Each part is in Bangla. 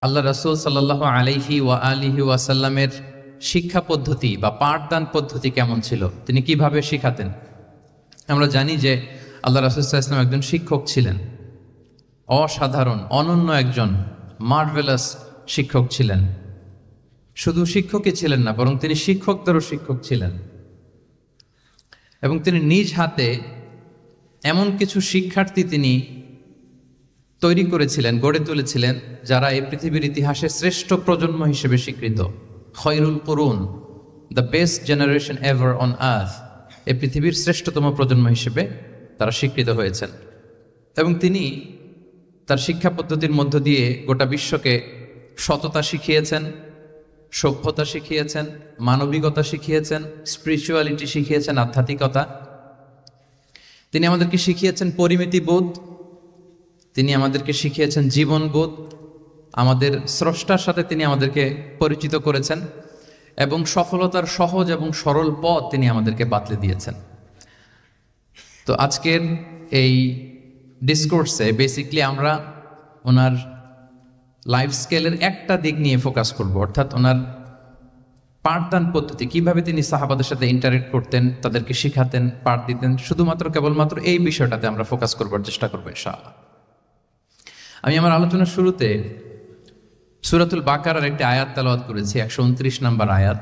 আল্লাহ রাসূল সাল্লাল্লাহু আলাইহি ওয়া আলিহি ওয়াসাল্লামের শিক্ষা পদ্ধতি বা পাঠদান পদ্ধতি কেমন ছিল, তিনি কিভাবে শিখাতেন? আমরা জানি যে আল্লাহ রাসূল সাল্লাল্লাহু আলাইহি ওয়াসাল্লাম একজন শিক্ষক ছিলেন, অসাধারণ অনন্য একজন মার্ভেলাস শিক্ষক ছিলেন। শুধু শিক্ষকই ছিলেন না, বরং তিনি শিক্ষকদেরও শিক্ষক ছিলেন। এবং তিনি নিজ হাতে এমন কিছু শিক্ষার্থী তিনি তৈরি করেছিলেন, গড়ে তুলেছিলেন, যারা এই পৃথিবীর ইতিহাসে শ্রেষ্ঠ প্রজন্ম হিসেবে স্বীকৃত। খয়রুল কুরুন, the best generation ever on earth, এই পৃথিবীর শ্রেষ্ঠতম প্রজন্ম হিসেবে তারা স্বীকৃত হয়েছেন। এবং তিনি তার শিক্ষা পদ্ধতির মধ্য দিয়ে গোটা বিশ্বকে সততা শিখিয়েছেন, সভ্যতা শিখিয়েছেন, মানবিকতা শিখিয়েছেন, স্পিরিচুয়ালিটি শিখিয়েছেন, আধ্যাত্মিকতা। তিনি আমাদেরকে শিখিয়েছেন পরিমিতিবোধ, তিনি আমাদেরকে শিখিয়েছেন জীবনবোধ, আমাদের স্রষ্টার সাথে তিনি আমাদেরকে পরিচিত করেছেন, এবং সফলতার সহজ এবং সরল পথ তিনি আমাদেরকে বাতলে দিয়েছেন। তো আজকের এই ডিসকোর্সে বেসিকলি আমরা ওনার লাইফ স্কেলের একটা দিক নিয়ে ফোকাস করব, অর্থাৎ ওনার পাঠদান পদ্ধতি, কিভাবে তিনি সাহাবাদের সাথে ইন্টারেক্ট করতেন, তাদেরকে শিখাতেন, পাঠ দিতেন। শুধুমাত্র কেবলমাত্র এই বিষয়টাতে আমরা ফোকাস করবার চেষ্টা করবো ইনশাআল্লাহ। আমি আমার আলোচনার শুরুতে সূরাতুল বাকারার একটি আয়াত তেলাওয়াত করেছি, 129 নম্বর আয়াত।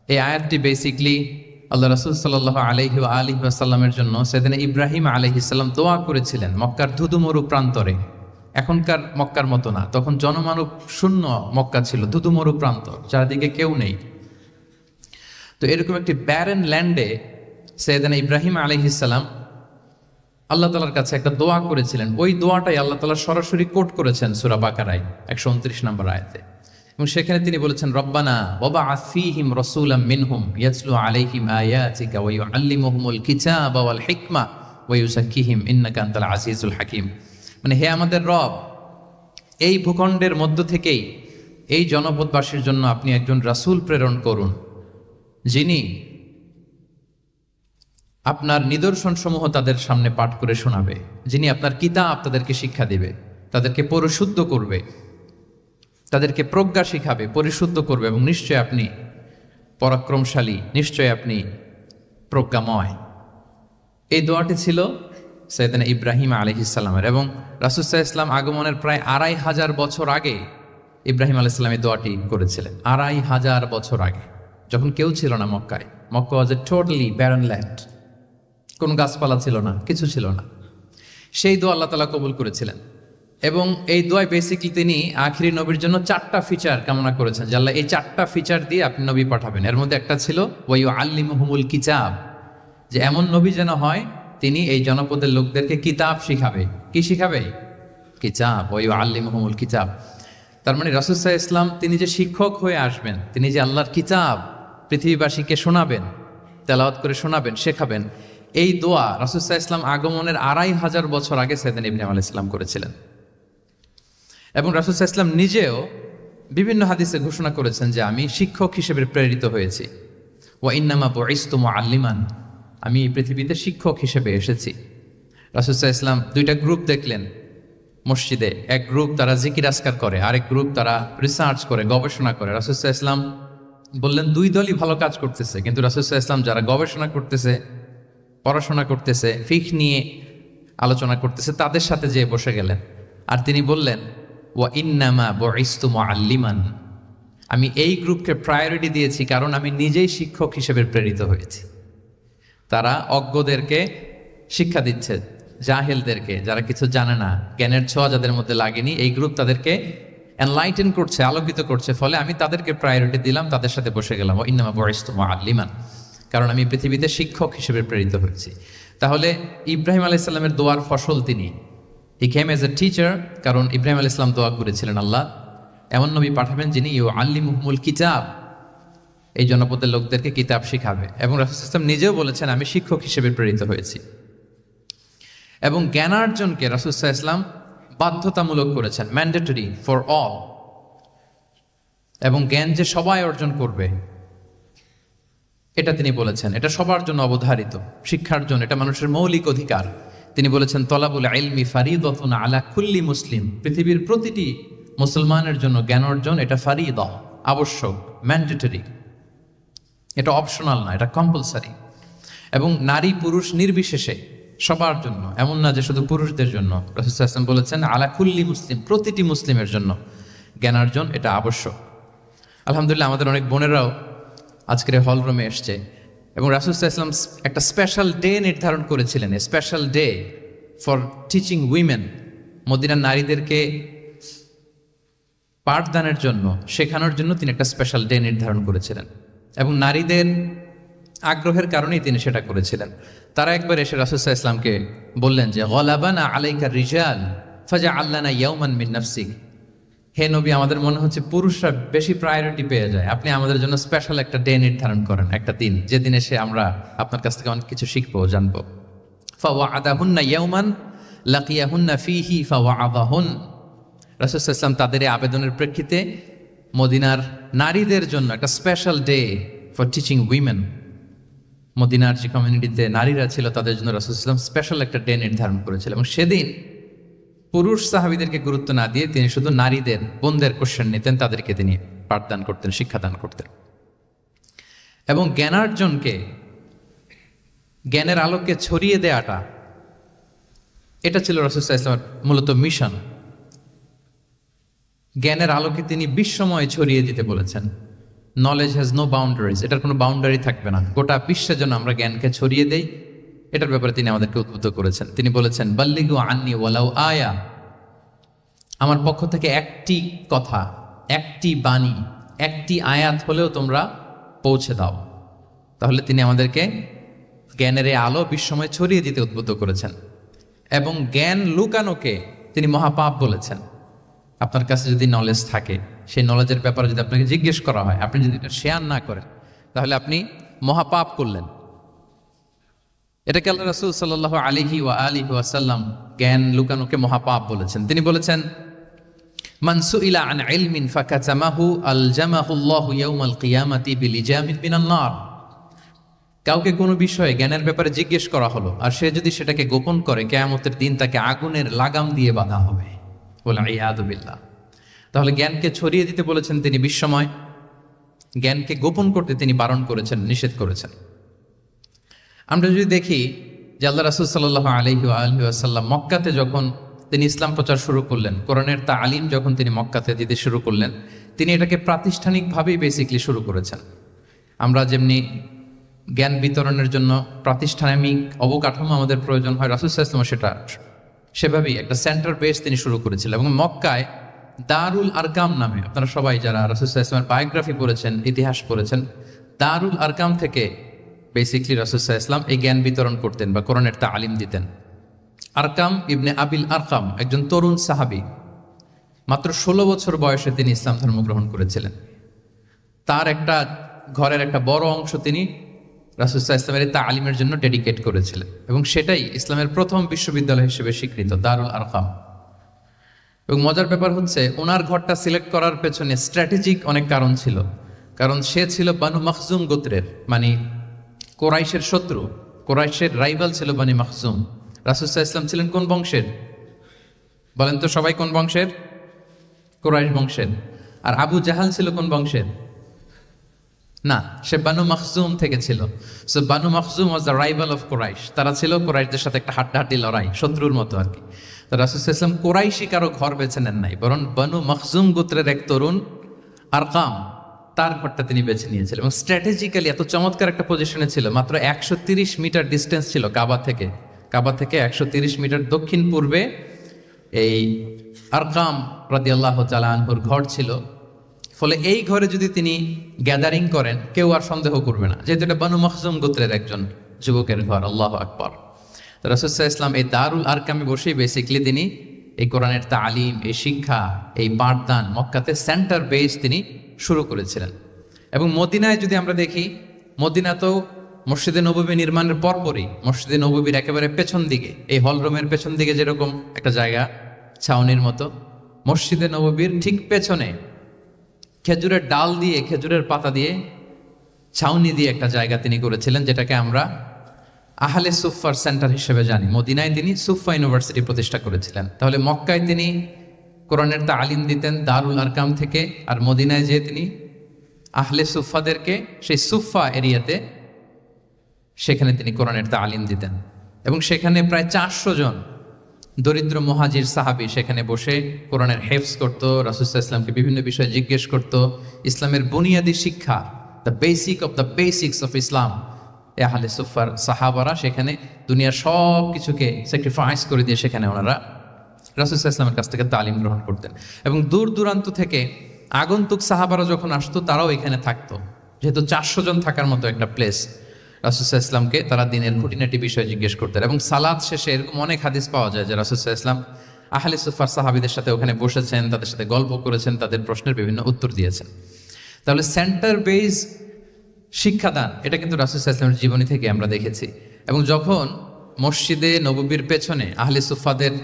এই আয়াতটি বেসিকলি আল্লাহ রাসূল সাল্লাল্লাহু আলাইহি ওয়া আলিহি ওয়াসাল্লামের জন্য সাইয়েদনা ইব্রাহিম আলাইহিস সালাম দোয়া করেছিলেন মক্কার ধুধুমরু প্রান্তরে। এখনকার মক্কার মতো না, তখন জনমানব শূন্য মক্কা ছিল, ধুধুমরু প্রান্ত, চারিদিকে কেউ নেই। তো এরকম একটি ব্যারেন ল্যান্ডে সাইয়েদনা ইব্রাহিম আলাইহিস সালাম আল্লাহ তাআলার কাছে একটা দোয়া করেছিলেন। ওই দোয়াটাই আল্লাহ তাআলা সরাসরি কোট করেছেন সূরা বাকারায় 129 নম্বর আয়াতে। এবং সেখানে তিনি বলেছেন, রব্বানা ওয়াবআথ ফীহিম রাসূলাম মিনহুম ইয়াতলু আলাইহিম আয়াতিকা ওয়া ইউআল্লিমুহুমুল কিতাবা ওয়াল হিকমা ওয়া ইউযাক্কিহিম ইন্নাকা আনতাল আজিজুল হাকীম। মানে হে আমাদের রব, এই ভূখণ্ডের মধ্য থেকেই এই জনপদবাসীর জন্য আপনি একজন রাসূল প্রেরণ করুন, যিনি আপনার নিদর্শন সমূহ তাদের সামনে পাঠ করে শোনাবে, যিনি আপনার কিতাব তাদেরকে শিক্ষা দিবে, তাদেরকে পরিশুদ্ধ করবে, তাদেরকে প্রজ্ঞা শিখাবে, পরিশুদ্ধ করবে, এবং নিশ্চয় আপনি পরাক্রমশালী, নিশ্চয় আপনি প্রজ্ঞাময়। এই দোয়াটি ছিল সাইয়েদনা ইব্রাহিম আলাইহিস সালামের। এবং রাসূল সাল্লাল্লাহু আলাইহি ওয়াসাল্লাম আগমনের প্রায় 2500 বছর আগে ইব্রাহিম আলাইহিস সালাম এই দোয়াটি করেছিলেন। 2500 বছর আগে, যখন কেউ ছিল না মক্কায়। মক্কা ওয়াজ এ টোটালি ব্যারন ল্যান্ড, কোনো গাছপালা ছিল না, কিছু ছিল না। সেই দোয়া আল্লাহ তাআলা কবুল করেছিলেন। এবং এই দোয়ায় বেসিকলি তিনি আখিরি নবীর জন্য 4টা ফিচার কামনা করেছেন, যে আল্লাহ এই 4টা ফিচার দিয়ে আপনি নবী পাঠাবেন। এর মধ্যে একটা ছিল ওয়া ইউআল্লিমুহুমুল কিতাব, যে এমন নবী যেন হয় তিনি এই জনপদের লোকদেরকে কিতাব শিখাবে। কি শিখাবে? কিতাব। ওয়া ইউআল্লিমুহুমুল কিতাব। তার মানে রাসূল সাল্লাল্লাহু আলাইহি ওয়াসাল্লাম তিনি যে শিক্ষক হয়ে আসবেন, তিনি যে আল্লাহর কিতাব পৃথিবীবাসীকে শোনাবেন, তেলাওয়াত করে শোনাবেন, শেখাবেন, এই দোয়া রাসূল সাল্লাল্লাহু আলাইহি ওয়াসাল্লাম আগমনের 2500 বছর আগে সাইয়েদনা ইব্রাহিম আলাইহিস সালাম করেছিলেন। এবং রাসূল সাল্লাল্লাহু আলাইহি ওয়াসাল্লাম নিজেও বিভিন্ন হাদিসে ঘোষণা করেছেন যে আমি শিক্ষক হিসেবে প্রেরিত হয়েছি। ওয়া ইন্নামা বুইসতু মুআল্লিমান, আমি এই পৃথিবীতে শিক্ষক হিসেবে এসেছি। রাসূল সাল্লাল্লাহু আলাইহি ওয়াসাল্লাম 2টা গ্রুপ দেখলেন মসজিদে। এক গ্রুপ তারা জিকির আজকার করে, আরেক গ্রুপ তারা রিসার্চ করে, গবেষণা করে। রাসূল সাল্লাল্লাহু আলাইহি ওয়াসাল্লাম বললেন 2 দলই ভালো কাজ করতেছে, কিন্তু রাসূল সাল্লাল্লাহু আলাইহি ওয়াসাল্লাম যারা গবেষণা করতেছে, পড়াশোনা করতেছে, ফিকহ নিয়ে আলোচনা করতেছে, তাদের সাথে যেয়ে বসে গেলেন। আর তিনি বললেন ওয়া ইন্নামা বুইসতু মুআল্লিমান, আমি এই গ্রুপকে প্রায়োরিটি দিয়েছি কারণ আমি নিজেই শিক্ষক হিসেবে প্রেরিত হয়েছি। তারা অজ্ঞদেরকে শিক্ষা দিচ্ছে, জাহেলদেরকে, যারা কিছু জানে না, জ্ঞানের ছোঁয়া যাদের মধ্যে লাগেনি, এই গ্রুপ তাদেরকে এনলাইটেন করছে, আলোকিত করছে। ফলে আমি তাদেরকে প্রায়োরিটি দিলাম, তাদের সাথে বসে গেলাম। ওয়া ইন্নামা বুইসতু মুআল্লিমান, কারণ আমি পৃথিবীতে শিক্ষক হিসেবে প্রেরিত হয়েছি। তাহলে ইব্রাহিম আলাইহিস সালামের দোয়ার ফসল তিনি, হি কেম এজ এ টিচার, কারণ ইব্রাহিম আলাইহিস সালাম দোয়া করেছিলেন আল্লাহ এমন নবী পাঠাবেন যিনি ইউআল্লিমুহুমুল কিতাব, এই জনপদের লোকদেরকে কিতাব শিখাবে। এবং রাসূল সাল্লাল্লাহু আলাইহি ওয়াসাল্লাম নিজেও বলেছেন আমি শিক্ষক হিসেবে প্রেরিত হয়েছি। এবং জ্ঞানার্জনকে রাসূল সাল্লাল্লাহু আলাইহি ওয়াসাল্লাম বাধ্যতামূলক করেছেন, ম্যান্ডেটরি ফর অল। এবং জ্ঞান যে সবাই অর্জন করবে এটা তিনি বলেছেন, এটা সবার জন্য অবধারিত, শিক্ষার জন্য, এটা মানুষের মৌলিক অধিকার। তিনি বলেছেন তলাবুল ইলমি ফারিদাতুন আলা কুল্লি মুসলিম, পৃথিবীর প্রতিটি মুসলমানের জন্য জ্ঞান অর্জন এটা ফারিদা, আবশ্যক, ম্যান্ডেটরি, এটা অপশনাল না, এটা কম্পালসারি। এবং নারী পুরুষ নির্বিশেষে সবার জন্য, এমন না যে শুধু পুরুষদের জন্য। রাসূল সাল্লাল্লাহু আলাইহি ওয়াসাল্লাম বলেছেন আলা কুল্লি মুসলিম, প্রতিটি মুসলিমের জন্য জ্ঞানার্জন এটা আবশ্যক। আলহামদুলিল্লাহ আমাদের অনেক বোনেরাও আজকের হল রুমে এসছে এবং রাসূল সাল্লাল্লাহু আলাইহি ওয়াসাল্লাম একটা স্পেশাল ডে নির্ধারণ করেছিলেন, a special day for teaching women. মদিনার নারীদেরকে পাঠদানের জন্য, শেখানোর জন্য তিনি একটা স্পেশাল ডে নির্ধারণ করেছিলেন এবং নারীদের আগ্রহের কারণেই তিনি সেটা করেছিলেন। তারা একবার এসে রাসূল সাল্লাল্লাহু আলাইহি ওয়াসাল্লামকে বললেন যে গলাবানা আলাইকা রিজাল ফাজআলনা ইয়াওমান মিন নাফসিক, হে নবী আমাদের মনে হচ্ছে পুরুষরা বেশি প্রায়োরিটি পেয়ে যায়, আপনি আমাদের জন্য স্পেশাল একটা ডে নির্ধারণ করেন, একটা দিন যেদিন এসে আমরা আপনার কাছ থেকে অনেক কিছু শিখবো, জানবো। ফাওয়াআদাহুন্না ইয়াওমান লাকিয়াহুন্না ফীহি ফাওয়াআদাহুন, রাসূল সাল্লাল্লাহু আলাইহি ওয়াসাল্লাম তাদের এই আবেদনের প্রেক্ষিতে মদিনার নারীদের জন্য একটা special day for teaching women, মদিনার যে কমিউনিটিতে নারীরা ছিল তাদের জন্য রাসূল সাল্লাল্লাহু আলাইহি ওয়াসাল্লাম স্পেশাল একটা ডে নির্ধারণ করেছিলেন। এবং সেদিন পুরুষ সাহাবীদেরকে গুরুত্ব না দিয়ে তিনি শুধু নারীদের, বোনদের কোশ্চেন নিতেন, তাদেরকে তিনি পাঠদান করতেন, শিক্ষাদান করতেন। এবং জ্ঞানার্জনকে, জ্ঞানের আলোকে ছড়িয়ে দেওয়াটা, এটা ছিল রাসূল সাল্লাল্লাহু আলাইহি ওয়াসাল্লামের মূলত মিশন। জ্ঞানের আলোকে তিনি বিশ্বময় ছড়িয়ে দিতে বলেছেন। নলেজ হ্যাজ নো বাউন্ডারিজ, এটার কোনো বাউন্ডারি থাকবে না, গোটা বিশ্বের জন্য আমরা জ্ঞানকে ছড়িয়ে দেই, এটার ব্যাপারে তিনি আমাদেরকে উদ্বুদ্ধ করেছেন। তিনি বলেছেন বাল্লিগু আন্নি ওয়ালাউ আয়া, আমার পক্ষ থেকে একটি কথা, একটি বাণী, একটি আয়াত হলেও তোমরা পৌঁছে দাও। তাহলে তিনি আমাদেরকে জ্ঞানের এই আলো বিশ্বময় ছড়িয়ে দিতে উদ্বুদ্ধ করেছেন। এবং জ্ঞান লুকানোকে তিনি মহাপাপ বলেছেন। আপনার কাছে যদি নলেজ থাকে, সেই নলেজের ব্যাপারে যদি আপনাকে জিজ্ঞেস করা হয়, আপনি যদি এটা শেয়ার না করেন, তাহলে আপনি মহাপাপ করলেন। এটাকে আল্লাহ রাসূল সাল্লাল্লাহু আলাইহি ওয়াসাল্লাম জ্ঞান লুকানোকে মহাপাপ বলেছেন। তিনি বলেছেন মান সুইলা আন ইলমিন ফাকাতামাহু আলজামাহুল্লাহু ইয়াউমাল কিয়ামাতি বিলিজামিন মিনান নার, কাউকে কোনো বিষয়ে জ্ঞানের ব্যাপারে জিজ্ঞেস করা হলো আর সে যদি সেটাকে গোপন করে, কিয়ামতের দিন তাকে আগুনের লাগাম দিয়ে বাঁধা হবে। ওয়াল-ইয়াযু বিল্লাহ। তাহলে জ্ঞানকে ছড়িয়ে দিতে বলেছেন তিনি বিশ্বময়, জ্ঞানকে গোপন করতে তিনি বারণ করেছেন, নিষেধ করেছেন। আমরা যদি দেখি যে আল্লাহ রাসূল সাল্লাল্লাহু আলাইহি ওয়াসাল্লাম মক্কাতে যখন তিনি ইসলাম প্রচার শুরু করলেন, কোরআনের তালিম যখন তিনি মক্কাতে দিতে শুরু করলেন, তিনি এটাকে প্রাতিষ্ঠানিকভাবেই বেসিকলি শুরু করেছেন। আমরা যেমনি জ্ঞান বিতরণের জন্য প্রাতিষ্ঠানিক অবকাঠামো আমাদের প্রয়োজন হয়, রাসূল সাল্লাল্লাহু আলাইহি ওয়াসাল্লাম সেটা সেভাবেই একটা সেন্টার বেস তিনি শুরু করেছিলেন। এবং মক্কায় দারুল আরকাম নামে, আপনারা সবাই যারা রাসূল সাল্লাল্লাহু আলাইহি ওয়াসাল্লামের বায়োগ্রাফি পড়েছেন, ইতিহাস পড়েছেন, দারুল আরকাম থেকে বেসিকলি রাসূল সাল্লাল্লাহু আলাইহি ওয়াসাল্লাম এই জ্ঞান বিতরণ করতেন বা কোরআনের তালিম দিতেন। আরকাম ইবনে আবিল আরকাম একজন তরুণ সাহাবী, মাত্র 16 বছর বয়সে তিনি ইসলাম ধর্ম গ্রহণ করেছিলেন। তার একটা ঘরের একটা বড় অংশ তিনি রাসূল সাল্লাল্লাহু আলাইহি ওয়াসাল্লামের তালিমের জন্য ডেডিকেট করেছিলেন এবং সেটাই ইসলামের প্রথম বিশ্ববিদ্যালয় হিসেবে স্বীকৃত, দারুল আরকাম। এবং মজার ব্যাপার হচ্ছে ওনার ঘরটা সিলেক্ট করার পেছনে স্ট্র্যাটেজিক অনেক কারণ ছিল। কারণ সে ছিল বানু মাখজুম গোত্রের, মানে কোরাইশের শত্রু, কোরাইশের রাইভাল ছিল বানি মাখজুম। রাসূল সাল্লাল্লাহু আলাইহি ওয়াসাল্লাম ছিলেন কোন বংশের বলেন তো সবাই? কোন বংশের? কোরাইশ বংশের। আর আবু জাহাল ছিল কোন বংশের? না, সে বানু মাখজুম থেকে ছিল। So Banu Makhzum was the rival of Quraish. তারা ছিল কোরাইশদের সাথে একটা হাড্ডাহাড্ডি লড়াই, শত্রুর মতো আর কি। তো রাসূল সাল্লাল্লাহু আলাইহি ওয়াসাল্লাম কোরাইশি কারো ঘর বেছে নেন নাই, বরং বানু মাখজুম গোত্রের এক তরুণ আরকাম, তার ঘরটা তিনি বেছে নিয়েছিলেন। এবং স্ট্র্যাটেজিক্যালি এত চমৎকার একটা পজিশনে ছিল, মাত্র 130 মিটার ডিস্টেন্স ছিল কাবা থেকে। কাবা থেকে 130 মিটার দক্ষিণ পূর্বে এই আরকাম রাদিয়াল্লাহু তাআলা আনহুর ঘর ছিল। ফলে এই ঘরে যদি তিনি গ্যাদারিং করেন, কেউ আর সন্দেহ করবে না, যেহেতু এটা বানু মাখজুম গোত্রের একজন যুবকের ঘর। আল্লাহু আকবার। রাসূল সাল্লাল্লাহু আলাইহি ওয়াসাল্লাম এই দারুল আরকামে বসেই বেসিক্যালি তিনি এই কোরআনের তালিম, এই শিক্ষা, এই পাঠদান মক্কাতে সেন্টার বেস তিনি শুরু করেছিলেন। এবং মদিনায় যদি আমরা দেখি, মদিনা তো মসজিদে নববী নির্মাণের পরপরই মসজিদে নববীর একেবারে পেছন দিকে, এই হলরুমের পেছন দিকে যেরকম একটা জায়গা ছাউনির মতো, মসজিদে নববীর ঠিক পেছনে খেজুরের ডাল দিয়ে, খেজুরের পাতা দিয়ে ছাউনি দিয়ে একটা জায়গা তিনি করেছিলেন, যেটাকে আমরা আহলে সুফার সেন্টার হিসেবে জানি। মদিনায় তিনি সুফা ইউনিভার্সিটি প্রতিষ্ঠা করেছিলেন। তাহলে মক্কায় তিনি কোরআনের তালিম দিতেন দারুল আরকাম থেকে, আর মদিনায় যেয়ে তিনি আহলে সুফাদেরকে সেই সুফা এরিয়াতে সেখানে তিনি কোরআনের তালিম দিতেন। এবং সেখানে প্রায় 400 জন দরিদ্র মুহাজির সাহাবী সেখানে বসে কোরআনের হেফজ করত, রাসূল সাল্লাল্লাহু আলাইহি ওয়াসাল্লামকে বিভিন্ন বিষয়ে জিজ্ঞেস করত। ইসলামের বুনিয়াদি শিক্ষা, the basic of the basics of Islam, আহলে সুফার সাহাবারা সেখানে দুনিয়ার সব কিছুকে স্যাক্রিফাইস করে দিয়ে সেখানে ওনারা রাসূল সাল্লাল্লাহু আলাইহি ওয়াসাল্লামের কাছ থেকে তালিম গ্রহণ করতেন। এবং দূর দূরান্ত থেকে আগন্তুক সাহাবারা যখন আসতো তারাও এখানে থাকতো, যেহেতু 400 জন থাকার মতো একটা প্লেস। রাসূল সাল্লাল্লাহু আলাইহি ওয়াসাল্লামকে তারা দিনের খুঁটিনাটি বিষয় জিজ্ঞেস করতেন। এবং সালাত শেষে এরকম অনেক হাদিস পাওয়া যায় যে রাসূল সাল্লাল্লাহু আলাইহি ওয়াসাল্লাম আহলে সুফার সাহাবীদের সাথে ওখানে বসেছেন, তাদের সাথে গল্প করেছেন, তাদের প্রশ্নের বিভিন্ন উত্তর দিয়েছেন। তাহলে সেন্টার বেজ শিক্ষাদান এটা কিন্তু রাসূল সাল্লাল্লাহু আলাইহি ওয়াসাল্লামের জীবনী থেকে আমরা দেখেছি। এবং যখন মসজিদে নববীর পেছনে আহলে সুফাদের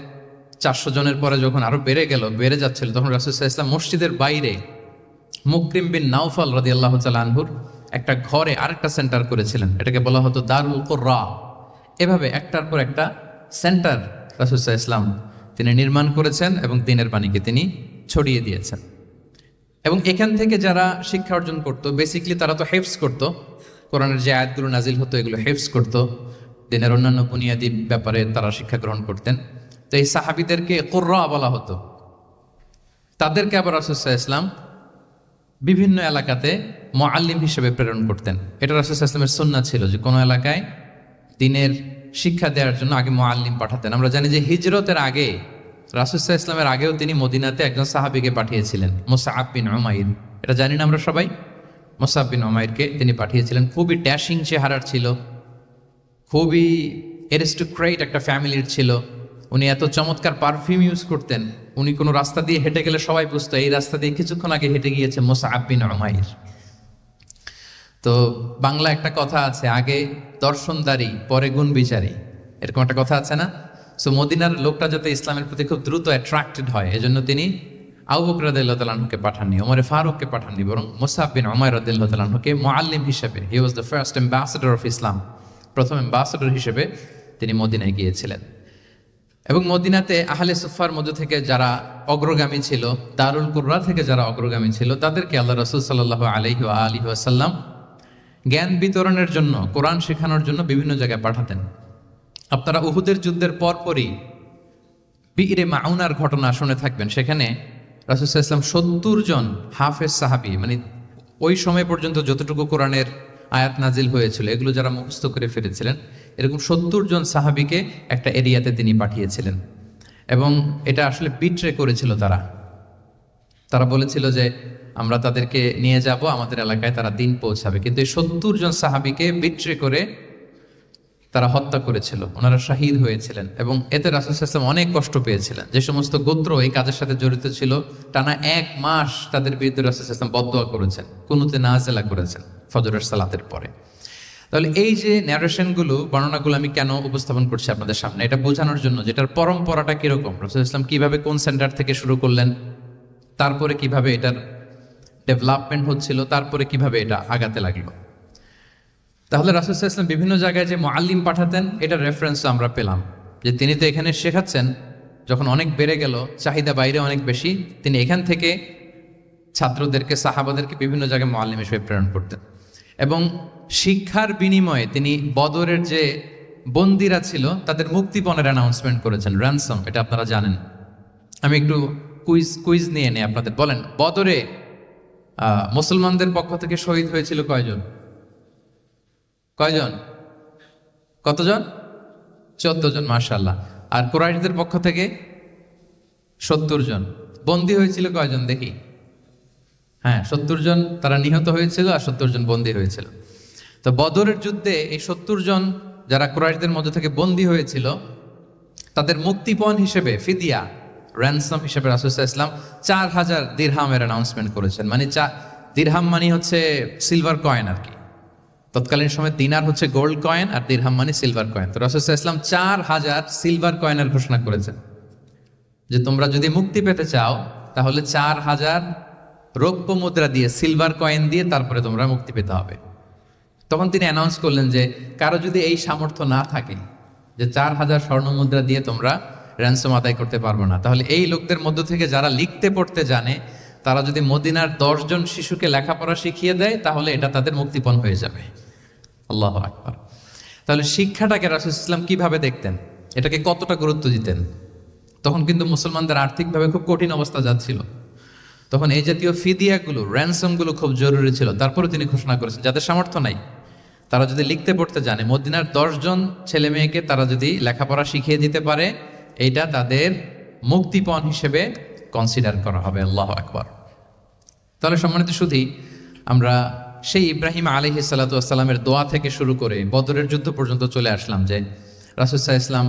400 জনের পরে যখন আরো বেড়ে যাচ্ছিল, তখন রাসূল সাল্লাল্লাহু আলাইহি ওয়াসাল্লাম মসজিদের বাইরে মুকরিম বিন নাওফাল রাদিয়াল্লাহু তাআলা আনহুর একটা ঘরে আরেকটা সেন্টার করেছিলেন, এটাকে বলা হতো দারুল কুররা। এভাবে একটার পর একটা সেন্টার রাসূল সাল্লাল্লাহু আলাইহি ওয়াসাল্লাম তিনি নির্মাণ করেছেন এবং দ্বীনের বাণীকে তিনি ছড়িয়ে দিয়েছেন। এবং এখান থেকে যারা শিক্ষা অর্জন করতো, বেসিক্যালি তারা তো হেফজ করতো, কোরআনের যে আয়াতগুলো নাজিল হতো এগুলো হেফজ করতো, দ্বীনের অন্যান্য বুনিয়াদি ব্যাপারে তারা শিক্ষা গ্রহণ করতেন। তো এই সাহাবীদেরকে কুররা বলা হতো। তাদেরকে আবার রাসূল সাল্লাল্লাহু আলাইহি ওয়াসাল্লাম বিভিন্ন এলাকাতে মুআল্লিম হিসেবে প্রেরণ করতেন। এটা রাসূল সাল্লাল্লাহু আলাইহি ওয়াসাল্লামের সুন্নাহ ছিল যে কোনো এলাকায় দ্বীনের শিক্ষা দেওয়ার জন্য আগে মুআল্লিম পাঠাতেন। আমরা জানি যে হিজরতের আগে রাসূল সাল্লাল্লাহু আলাইহি ওয়াসাল্লামের আগেও তিনি মদিনাতে একজন সাহাবীকে পাঠিয়েছিলেন, মুসআব বিন উমাইর। এটা জানি না আমরা সবাই, মুসআব বিন উমাইরকে তিনি পাঠিয়েছিলেন। খুবই ড্যাশিং চেহারার ছিল, খুবই অ্যারিস্টোক্রেট একটা ফ্যামিলির ছিল। উনি এত চমৎকার পারফিউম ইউজ করতেন, উনি কোনো রাস্তা দিয়ে হেঁটে গেলে সবাই বুঝতো এই রাস্তা দিয়ে কিছুক্ষণ আগে হেঁটে গিয়েছে মুসআব বিন উমাইর। তো বাংলা একটা কথা আছে, আগে দর্শনদারি পরে গুণ বিচারি, এরকম একটা কথা আছে না? সো মদিনার লোকটা যাতে ইসলামের প্রতি খুব দ্রুত অ্যাট্রাক্টেড হয়, এজন্য তিনি আবু বকর রাদিয়াল্লাহু তাআলা আনহুকে পাঠাননি, ওমরে ফারুককে পাঠাননি, বরং মুসআব বিন উমাইর রাদিয়াল্লাহু তাআলা আনহুকে মুআল্লিম হিসেবে, he was the first ambassador of Islam, প্রথম অ্যাম্বাসেডর হিসেবে তিনি মদিনায় গিয়েছিলেন। এবং মদিনাতে আহলে সুফার মধ্যে থেকে যারা অগ্রগামী ছিল, দারুল কুররা থেকে যারা অগ্রগামী ছিল, তাদেরকে আল্লাহ রাসূল সাল্লাল্লাহু আলাইহি ওয়া আলিহি ওয়াসাল্লাম জ্ঞান বিতরণের জন্য, কোরআন শেখানোর জন্য বিভিন্ন জায়গায় পাঠাতেন। আপনারা উহুদের যুদ্ধের পরপরই বিইরে মাউনার ঘটনা শুনে থাকবেন। সেখানে রাসূল সাল্লাল্লাহু আলাইহি ওয়াসাল্লাম 70 জন হাফেজ সাহাবী, মানে ওই সময় পর্যন্ত যতটুকু কোরআনের আয়াত নাজিল হয়েছিল এগুলো যারা মুখস্থ করে ফেলেছিলেন, এরকম 70 জন সাহাবীকে একটা এরিয়াতে তিনি পাঠিয়েছিলেন। এবং এটা আসলে বিট্রে করেছিল তারা বলেছিল যে আমরা তাদেরকে নিয়ে যাব আমাদের এলাকায়, তারা দিন পৌঁছাবে। কিন্তু এই 70 জন সাহাবীকে বিট্রে করে তারা হত্যা করেছিল, ওনারা শাহীদ হয়েছিলেন। এবং এতে রাসূল সাল্লাল্লাহু আলাইহি ওয়াসাল্লাম অনেক কষ্ট পেয়েছিলেন। যে সমস্ত গোত্র এই কাজের সাথে জড়িত ছিল, টানা 1 মাস তাদের বিরুদ্ধে রাসূল সাল্লাল্লাহু আলাইহি ওয়াসাল্লাম বদদোয়া করেছেন, কুনুতে নাজিলা করেছেন ফজরের সালাতের পরে। তাহলে এই যে ন্যারেশনগুলো, বর্ণনাগুলো আমি কেন উপস্থাপন করছি আপনাদের সামনে, এটা বোঝানোর জন্য যেটার পরম্পরাটা কিরকম, রাসূল সাল্লাল্লাহু আলাইহি ওয়াসাল্লাম কিভাবে কোন সেন্টার থেকে শুরু করলেন, তারপরে কিভাবে এটার ডেভেলপমেন্ট হচ্ছিল, তারপরে কিভাবে এটা আগাতে লাগলো। তাহলে রাসূল সাল্লাল্লাহু আলাইহি ওয়াসাল্লাম বিভিন্ন জায়গায় যে মুআল্লিম পাঠাতেন, এটার রেফারেন্স আমরা পেলাম যে তিনি তো এখানে শেখাচ্ছেন, যখন অনেক বেড়ে গেল, চাহিদা বাইরে অনেক বেশি, তিনি এখান থেকে ছাত্রদেরকে, সাহাবাদেরকে বিভিন্ন জায়গায় মুআল্লিম হিসেবে প্রেরণ করতেন। এবং শিক্ষার বিনিময়ে তিনি বদরের যে বন্দীরা ছিল তাদের মুক্তিপণের অ্যানাউন্সমেন্ট করেছেন, র্যানসম, এটা আপনারা জানেন। আমি একটু কুইজ নিয়ে নেই আপনাদের। বলেন, বদরে মুসলমানদের পক্ষ থেকে শহীদ হয়েছিল কয়জন? কতজন? 14 জন, মাশাআল্লাহ। আর কুরাইশদের পক্ষ থেকে 70 জন। বন্দী হয়েছিল কয়জন দেখি? হ্যাঁ, 70 জন তারা নিহত হয়েছিল আর 70 জন বন্দী হয়েছিল। তো বদরের যুদ্ধে এই 70 জন যারা কুরাইশদের মধ্যে থেকে বন্দী হয়েছিল, তাদের মুক্তিপণ হিসেবে ফিদিয়া, র্যানসম হিসেবে রাসূল সাল্লাল্লাহু আলাইহি ওয়াসাল্লাম 4000 দিরহামের অ্যানাউন্সমেন্ট করেছেন। মানে দিরহাম মানে হচ্ছে সিলভার কয়েন আর কি। তৎকালীন সময় দিনার হচ্ছে গোল্ড কয়েন আর দিরহাম মানে সিলভার কয়েন। তো রাসূল সাল্লাল্লাহু আলাইহি ওয়াসাল্লাম 4000 সিলভার কয়েনের ঘোষণা করেছেন যে তোমরা যদি মুক্তি পেতে চাও তাহলে 4000 রৌপ্য মুদ্রা দিয়ে, সিলভার কয়েন দিয়ে তারপরে তোমরা মুক্তি পেতে হবে। তখন তিনি অ্যানাউন্স করলেন যে কারো যদি এই সামর্থ্য না থাকে যে 4000 স্বর্ণ মুদ্রা দিয়ে তোমরা র্যানসম আদায় করতে পারবো না। তাহলে এই লোকদের মধ্য থেকে যারা লিখতে পড়তে জানে, তারা যদি মদিনার 10 জন শিশুকে লেখাপড়া শিখিয়ে দেয়, তাহলে এটা তাদের মুক্তিপণ হয়ে যাবে। আল্লাহু আকবার। তাহলে শিক্ষাটাকে রাসূল সাল্লাল্লাহু আলাইহি ওয়াসাল্লাম কিভাবে দেখতেন, এটাকে কতটা গুরুত্ব দিতেন? তখন কিন্তু মুসলমানদের আর্থিকভাবে খুব কঠিন অবস্থা যাচ্ছিল। তখন এই জাতীয় ফিদিয়াগুলো, র্যানসমগুলো খুব জরুরি ছিল। তারপরে তিনি ঘোষণা করেছেন যাদের সামর্থ্য নাই, তারা যদি লিখতে পড়তে জানে, মদিনার 10 জন ছেলে মেয়েকে তারা যদি লেখাপড়া শিখিয়ে দিতে পারে, এইটা তাদের মুক্তিপণ হিসেবে কনসিডার করা হবে। আল্লাহু আকবার। তাহলে সম্মানিত শুধু আমরা সেই ইব্রাহিম আলাইহিস সালাতু ওয়াস সালামের দোয়া থেকে শুরু করে বদরের যুদ্ধ পর্যন্ত চলে আসলাম যে রাসূল সাল্লাল্লাহু আলাইহি ওয়াসাল্লাম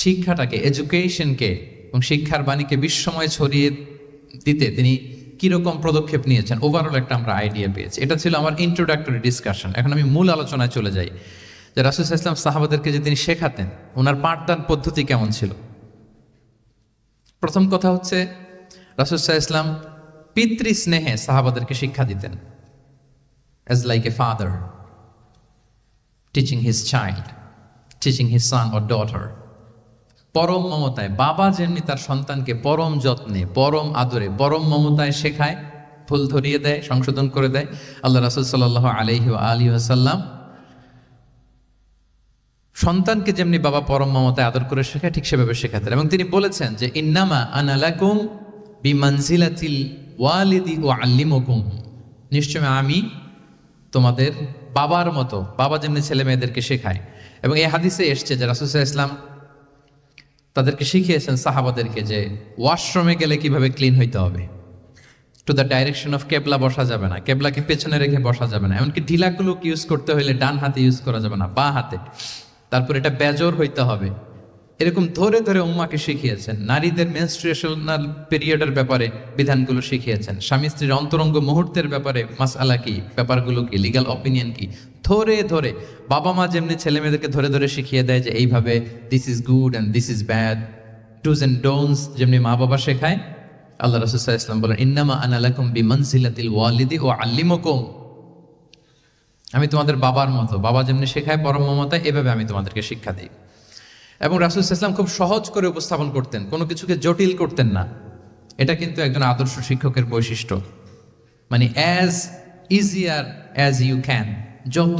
শিক্ষাটাকে, এডুকেশনকে এবং শিক্ষার বাণীকে বিশ্বময় ছড়িয়ে দিতে তিনি কিরকম পদক্ষেপ নিয়েছেন, ওভারঅল একটা আমরা আইডিয়া পেয়েছি। এটা ছিল আমার ইন্ট্রোডাক্টরি ডিসকাশন। এখন আমি মূল আলোচনায় চলে যাই যে রাসূল সাল্লাল্লাহু আলাইহি ওয়াসাল্লাম সাহাবাদেরকে যে তিনি শেখাতেন, ওনার পাঠদান পদ্ধতি কেমন ছিল। প্রথম কথা হচ্ছে রাসূল সাল্লাল্লাহু আলাইহি ওয়াসাল্লাম পিতৃ স্নেহে সাহাবাদেরকে শিক্ষা দিতেন, as like a father teaching his child, teaching his son or daughter. পরম মমতায় বাবা যেমনি তার সন্তানকে পরম যত্নে, পরম আদরে, পরম মমতায় শেখায়, ফুল ধরিয়ে দেয়, সংশোধন করে দেয়, আল্লাহ রাসূল সাল্লাল্লাহু আলাইহি ওয়া আলিহি ওয়াসাল্লাম সন্তানকে যেমনি বাবা পরম মমতায় আদর করে শেখায়, ঠিক সেভাবে শেখাতেন। এবং তিনি বলেছেন যে ইন্নামা আনা লাকুম বিমানজিলাতিল ওয়ালিদি উআল্লিমুকুম, নিশ্চয় আমি তোমাদের বাবার মতো, বাবা যেমনি ছেলে মেয়েদেরকে শেখায়। এবং এই হাদিসে এসছে যে রাসূল সাল্লাল্লাহু আলাইহি ওয়াসাল্লাম তাদেরকে শিখিয়েছেন সাহাবাদেরকে যে ওয়াশরুমে গেলে কিভাবে ক্লিন হইতে হবে, টু দ্য ডাইরেকশন অফ কেবলা বসা যাবে না, কেবলাকে পেছনে রেখে বসা যাবে না, এমনকি ঢিলাগুলো ইউজ করতে হইলে ডান হাতে ইউজ করা যাবে না, বা হাতে। তারপর এটা বেজোর হইতে হবে। এরকম ধরে ধরে উম্মাকে শিখিয়েছেন। নারীদের মেনস্ট্রুয়েশনাল পিরিয়ডের ব্যাপারে বিধানগুলো শিখিয়েছেন। স্বামী স্ত্রীর অন্তরঙ্গ মুহূর্তের ব্যাপারে মাসআলা কি, ব্যাপারগুলো কি, লিগ্যাল অপিনিয়ন কি, ধরে ধরে বাবা মা যেমনি ছেলে মেয়েদেরকে ধরে ধরে শিখিয়ে দেয় যে এইভাবে this is good and this is bad, dos and don'ts যেমনি মা বাবা শেখায়, আল্লাহ রাসূল সাল্লাল্লাহু আলাইহি ওয়াসাল্লাম বলেন ইন্নামা আনা লাকুম বিমানজিলাতিল ওয়ালিদি ওয়া আল্লিমুকুম, আমি তোমাদের বাবার মতো, বাবা যেমনি শেখায় পরম মমতায়, এভাবে আমি তোমাদেরকে শিক্ষা দিই। এবং রাসূল সাল্লাল্লাহু আলাইহি ওয়াসাল্লাম খুব সহজ করে উপস্থাপন করতেন, কোনো কিছুকে জটিল করতেন না। এটা কিন্তু একজন আদর্শ শিক্ষকের বৈশিষ্ট্য। মানে as easier as you can, যত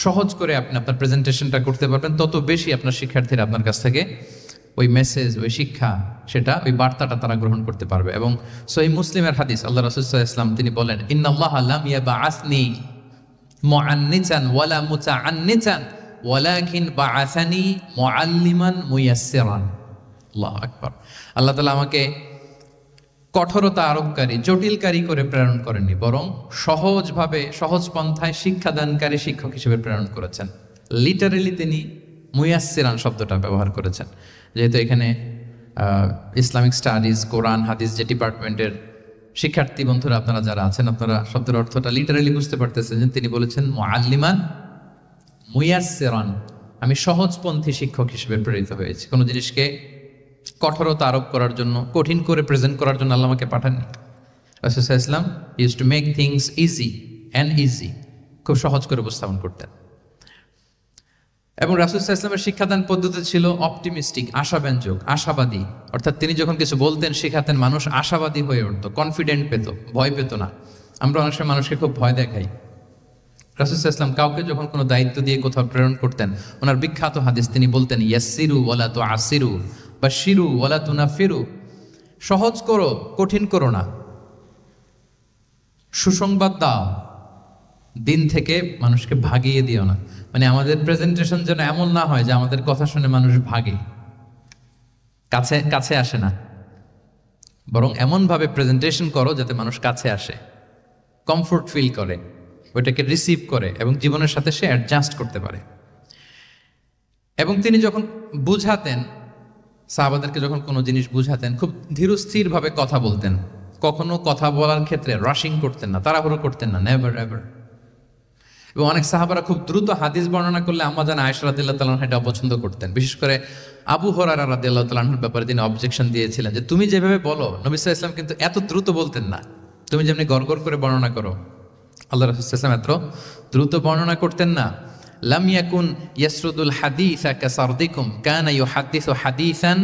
সহজ করে আপনি আপনার প্রেজেন্টেশনটা করতে পারবেন, তত বেশি আপনার শিক্ষার্থীরা আপনার কাছ থেকে ওই মেসেজ, ওই শিক্ষা, সেটা, ওই বার্তাটা তারা গ্রহণ করতে পারবে। এবং সহিহ মুসলিমের হাদিস, আল্লাহ রাসূল সাল্লাল্লাহু আলাইহি ওয়াসাল্লাম তিনি বলেন ইন্নাল্লাহা লাম ইয়াবআসনি মুআন্নিসান ওয়ালা মুতাআন্নিসান ওয়ালাকিন বাআসানি মুআল্লিমান মুয়াসসিরান। আল্লাহু আকবার। আল্লাহ তাআলা আমাকে কঠোরতা আরোপকারী, জটিলকারী করে প্রেরণ করেননি, বরং সহজভাবে, সহজ পন্থায় শিক্ষাদানকারী শিক্ষক হিসেবে প্রেরণ করেছেন। লিটারেলি তিনি মুয়াসসিরান শব্দটা ব্যবহার করেছেন। যেহেতু এখানে ইসলামিক স্টাডিজ, কোরআন, হাদিস যে ডিপার্টমেন্টের শিক্ষার্থী বন্ধুরা আপনারা যারা আছেন, আপনারা শব্দের অর্থটা লিটারেলি বুঝতে পারতেছেন যে তিনি বলেছেন মুআল্লিমান মুয়াসসিরান, আমি সহজপন্থী শিক্ষক হিসেবে প্রেরিত হয়েছি। কোনো জিনিসকে কঠোরতা আরোপ করার জন্য, কঠিন করে প্রেজেন্ট করার জন্য আল্লাহ আমাকে পাঠাননি। রাসূল সাল্লাল্লাহু আলাইহি ওয়াসাল্লাম used to make things easy and easy, খুব সহজ করে উপস্থাপন করতেন। এবং রাসূল সাল্লাল্লাহু আলাইহি ওয়াসাল্লামের শিক্ষাদান পদ্ধতি ছিল অপটিমিস্টিক, আশাব্যঞ্জক, আশাবাদী। অর্থাৎ তিনি যখন কিছু বলতেন, শেখাতেন, মানুষ আশাবাদী হয়ে উঠতো, কনফিডেন্ট পেত, ভয় পেত না। আমরা অনেক সময় মানুষকে খুব ভয় দেখাই। রাসূল সাল্লাল্লাহু আলাইহি ওয়াসাল্লাম কাউকে যখন কোনো দায়িত্ব দিয়ে কোথাও প্রেরণ করতেন, ওনার বিখ্যাত হাদিস, তিনি বলতেন ইয়াসসিরু ওয়ালা তুআসসিরু বাশশিরু ওয়ালা তুনাফিরু, সহজ করো, কঠিন করো না, সুসংবাদ দাও, দিন থেকে মানুষকে ভাগিয়ে দিও না। মানে আমাদের প্রেজেন্টেশন যেন এমন না হয় যে আমাদের কথা শুনে মানুষ ভাগে, কাছে কাছে আসে না, বরং এমনভাবে প্রেজেন্টেশন করো যাতে মানুষ কাছে আসে, কমফোর্ট ফিল করে, ওইটাকে রিসিভ করে এবং জীবনের সাথে সে অ্যাডজাস্ট করতে পারে। এবং তিনি যখন বুঝাতেন, সাহাবাদেরকে যখন কোনো জিনিস বুঝাতেন, খুব ধীরস্থিরভাবে কথা বলতেন। কখনো কথা বলার ক্ষেত্রে রাশিং করতেন না, তাড়াহুড়ো করতেন না, নেভার এভার। এবং অনেক সাহাবারা খুব দ্রুত হাদিস বর্ণনা করলে আম্মা জান আয়েশা রাদিয়াল্লাহু তাআলা আনহা এটা অপছন্দ করতেন। বিশেষ করে আবু হুরায়রা রাদিয়াল্লাহু তাআলা আনহুর ব্যাপারে তিনি অবজেকশন দিয়েছিলেন যে তুমি যেভাবে বলো, নবী সাল্লাল্লাহু আলাইহি ওয়াসাল্লাম কিন্তু এত দ্রুত বলতেন না, তুমি যেমনি গড়গড় করে বর্ণনা করো, আল্লাহ রাসূল সাল্লাল্লাহু আলাইহি ওয়াসাল্লাম এত দ্রুত বর্ণনা করতেন না। লাম ইয়াকুন ইয়াসরুদুল হাদিসা কাসারদিকুম কানা ইউহাদ্দিসু হাদিসান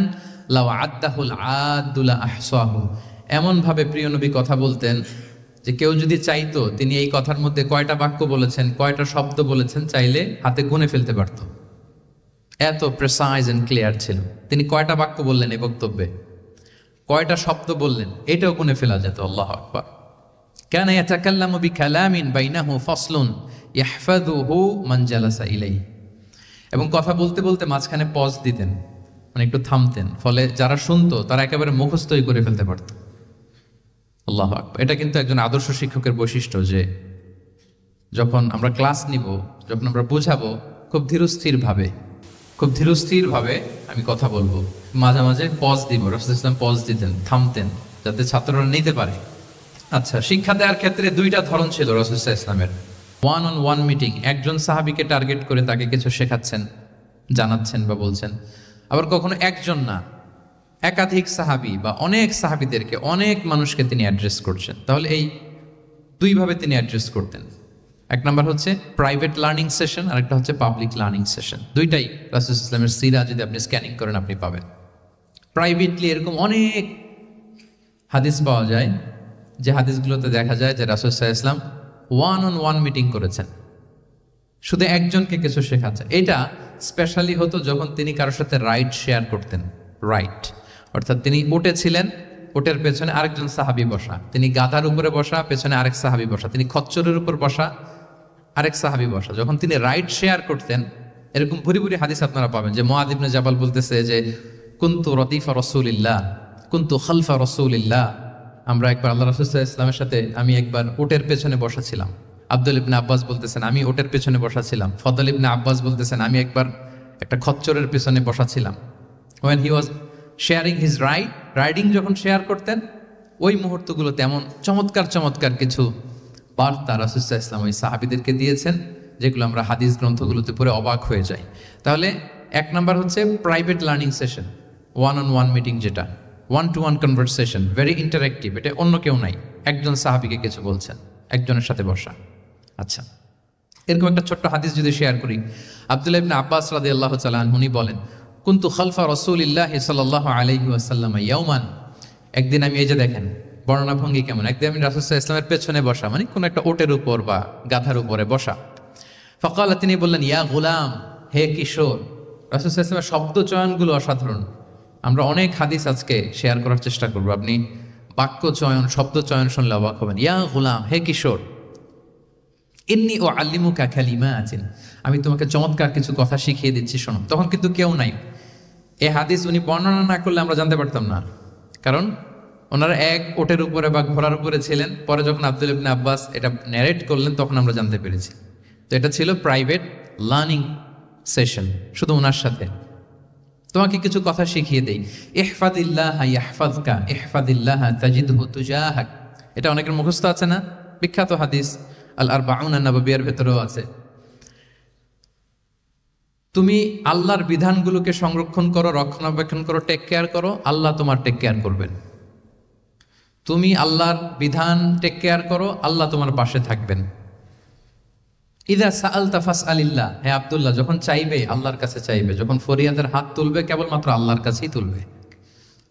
লাউ আদ্দাহুল আদুলা আহসাহু। এমন ভাবে প্রিয় নবী কথা বলতেন যে কেউ যদি চাইতো তিনি এই কথার মধ্যে কয়টা বাক্য বলেছেন, কয়টা শব্দ বলেছেন, চাইলে হাতে গুনে ফেলতে পারত। এত প্রেসাইজ এন্ড ক্লিয়ার ছিল। তিনি কয়টা বাক্য বললেন এই বক্তব্যে, কয়টা শব্দ বললেন, এটাও গুনে ফেলা যেত। আল্লাহু আকবার। কানা ইয়াতাকাল্লামু বিকালামিন বাইনাহু ফাসলুন ইয়াহফাযুহু মান জালাসা ইলাইহি। এবং কথা বলতে বলতে মাঝখানে পজ দিতেন, মানে একটু থামতেন, ফলে যারা শুনতো তারা একেবারে মুখস্থই করে ফেলতে পারত। আল্লাহু আকবার। এটা কিন্তু একজন আদর্শ শিক্ষকের বৈশিষ্ট্য যে যখন আমরা ক্লাস নিব, যখন আমরা বোঝাবো, খুব ধীরস্থিরভাবে আমি কথা বলবো, মাঝে মাঝে পজ দিব। রাসূল ইসলাম পজ দিতেন, থামতেন, যাতে ছাত্ররা নিতে পারে। আচ্ছা, শিক্ষা দেওয়ার ক্ষেত্রে দুইটা ধরন ছিল রাসূল ইসলামের। ওয়ান অন ওয়ান মিটিং, একজন সাহাবীকে টার্গেট করে তাকে কিছু শেখাচ্ছেন, জানাচ্ছেন বা বলছেন। আবার কখনো একজন না, একাধিক সাহাবী বা অনেক সাহাবীদেরকে, অনেক মানুষকে তিনি অ্যাড্রেস করছেন। তাহলে এই দুইভাবে তিনি অ্যাড্রেস করতেন। এক নম্বর হচ্ছে প্রাইভেট লার্নিং সেশন, আর একটা হচ্ছে পাবলিক লার্নিং সেশন। দুইটাই রাসূল ইসলামের সিরা যদি আপনি স্ক্যানিং করেন আপনি পাবেন। প্রাইভেটলি এরকম অনেক হাদিস পাওয়া যায় যে হাদিসগুলোতে দেখা যায় যে রাসূল ইসলাম ওয়ান অন ওয়ান মিটিং করেছেন, শুধু একজনকে কিছু শেখাচ্ছেন। এটা স্পেশালি হতো যখন তিনি কারোর সাথে রাইড শেয়ার করতেন। রাইট অর্থাৎ তিনি উটে ছিলেন, উটের পেছনে আরেকজন সাহাবী বসা, তিনি গাধার উপরে বসা, পেছনে আরেক সাহাবী বসা, তিনি খচ্চরের উপর বসা, আরেক সাহাবী বসা। যখন তিনি রাইড শেয়ার করতেন, এরকম ভুরি ভুরি হাদিস আপনারা পাবেন যে মুআয ইবনে জাবাল বলতেছে যে কুনতু রদিফা রাসূলিল্লাহ, কুনতু খালফা রাসূলিল্লাহ। আমরা একবার আল্লাহ রাসূল সাল্লাল্লাহু আলাইহি ওয়াসাল্লামের সাথে আমি একবার উটের পেছনে বসা ছিলাম। আব্দুল ইবনে আব্বাস বলতেছেন আমি উটের পেছনে বসা ছিলাম। ফদল ইবনে আব্বাস বলতেছেন আমি একবার একটা খচ্চরের পেছনে বসা ছিলাম। when he was sharing his riding যখন শেয়ার করতেন, ওই মুহূর্তগুলোতে এমন চমৎকার চমৎকার কিছু বার্তা রাসূল সাল্লাল্লাহু আলাইহি ওয়াসাল্লাম ওই সাহাবীদেরকে দিয়েছেন যেগুলো আমরা হাদিস গ্রন্থগুলোতে পড়ে অবাক হয়ে যাই। তাহলে এক নাম্বার হচ্ছে private learning session, one on one meeting, যেটা one to one conversation, very interactive. এটা অন্য কেউ নাই, একজন সাহাবীকে কিছু বলছেন, একজনের সাথে বসা। আচ্ছা, এরকম একটা ছোট্ট হাদিস যদি শেয়ার করি, আব্দুল্লাহ ইবনে আব্বাস রাদিয়াল্লাহু তাআলা আনহু উনি বলেন কুনতু খালফা রাসূলিল্লাহি সাল্লাল্লাহু আলাইহি ওয়াসাল্লাম ইয়াওমান। একদিন আমি, এই যে দেখেন বর্ণনা ভঙ্গি কেমন, একদিন আমি রাসূল সাল্লাল্লাহু আলাইহি ওয়াসাল্লামের পেছনে বসা, মানে কোন একটা ওটের উপর বা গাধার উপরে বসা। ফাকালা, তিনি বললেন ইয়া গুলাম, হে কিশোর। রাসূল সাল্লাল্লাহু আলাইহি ওয়াসাল্লামের শব্দ চয়নগুলো অসাধারণ। আমরা অনেক হাদিস আজকে শেয়ার করার চেষ্টা করব, আপনি বাক্য চয়ন, শব্দ চয়ন শুনলে অবাক হবেন। ইয়া গুলাম, হে কিশোর, ইন্নী উআল্লিমুকা কালিমাতিন, আমি তোমাকে চমৎকার কিছু কথা শিখিয়ে দিচ্ছি, শোনো। তখন কিন্তু কেউ নাই। এই হাদিস উনি বর্ণনা না করলে আমরা জানতে পারতাম না, কারণ ওনারা এক ওটের উপরে বা ঘোড়ার উপরে ছিলেন। পরে যখন আব্দুল ইবনে আব্বাস এটা ন্যারেট করলেন তখন আমরা জানতে পেরেছি। তো এটা ছিল প্রাইভেট লার্নিং সেশন, শুধু ওনার সাথে। তোমাকে কিছু কথা শিখিয়ে দেই। ইহফাদিল্লাহ ইয়াহফাযকা, ইহফাদিল্লাহ তাজিদহু তুজাহাক। এটা অনেকের মুখস্থ আছে না, বিখ্যাত হাদিস আল আরবাউন আন-নববিয়ার ভেতরেও আছে। তুমি আল্লাহর বিধানগুলোকে সংরক্ষণ করো, রক্ষণাবেক্ষণ করো, টেক কেয়ার করো, আল্লাহ তোমার টেক কেয়ার করবেন। তুমি আল্লাহর বিধান টেক কেয়ার করো, আল্লাহ তোমার পাশে থাকবেন। ইদা সাআলতা ফাসআলিল্লাহ, হে আব্দুল্লাহ, যখন চাইবে আল্লাহর কাছে চাইবে, যখন ফরিয়াদের হাত তুলবে কেবলমাত্র আল্লাহর কাছেই তুলবে।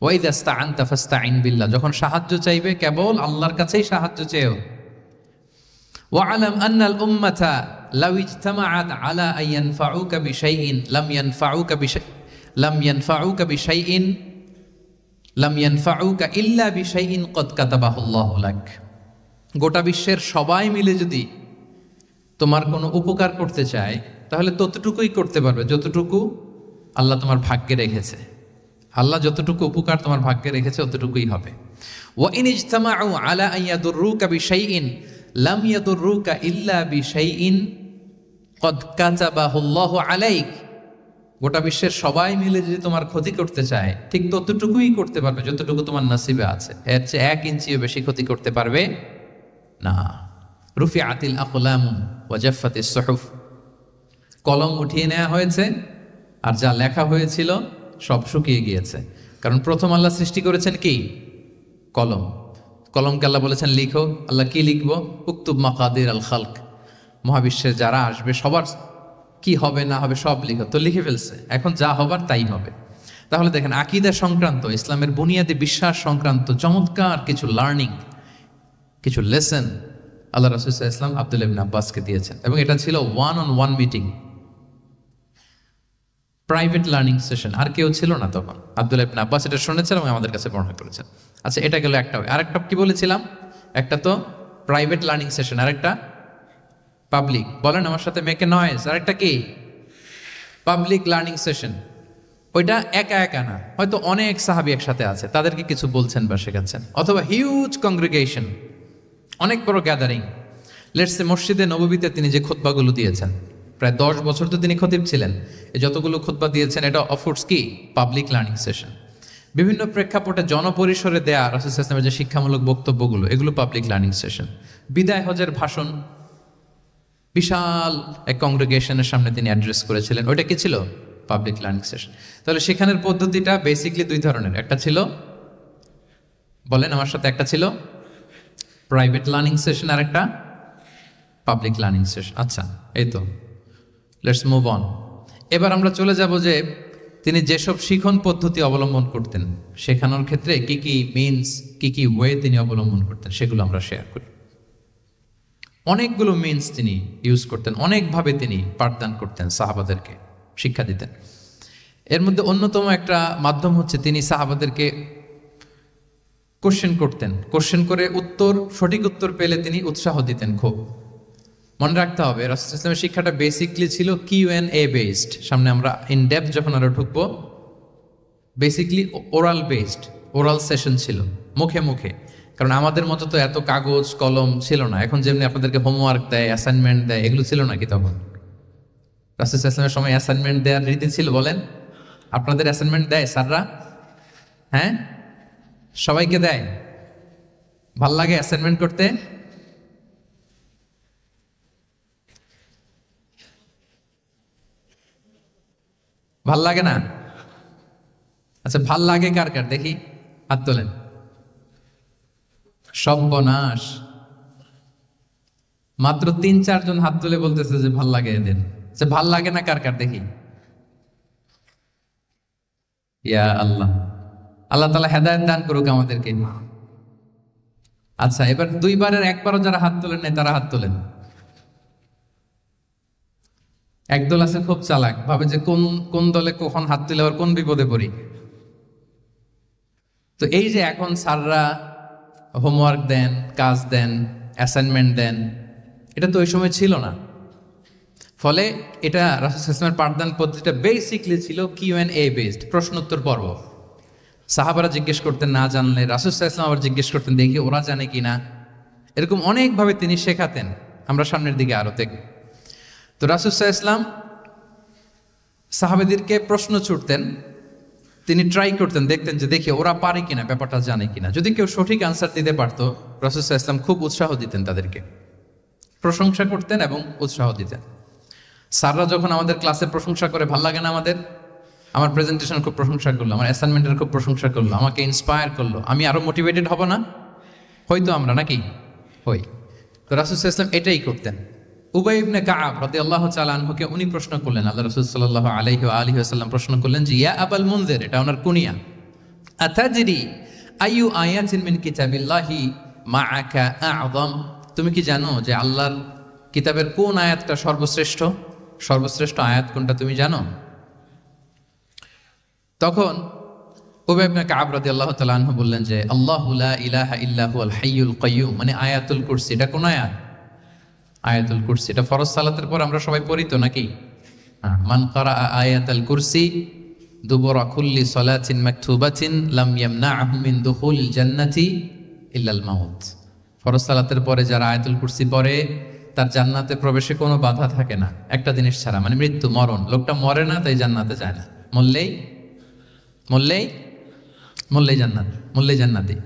ওয়া ইদা ইসতাআনতা ফাসতাঈন বিল্লাহ, যখন সাহায্য চাইবে কেবল আল্লাহর কাছেই সাহায্য চেয়েও। ওয়া আলাম আন্নাল উম্মাতা লাউ ইজতামাআত আলা আন ইয়ানফাউকা বিশাইইন লাম ইয়ানফাউকা ইল্লা বিশাইইন ক্বাদ কাতাবাহুল্লাহু লাক। গোটা বিশ্বের সবাই মিলে যদি তোমার কোনো উপকার করতে চায় তাহলে ততটুকুই করতে পারবে যতটুকু আল্লাহ তোমার ভাগ্যে রেখেছে। আল্লাহ যতটুকু উপকার তোমার ভাগ্যে রেখেছে অতটুকুই হবে। ওয়া ইন ইজতামাউ আলা আন ইয়াদুররুকা বিশাইইন লাম ইয়াদুররুকা ইল্লা বিশাইইন ক্বাদ কাতাবাহুল্লাহু আলাইক। গোটা বিশ্বের সবাই মিলে যদি তোমার ক্ষতি করতে চায় ঠিক ততটুকুই করতে পারবে যতটুকু তোমার নসিবে আছে, এর চেয়ে 1 ইঞ্চিও বেশি ক্ষতি করতে পারবে না। রুফিআতিল আকলাম ওয়া জাফফাতিস সুহুফ, কলম উঠিয়ে নেওয়া হয়েছে আর যা লেখা হয়েছিল সব শুকিয়ে গিয়েছে। কারণ প্রথম আল্লাহ সৃষ্টি করেছেন কি? কলম। কলমকে আল্লাহ বলেছেন লিখো। আল্লাহ কি লিখবো? উকতুব মাকাদির আল খালক, মহাবিশ্বের যারা আসবে সবার কি হবে না হবে সব লিখো, তো লিখে ফেলছে, এখন যা হবার তাই হবে। তাহলে দেখেন আকীদা সংক্রান্ত, ইসলামের বুনিয়াদী বিশ্বাস সংক্রান্ত চমৎকার কিছু লার্নিং, কিছু লেসন আল্লাহ রাসূল সাল্লাল্লাহু আলাইহি ওয়াসাল্লাম আব্দুল্লাহ ইবনে আব্বাসকে দিয়েছেন, এবং এটা ছিল 1-on-1 meeting, private learning session. আর কেউ ছিল না তখন। আব্দুল্লাহ ইবনে আব্বাস এটা শুনেছেন এবং আমাদের কাছে বর্ণনা করেছেন। আচ্ছা, এটা গেল একটা। আরেকটা কি বলেছিলাম? একটা তো প্রাইভেট লার্নিং সেশন, আরেকটা পাবলিক। বলেন আমার সাথে, মেক এ নয়েজ। আরেকটা কি? Public learning session. ওইটা একা একা না, হয়তো অনেক সাহাবী একসাথে আছে, তাদেরকে কিছু বলছেন বা শেখাচ্ছেন, অথবা হিউজ কংগ্রিগেশন, অনেক বড় গ্যাদারিং। লেটস সে মসজিদে নববীতে তিনি যে খুতবাগুলো দিয়েছেন, প্রায় 10 বছর তো তিনি খতিব ছিলেন, এই যতগুলো খুতবা দিয়েছেন এটা অফকোর্স কি পাবলিক লার্নিং সেশন। বিভিন্ন প্রেক্ষাপটে জনপরিসরে দেয়া রাসূল সাল্লাল্লাহু আলাইহি ওয়াসাল্লামের যে শিক্ষামূলক বক্তব্যগুলো, এগুলো পাবলিক লার্নিং সেশন। বিদায় হজের ভাষণ বিশাল এক কংগ্রিগেশনের সামনে তিনি অ্যাড্রেস করেছিলেন, ওইটা কি ছিল? Public learning session. তাহলে সেখানের পদ্ধতিটা বেসিকলি দুই ধরনের। একটা ছিল, বলেন আমার সাথে, একটা ছিল প্রাইভেট লার্নিং সেশন আর একটা পাবলিক লার্নিং সেশন। আচ্ছা, এই তো, লেটস মুভ অন। এবার আমরা চলে যাব যে তিনি যেসব শিখন পদ্ধতি অবলম্বন করতেন, শেখানোর ক্ষেত্রে কি কি মিনস, কি কি ওয়ে তিনি অবলম্বন করতেন, সেগুলো আমরা শেয়ার করি। অনেকগুলো মিনস তিনি ইউজ করতেন, অনেকভাবে তিনি পাঠদান করতেন, সাহাবাদেরকে শিক্ষা দিতেন। এর মধ্যে অন্যতম একটা মাধ্যম হচ্ছে তিনি সাহাবাদেরকে কোশ্চেন করতেন, কোশ্চেন করে সঠিক উত্তর পেলে তিনি উৎসাহ দিতেন খুব। মনে রাখতে হবে রাসূল সাল্লাল্লাহু আলাইহি ওয়াসাল্লামের শিক্ষাটা বেসিকলি ছিল Q&A বেসড। সামনে আমরা ইন ডেপথ যখন আরো ঢুকবো, basically oral based, oral session ছিল, মুখে মুখে। কারণ আমাদের মতো তো এত কাগজ কলম ছিল না। এখন যেমনি আপনাদেরকে হোমওয়ার্ক দেয়, অ্যাসাইনমেন্ট দেয়, এগুলো ছিল নাকি তখন? রাসূল সাল্লাল্লাহু আলাইহি ওয়াসাল্লামের সময় অ্যাসাইনমেন্ট দেওয়ার রীতি ছিল? বলেন, আপনাদের অ্যাসাইনমেন্ট দেয় স্যাররা? হ্যাঁ, সবাইকে দেয়? ভাল লাগে অ্যাসাইনমেন্ট করতে? ভাল লাগে না? আচ্ছা, ভাল লাগে কার কার দেখি হাত তোলেন। সর্বনাশ, মাত্র 3-4 জন হাত তুলে বলতেছে যে ভাল লাগে এদের। আচ্ছা, ভাল লাগে না কার কার দেখি? ইয়া আল্লাহ, আল্লাহ তাআলা হেদায়েত দান করুক আমাদেরকে। আচ্ছা, এবার 2 বারের 1 বারও যারা হাত তোলেন নাই তারা হাত তোলেন। একদল আছে খুব চালাক, ভাবে যে কোন দলে কখন হাত তুলে আবার কোন বিপদে পড়ি। তো এই যে এখন স্যাররা হোমওয়ার্ক দেন, কাজ দেন, অ্যাসাইনমেন্ট দেন, এটা তো ওই সময় ছিল না। ফলে এটা রাসূল সাল্লাল্লাহু আলাইহি ওয়াসাল্লামের পাঠদান পদ্ধতিটা বেসিকলি ছিল Q&A বেসড, প্রশ্নোত্তর পর্ব। সাহাবারা জিজ্ঞেস করতেন, না জানলে রাসূল সাল্লাল্লাহু আলাইহি ওয়াসাল্লাম আবার জিজ্ঞেস করতেন, দেখি ওরা জানে কিনা। এরকম অনেকভাবে তিনি শেখাতেন, আমরা সামনের দিকে আরো দেখব। তো রাসূল সাল্লাল্লাহু আলাইহি ওয়াসাল্লাম সাহাবাদেরকে প্রশ্ন ছুড়তেন, তিনি ট্রাই করতেন, দেখতেন যে দেখি ওরা পারে কিনা, ব্যাপারটা জানে কিনা। যদি কেউ সঠিক আনসার দিতে পারতো, রাসূল সাল্লাল্লাহু আলাইহি ওয়াসাল্লাম খুব উৎসাহ দিতেন, তাদেরকে প্রশংসা করতেন এবং উৎসাহ দিতেন। স্যাররা যখন আমাদের ক্লাসে প্রশংসা করে, ভাল লাগে না আমাদের? আমার প্রেজেন্টেশন খুব প্রশংসা করলো, আমার অ্যাসাইনমেন্টের খুব প্রশংসা করলো, আমাকে ইন্সপায়ার করলো, আমি আরো মোটিভেটেড হব না? হয়তো আমরা নাকি হই। তো রাসূল সাল্লাল্লাহু আলাইহি ওয়াসাল্লাম এটাই করতেন। উবাই ইবনে কাআব রাদিয়াল্লাহু তাআলা আনহুকে উনি প্রশ্ন করলেন, আল্লাহ রাসূল সাল্লাল্লাহু আলাইহি ওয়া আলিহি ওয়াসাল্লাম প্রশ্ন করলেন যে, ইয়া আবাল মুনযির, এটা ওনার কুনিয়া, আতাদরি আইয়ু আয়াতিন মিন কিতাবিল্লাহি মাআকা আ'যাম, তুমি কি জানো যে আল্লাহর কিতাবের কোন আয়াতটা সর্বশ্রেষ্ঠ? সর্বশ্রেষ্ঠ আয়াত কোনটা তুমি জানো? তখন উবাই ইবনে কাআব রাদিয়াল্লাহু তাআলা আনহু বললেন যে, আল্লাহু লা ইলাহা ইল্লা হুয়াল হাইয়ুল কাইয়্যুম, মানে আয়াতুল কুরসি। এটা কোন আয়াত? আয়াতুল কুরসি। এটা ফরজ সালাতের পর আমরা সবাই পড়ি তো নাকি? মান ক্বারা আয়াতুল কুরসি দুবুরা কুল্লি সালাতিন মাকতুবাতিন লাম ইয়ামনাহু মিন দুখুলিল জান্নাতি ইল্লাল মাউত। ফরজ সালাতের পরে যারা আয়াতুল কুরসি পড়ে, তার জান্নাতে প্রবেশে কোনো বাধা থাকে না, একটা জিনিস ছাড়া, মানে মৃত্যু, মরণ। লোকটা মরে না তাই জান্নাতে যায় না, মরলেই জান্নাতি।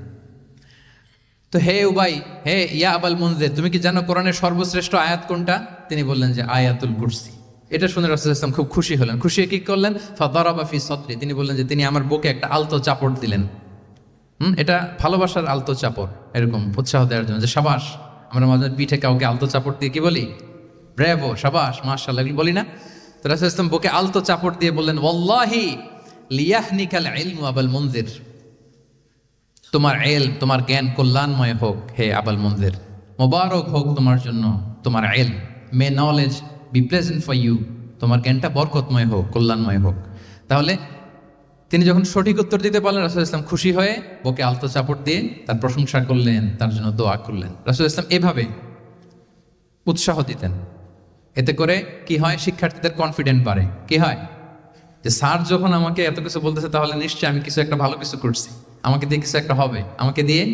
তো হে উবাই, হে ইয়া আবাল মুনযির, তুমি কি জানো কোরআনের সর্বশ্রেষ্ঠ আয়াত কোনটা? তিনি বললেন যে আয়াতুল কুরসি। এটা শুনে রাসূল সাল্লাল্লাহু আলাইহি ওয়াসাল্লাম খুব খুশি হলেন। খুশি কি করলেন? ফাদারাবা ফি সাদরি, তিনি বললেন যে তিনি আমার বুকে একটা আলতো চাপড় দিলেন। এটা ভালোবাসার আলতো চাপড়, এরকম উৎসাহ দেওয়ার জন্য, যে শাবাশ। আমরা মাঝে পিঠে কাউকে আলতো চাপড় দিয়ে কি বলি? ব্রেভো, শাবাশ, মাশাআল্লাহ, এগুলো বলি না? তো রাসূল ইসলাম বুকে আলতো চাপড় দিয়ে বললেন, ওয়াল্লাহি লিয়াহনিকাল ইলমু আবাল মুনজির, তোমার ইলম, তোমার জ্ঞান কল্যাণময় হোক হে আবাল মুনজির, মোবারক হোক তোমার জন্য তোমার ইলম, may knowledge be pleasant for you, তোমার জ্ঞানটা বরকতময় হোক, কল্যাণময় হোক। তাহলে তিনি যখন সঠিক উত্তর দিতে পারলেন, রাসূল ইসলাম খুশি হয়ে বুকে আলতো চাপড় দিয়ে তার প্রশংসা করলেন, তার জন্য দোয়া করলেন। রাসূল ইসলাম এভাবে উৎসাহ দিতেন। এতে করে কি হয়, শিক্ষার্থীদের কনফিডেন্ট বাড়ে। কি হয় যে স্যার যখন আমাকে এত কিছু বলতেছে, তাহলে নিশ্চয়ই আমি কিছু একটা ভালো কিছু করছি, আমাকে দিয়ে কিছু একটা হবে। আমাকে দিয়ে,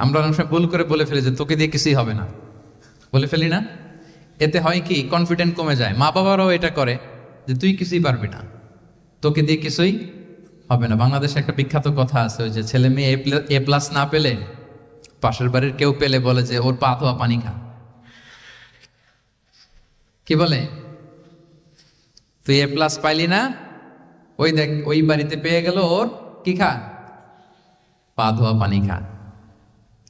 আমরা অনেক সময় ভুল করে বলে ফেলি যে তোকে দিয়ে কিছুই হবে না, বলে ফেলি না? এতে হয় কি, কনফিডেন্ট কমে যায়। মা বাবারাও এটা করে যে তুই কিছুই পারবি না, তোকে দিয়ে কিছুই হবে না। বাংলাদেশে একটা বিখ্যাত কথা আছে, ওই যে ছেলে মেয়ে এ প্লাস না পেলে পাশের বাড়ির কেউ পেলে বলে যে ওর পা ধোয়া পানি খা। কি বলে, তুই এ প্লাস পাইলি না, ওই দেখ ওই বাড়িতে পেয়ে গেল, ওর কি খা, পা ধোয়া পানি খা।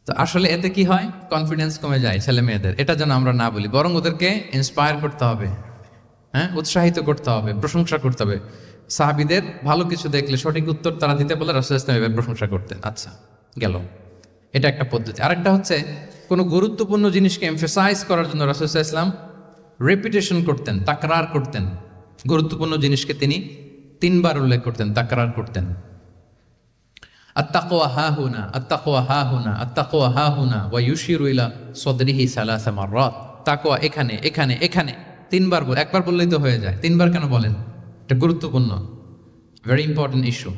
তো আসলে এতে কি হয়, কনফিডেন্স কমে যায় ছেলে মেয়েদের। এটা যেন আমরা না বলি, বরং ওদেরকে ইন্সপায়ার করতে হবে, হ্যাঁ, উৎসাহিত করতে হবে, প্রশংসা করতে হবে। সাহাবীদের ভালো কিছু দেখলে সঠিক উত্তর তারা দিতে বলে রাসূল ইসলাম এভাবে প্রশংসা করতেন। আচ্ছা গেল, এটা একটা পদ্ধতি। আরেকটা হচ্ছে, কোনো গুরুত্বপূর্ণ জিনিসকে এমফেসাইজ করার জন্য রাসূল ইসলাম রেপিটেশন করতেন, তাকরার করতেন। গুরুত্বপূর্ণ জিনিসকে তিনি 3 বার উল্লেখ করতেন, তাকরার করতেন। আত্তাকওয়া হাহুনা, আত্তাকওয়া হাহুনা, আত্তাকওয়া হাহুনা, ওয়া ইউশিরু ইলা সাদরিহি সালাসা মাররাত। তাকওয়া এখানে, এখানে, এখানে 3 বার বলে, একবার বললেই তো হয়ে যায়, 3 বার কেন বলেন? এটা গুরুত্বপূর্ণ, ভেরি ইম্পর্টেন্ট ইস্যু।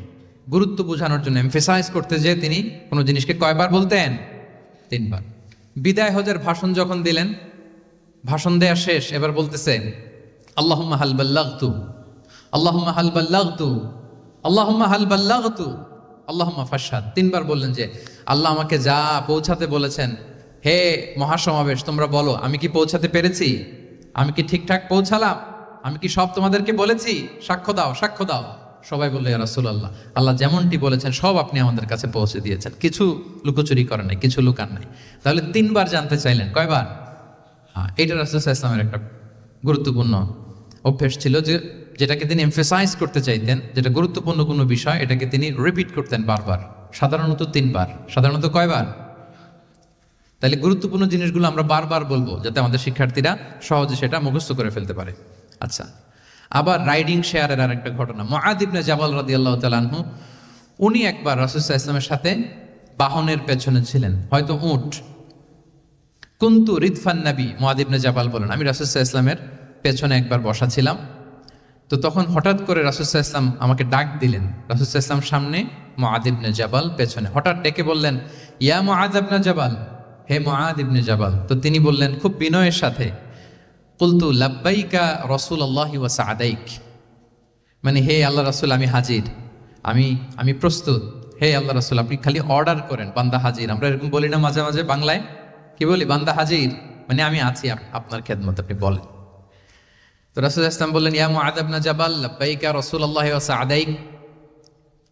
গুরুত্ব বোঝানোর জন্য এমফেসাইজ করতে যে তিনি কোনো জিনিসকে কয়বার বলতেন? 3 বার। বিদায় হজের ভাষণ যখন দিলেন, ভাষণ দেয়া শেষ, এবার বলতেছে আল্লাহুম্মা হাল বাল্লাগতু, আল্লাহুম্মা হাল বাল্লাগতু, আল্লাহুম্মা হাল বাল্লাগতু, আল্লাহুম্মা ফাশহাদ। 3 বার বললেন যে আল্লাহ আমাকে যা পৌঁছাতে বলেছেন, হে মহাসমাবেশ তোমরা বলো আমি কি পৌঁছাতে পেরেছি, আমি কি ঠিকঠাক পৌঁছালাম, আমি কি সব তোমাদেরকে বলেছি, সাক্ষ্য দাও, সাক্ষ্য দাও। সবাই বললো ইয়া রাসূলুল্লাহ, আল্লাহ যেমনটি বলেছেন সব আপনি আমাদের কাছে পৌঁছে দিয়েছেন, কিছু লুকোচুরি করেন নাই, কিছু লুকান নাই। তাহলে 3 বার জানতে চাইলেন, কয়বার? হ্যাঁ, এটা রাসূল সাল্লাল্লাহু আলাইহি ওয়াসাল্লামের একটা গুরুত্বপূর্ণ অভ্যেস ছিল, যে যেটাকে তিনি এমফেসাইজ করতে চাইতেন, যেটা গুরুত্বপূর্ণ কোনো বিষয়, এটাকে তিনি রিপিট করতেন বারবার, সাধারণত 3 বার। সাধারণত কয়বার? তাহলে গুরুত্বপূর্ণ জিনিসগুলো আমরা বারবার বলবো, যাতে আমাদের শিক্ষার্থীরা সহজে সেটা মুখস্থ করে ফেলতে পারে। আচ্ছা, আবার রাইডিং শেয়ারের আর একটা ঘটনা। মুআয ইবনে জাবাল রাদিয়াল্লাহু তাআলা আনহু, উনি একবার রাসূল সাল্লাল্লাহু আলাইহি ওয়াসাল্লামের সাথে বাহনের পেছনে ছিলেন, হয়তো উট। কুনতু রিদফান নবী, মুআয ইবনে জাবাল বলেন, আমি রাসূল সাল্লাল্লাহু আলাইহি ওয়াসাল্লামের পেছনে একবার বসা ছিলাম। তো তখন হঠাৎ করে রাসূল সাল্লাল্লাহু আলাইহি ওয়াসাল্লাম আমাকে ডাক দিলেন। রাসূল সাল্লাল্লাহু আলাইহি ওয়াসাল্লাম সামনে, মুআয ইবনে জাবাল পেছনে। হঠাৎ ডেকে বললেন, ইয়া মুআয ইবনে জাবাল, হে মুআয ইবনে জাবাল। তো তিনি বললেন খুব বিনয়ের সাথে, কুলতু লাব্বাইকা রাসূলুল্লাহি ওয়া সা'দাইক, মানে হে আল্লাহ রাসূল আমি হাজির, আমি প্রস্তুত। হে আল্লাহ রাসূল আপনি খালি অর্ডার করেন, বান্দা হাজির। আমরা এরকম বলি না মাঝে মাঝে বাংলায়, কি বলি, বান্দা হাজির, মানে আমি আছি আপনার খেদমত, আপনি বলেন। তো রাসূল ইসলাম বললেন, ইয়া মুআয ইবনে জাবাল লাব্বাইকা রাসূলুল্লাহি ওয়া সা'দাইক,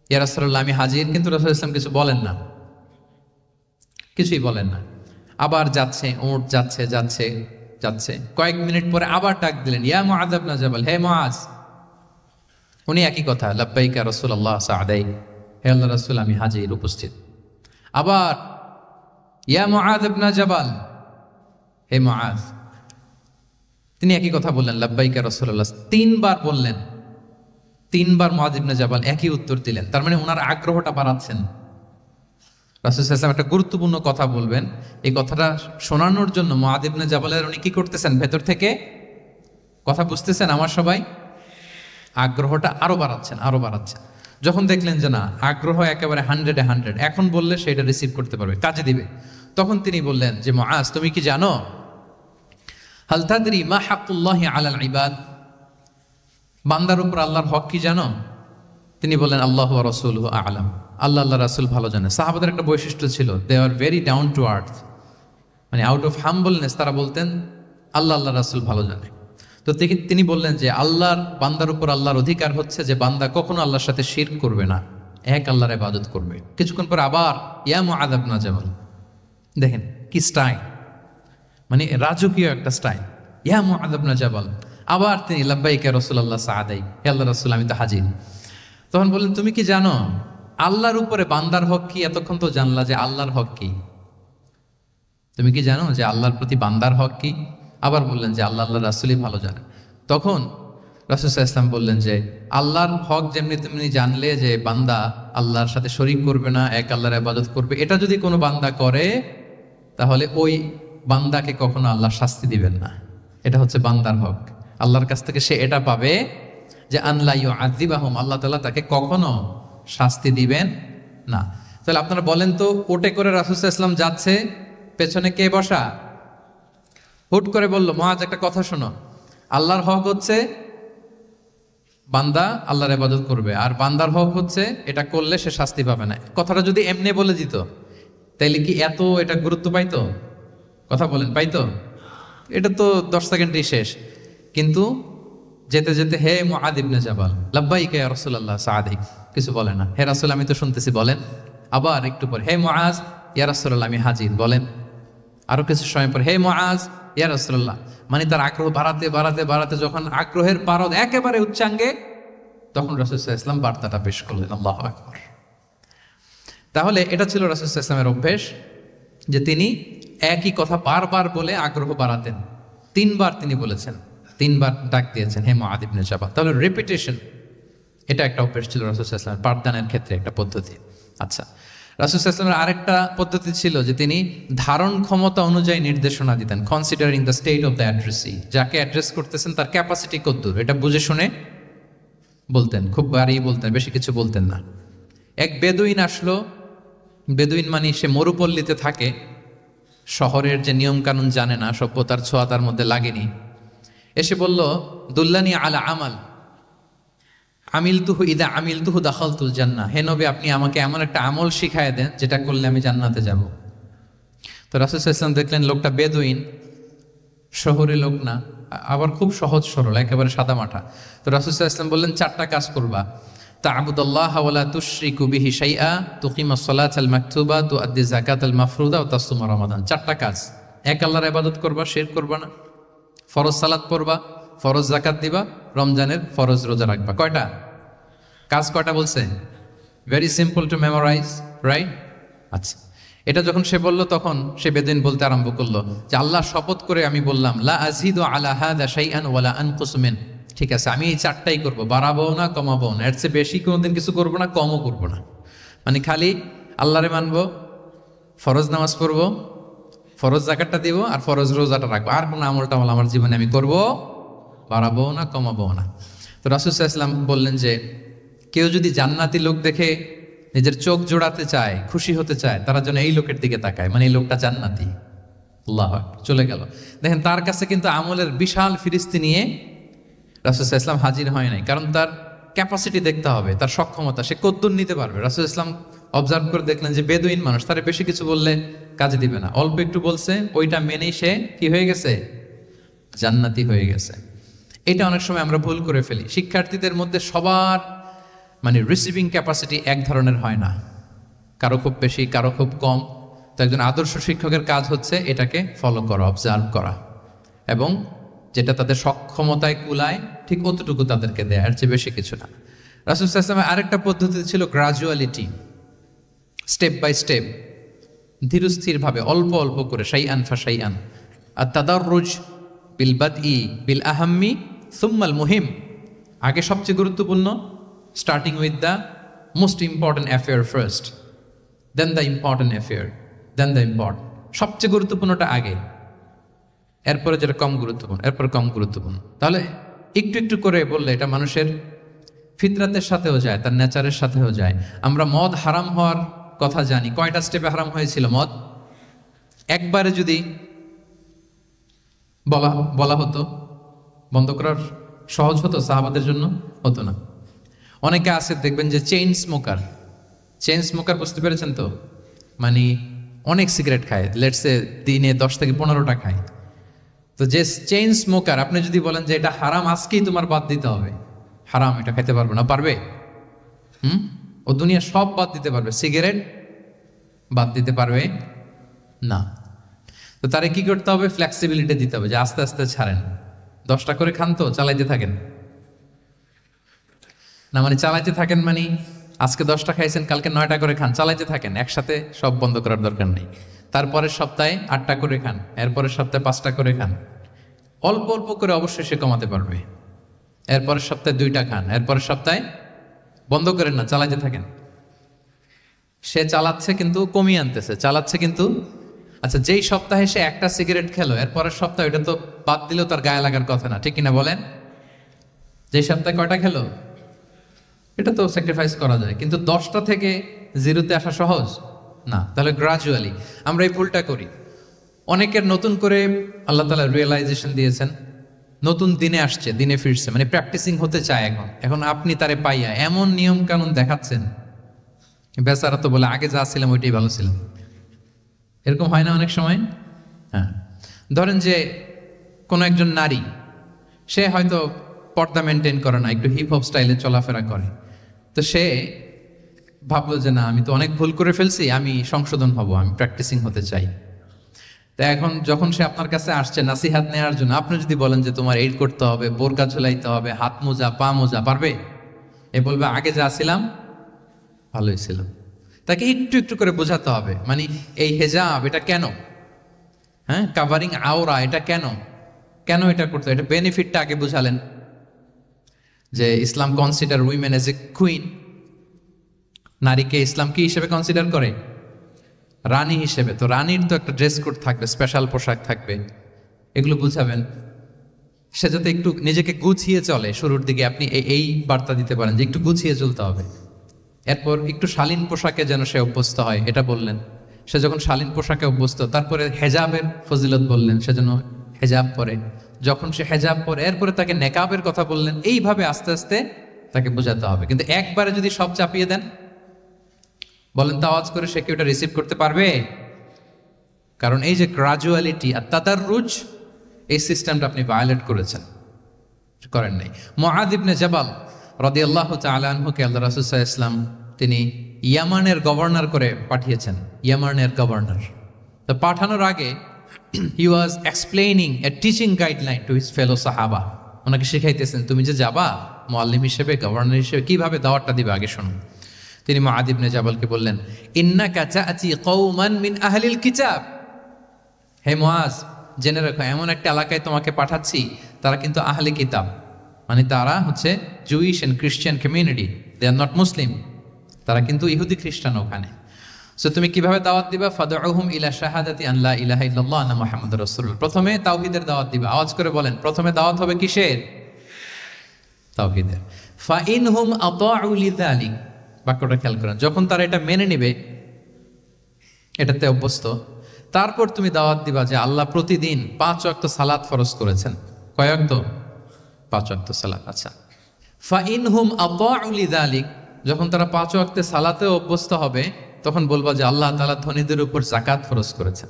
ইয়া রাসূলুল্লাহ আমি হাজির। কিন্তু রাসূল ইসলাম কিছু বলেন না, কিছুই বলেন না। আবার যাচ্ছে, উট যাচ্ছে যাচ্ছে যাচ্ছে, কয়েক মিনিট পরে আবার ডাক দিলেন, ইয়া মুআয ইবনে জাবাল, হে মুআয। উনি একই কথা, লাব্বাইকা রাসূলুল্লাহ সা'দাইক, হে আল্লাহ রাসূল আমি হাজির, উপস্থিত। আবার ইয়া মুআয ইবনে জাবাল, হে মুআয। তিনি একই কথা বললেন, লাব্বাইকা রাসূলুল্লাহ। 3 বার বললেন, 3 বার মুআয ইবনে জাবাল একই উত্তর দিলেন। তার মানে ওনার আগ্রহটা বাড়াচ্ছেন। রাসূল সাল্লাল্লাহু আলাইহি ওয়াসাল্লাম একটা গুরুত্বপূর্ণ কথা বলবেন, এই কথাটা শোনানোর জন্য মুআয ইবনে জাবালের উনি কি করতেছেন, ভেতর থেকে কথা বুঝতেছেন আমার সবাই, আগ্রহটা আরো বাড়াচ্ছেন, আরো বাড়াচ্ছেন। যখন দেখলেন যে না, আগ্রহ একেবারে 100-এ 100, এখন বললে সেটা রিসিভ করতে পারবে, কাজে দিবে, তখন তিনি বললেন যে মুআয তুমি কি জানো, হাল তাদরি মা হাক্কুল্লাহি আলাল ইবাদ, বান্দার উপর আল্লাহর হক কি জানো? তিনি বললেন আল্লাহু ওয়া রাসূলুহু আ'লাম, আল্লাহ আল্লাহ রাসূল ভালো জানে। সাহাবাদের একটা বৈশিষ্ট্য ছিল, they are very down to earth, মানে আউট অফ হাম্বলনেস তারা বলতেন আল্লাহ আল্লাহ রাসূল ভালো জানে। তো তিনি বললেন যে আল্লাহর, বান্দার উপর আল্লাহর অধিকার হচ্ছে যে বান্দা কখনো আল্লাহর সাথে শিরক করবে না, এক আল্লাহর ইবাদত করবে। কিছুক্ষণ পর আবার ইয়া মুআয ইবনে জাবাল, দেখেন কি স্টাইল, মানে রাজকীয় একটা স্টাইল। ইয়া মুআয ইবনে জাবাল, আবার তিনি লাব্বাইকা রাসূলুল্লাহ সাআদাই, হে আল্লাহর রাসূল আমি তো হাজির। তখন বললেন তুমি কি জানো আল্লাহর উপরে বান্দার হক কি? এতক্ষণ তো জানলা যে আল্লাহর হক কি, তুমি কি জানো যে আল্লাহর প্রতি বান্দার হক কি? আবার বললেন যে আল্লাহ রাসূলই ভালো জানেন। তখন রাসূল সাল্লাল্লাহু আলাইহি ওয়াসাল্লাম বললেন যে আল্লাহর হক যেমনি তুমি জানলে যে বান্দা আল্লাহর সাথে শরীক করবে না, এক আল্লাহর ইবাদত করবে, এটা যদি কোনো বান্দা করে তাহলে ওই বান্দাকে কখনো আল্লাহ শাস্তি দিবেন না। এটা হচ্ছে বান্দার হক। আল্লাহর কাছ থেকে সে এটা পাবে যে আনলা ইউআযিবাহুম, আল্লাহ তাআলা তাকে কখনো শাস্তি দিবেন না। তাহলে আপনারা বলেন তো, ওটে করে রাসূল সাল্লাল্লাহু আলাইহি ওয়াসাল্লাম যাচ্ছে, পেছনে কে বসা? হুট করে বলল মুআজ একটা কথা শোনো, আল্লাহর হক হচ্ছে বান্দা আল্লাহর ইবাদত করবে, আর বান্দার হক হচ্ছে এটা করলে সে শাস্তি পাবে না। কথাটা যদি এমনি বলে দিত তাইলে কি এত এটা গুরুত্ব পাইতো? কথা বলেন, পাইতো? এটা তো 10 সেকেন্ডেই শেষ। কিন্তু যেতে যেতে হে মুআদ ইবনে জাবাল লাব্বাইকা ইয়া রাসূলুল্লাহ সাআদিক, কিছু বলে না। হে রাসূল আমি তো শুনতেছি, বলেন। আবার একটু পরে হে মুআজ ইয়া রাসূলুল্লাহ আমি হাজির, বলেন। আরো কিছু সময় পর হে মুআজ ইয়া রাসূলুল্লাহ, মানে তার আগ্রহ বাড়াতে বাড়াতে বাড়াতে যখন আগ্রহের পারদ একেবারে উচ্চাঙ্গে, তখন রাসূল সাল্লাল্লাহু আলাইহি ওয়াসাল্লাম বার্তাটা পেশ করলেন। আল্লাহু আকবার। তাহলে এটা ছিল রাসূল সাল্লাল্লাহু আলাইহি ওয়াসাল্লামের অভ্যেস যে তিনি একই কথা বারবার বলে আগ্রহ বাড়াতেন। 3 বার তিনি বলেছেন, 3 বার ডাক দিয়েছেন হে মুআদ ইবনে জাবাল। তাহলে রিপিটেশন এটা একটা অভ্যেস ছিল রাসূল সাল্লাল্লাহু আলাইহি ওয়াসাল্লামের, পাঠদানের ক্ষেত্রে একটা পদ্ধতি। আচ্ছা, রাসূল সাল্লাল্লাহু আলাইহি ওয়াসাল্লামের আরেকটা পদ্ধতি ছিল যে তিনি ধারণ ক্ষমতা অনুযায়ী নির্দেশনা দিতেন, considering the state of the addressee. যাকে অ্যাড্রেস করতেছেন তার ক্যাপাসিটি কতদূর এটা বুঝে শুনে বলতেন, খুব বাড়িয়ে বলতেন, বেশি কিছু বলতেন না। এক বেদুইন আসলো, বেদুইন মানে সে মরুপল্লীতে থাকে, শহরের যে নিয়ম কানুন জানে না, সভ্যতার ছোঁয়া তার মধ্যে লাগেনি। এসে বলল দুল্লানি আলা আমাল আমিলতুহু ইদা আমিলতুহু দাখালতুল জান্নাহ, হে নবী আপনি আমাকে এমন একটা আমল শিখায় দেন যেটা করলে আমি জান্নাতে যাব। তো রাসূল সাল্লাল্লাহু আলাইহি ওয়াসাল্লাম দেখলেন লোকটা বেদুইন, শহরে লোক না, আবার খুব সহজ সরল, একেবারে সাদামাটা। তো রাসূল সাল্লাল্লাহু আলাইহি ওয়াসাল্লাম বললেন 4টা কাজ করবা, তা'বুদাল্লাহ ওয়া লা তুশরিকু বিহি শাইআ, তুকিমাস সালাতাল মাকতুবা, তুআদ্দি যাকাতাল মাফরুদা ওয়া তাসুমা রমাদান। 4টা কাজ। এক আল্লাহর ইবাদত করবা, শিরক করবা না, ফরজ সালাত পড়বা, ফরজ যাকাত দিবা, রমজানের ফরজ রোজা রাখবা। কয়টা কাজ? কয়টা বলছে? Very simple to memorise, right? আচ্ছা, এটা যখন সে বলল তখন সে বেদিন বলতে আরম্ভ করলো যে আল্লাহ শপথ করে আমি বললাম লা আযীদু আলা হাযা শাইআন ওয়া লা আনকুসু মিন, ঠিক আছে আমি এই 4টাই করব, বাড়াবো না কমাবো না, এর চেয়ে বেশি কোনোদিন কিছু করব না, কমও করব না। মানে খালি আল্লাহরে মানবো, ফরজ নামাজ পড়বো, ফরজ যাকাতটা দিব, আর ফরজ রোজাটা রাখবো, আর কোনো আমল টামল আমার জীবনে আমি করব, বাড়াবো না কমাবো না। তো রাসূল সাল্লাল্লাহু আলাইহি ওয়াসাল্লাম বললেন যে কেউ যদি জান্নাতি লোক দেখে নিজের চোখ জোড়াতে চায়, খুশি হতে চায়, তারা যেন এই লোকের দিকে তাকায়, মানে এই লোকটা জান্নাতি। আল্লাহু আকবার, চলে গেল। দেখেন তার কাছে কিন্তু আমলের বিশাল ফিরিস্তি নিয়ে রাসূল সাল্লাল্লাহু আলাইহি ওয়াসাল্লাম হাজির হয় নাই, কারণ তার ক্যাপাসিটি দেখতে হবে, তার সক্ষমতা, সে কতদূর নিতে পারবে। রাসূল সাল্লাল্লাহু আলাইহি ওয়াসাল্লাম অবজার্ভ করে দেখলেন যে বেদুইন মানুষ, তারে বেশি কিছু বললে কাজে দিবে না, অল্প একটু বলছে, ওইটা মেনেই সে কি হয়ে গেছে? জান্নাতি হয়ে গেছে। এটা অনেক সময় আমরা ভুল করে ফেলি। শিক্ষার্থীদের মধ্যে সবার মানে রিসিভিং ক্যাপাসিটি এক ধরনের হয় না, কারো খুব বেশি, কারো খুব কম। তো একজন আদর্শ শিক্ষকের কাজ হচ্ছে এটাকে ফলো করা, অবজার্ভ করা, এবং যেটা তাদের সক্ষমতায় কুলায় ঠিক অতটুকু তাদেরকে দেয়, এর চেয়ে বেশি কিছু না। রাসূল সাল্লাল্লাহু আলাইহি ওয়াসাল্লামের আরেকটা পদ্ধতি ছিল গ্রাজুয়ালিটি, স্টেপ বাই স্টেপ, ধীরস্থিরভাবে, অল্প অল্প করে, শাইআন ফাশাইআন। আর তাদাররুজ বিল বাদই বিল আহাম্মি সুম্মাল মুহিম, আগে সবচেয়ে গুরুত্বপূর্ণ, starting with the most important affair first, then the important affair, then the important. সবচেয়ে গুরুত্বপূর্ণটা আগে, এরপরে যেটা কম গুরুত্বপূর্ণ, এরপর কম গুরুত্বপূর্ণ। তাহলে একটু একটু করে বললে এটা মানুষের ফিতরাতের সাথেও যায়, তার নেচারের সাথেও যায়। আমরা মদ হারাম হওয়ার কথা জানি, কয়টা স্টেপে হারাম হয়েছিল মদ? একবারে যদি বলা হতো বন্ধ করার সহজ হতো সাহাবাদের জন্য? হতো না। অনেকে আছে দেখবেন যে চেইন স্মোকার, চেইন স্মোকার বুঝতে পেরেছেন তো? মানে অনেক সিগারেট খায়, লেটসে দিনে 10 থেকে 15টা খায়। তো যে চেইন স্মোকার, আপনি যদি বলেন যে এটা হারাম, আজকেই তোমার বাদ দিতে হবে, হারাম, এটা খাইতে পারবে না, পারবে? ও দুনিয়া সব বাদ দিতে পারবে, সিগারেট বাদ দিতে পারবে না। তো তারে কি করতে হবে? ফ্লেক্সিবিলিটি দিতে হবে, যে আস্তে আস্তে ছাড়েন, 10টা করে খান তো, চালাইতে থাকেন না? মানে চালাইতে থাকেন মানে আজকে 10টা খাইছেন, কালকে 9টা করে খান, চালাইতে থাকেন, একসাথে সব বন্ধ করার দরকার নেই। তারপরের সপ্তাহে 8টা করে খান, এরপরের সপ্তাহে 5টা করে খান, অল্প অল্প করে অবশ্যই সে কমাতে পারবে। এরপরের সপ্তাহে 2টা খান, এরপরের সপ্তাহে বন্ধ করেন না, চালাইতে থাকেন। সে চালাচ্ছে কিন্তু কমিয়ে আনতেছে, চালাচ্ছে কিন্তু। আচ্ছা, যেই সপ্তাহে সে 1টা সিগারেট খেলো, এরপরের সপ্তাহে ওইটা তো বাদ দিলেও তার গায়ে লাগার কথা না, ঠিক কিনা বলেন? যেই সপ্তাহে কয়টা খেলো এটা তো স্যাক্রিফাইস করা যায়, কিন্তু 10টা থেকে 0-তে আসা সহজ না। তাহলে গ্রাজুয়ালি আমরা এই ভুলটা করি। অনেকের নতুন করে আল্লাহ তাআলা রিয়েলাইজেশন দিয়েছেন, নতুন দিনে আসছে, দিনে ফিরছে, মানে প্র্যাকটিসিং হতে চায়। এখন আপনি তারে পাইয়া এমন নিয়ম কানুন দেখাচ্ছেন, বেচারা তো বলে আগে যা ছিলাম ওইটাই ভালো ছিলাম। এরকম হয় না অনেক সময়? হ্যাঁ, ধরেন যে কোনো একজন নারী, সে হয়তো পর্দা মেনটেন করে না, একটু হিপ হপ স্টাইলে চলাফেরা করে, তো সে ভাবলো যে না, আমি তো অনেক ভুল করে ফেলছি, আমি সংশোধন হব, আমি প্র্যাকটিসিং হতে চাই। তা এখন যখন সে আপনার কাছে আসছে নাসিহাত নেওয়ার জন্য, আপনি যদি বলেন যে তোমার এইড করতে হবে, বোরকা ঝুলাইতে হবে, হাত মোজা পা মোজা, পারবে? এ বলবে আগে যা ছিলাম ভালোই ছিলাম। তাকে একটু একটু করে বোঝাতে হবে, মানে এই হেজাব এটা কেন, হ্যাঁ, কাভারিং আওরা এটা কেন, কেন এটা করতে, এটা বেনিফিটটা আগে বুঝালেন। যে Islam consider women as a queen, নারীকে ইসলাম কি হিসেবে কনসিডার করে? রানী হিসেবে। তো রানীর তো একটা ড্রেস কোড থাকবে, স্পেশাল পোশাক থাকবে, এগুলো বুঝাবেন। সে যাতে একটু নিজেকে গুছিয়ে চলে, শুরুর দিকে আপনি এই বার্তা দিতে পারেন যে একটু গুছিয়ে চলতে হবে। এরপর একটু শালীন পোশাকে যেন সে অভ্যস্ত হয়, এটা বললেন। সে যখন শালীন পোশাকে অভ্যস্ত, তারপরে হেজাবের ফজিলত বললেন, সে যেন হেজাব পরে। যখন সে হেজাব পরে, এরপরে তাকে নেকাবের কথা বললেন। এইভাবে আস্তে আস্তে তাকে বোঝাতে হবে। কিন্তু একবারে যদি সব চাপিয়ে দেন, বলেন তো আওয়াজ করে, সে কি ওটা রিসিভ করতে পারবে? কারণ এই যে গ্রাজুয়ালিটি আর তাদাররুজ, এই সিস্টেমটা আপনি ভায়োলেট করেছেন, করেন নাই। মুআয ইবনে জাবাল রাদিয়াল্লাহু তাআলা আনহুকে আল্লাহ রাসূল সাল্লাল্লাহু আলাইহি ওয়াসাল্লাম তিনি ইয়ামানের গভর্নর করে পাঠিয়েছেন, ইয়ামানের গভর্নর। তো পাঠানোর আগে he was explaining a teaching guideline to his fellow সাহাবা। ওনাকে শিখাইতেছেন, তুমি যে যাবা মুআল্লিম হিসেবে, গভর্নর হিসেবে, কিভাবে দাওয়াতটা দিবে আগে শুনুন। তিনি মুআয ইবনে জাবালকে বললেন, ইন্নাকা তা'তি কওমান মিন আহলিল কিতাব। হে মুআয, জেনে রাখো, এমন একটা এলাকায় তোমাকে পাঠাচ্ছি, তারা কিন্তু আহলে কিতাব, মানে তারা হচ্ছে Jewish and Christian community, they are not Muslim, তারা কিন্তু ইহুদি খ্রিস্টান ওখানে। সো তুমি কিভাবে দাওয়াত দিবা? ফাদউহুম ইলা শাহাদাতি আন লা ইলাহা ইল্লাল্লাহ ওয়া মুহাম্মাদুর রাসূলুল্লাহ। প্রথমে তাওহীদের দাওয়াত দিবা। আওয়াজ করে বলেন, প্রথমে দাওয়াত হবে কিসের? তাওহীদের। ফা ইনহুম আতাউ লিযালিক, বাক্যটা খেয়াল করেন, যখন তারা এটা মেনে নেবে, এটাতে অভ্যস্ত, তারপর তুমি দাওয়াত দিবা যে আল্লাহ প্রতিদিন 5 ওয়াক্ত সালাত ফরজ করেছেন। কয় ওয়াক্ত? 5 ওয়াক্ত সালাত। আচ্ছা, ফা ইনহুম আতাউ লিযালিক, যখন তারা 5 ওয়াক্তে সালাতে অভ্যস্ত হবে, তখন বলবা যে আল্লাহ তাআলা ধনীদের উপর যাকাত ফরজ করেছেন।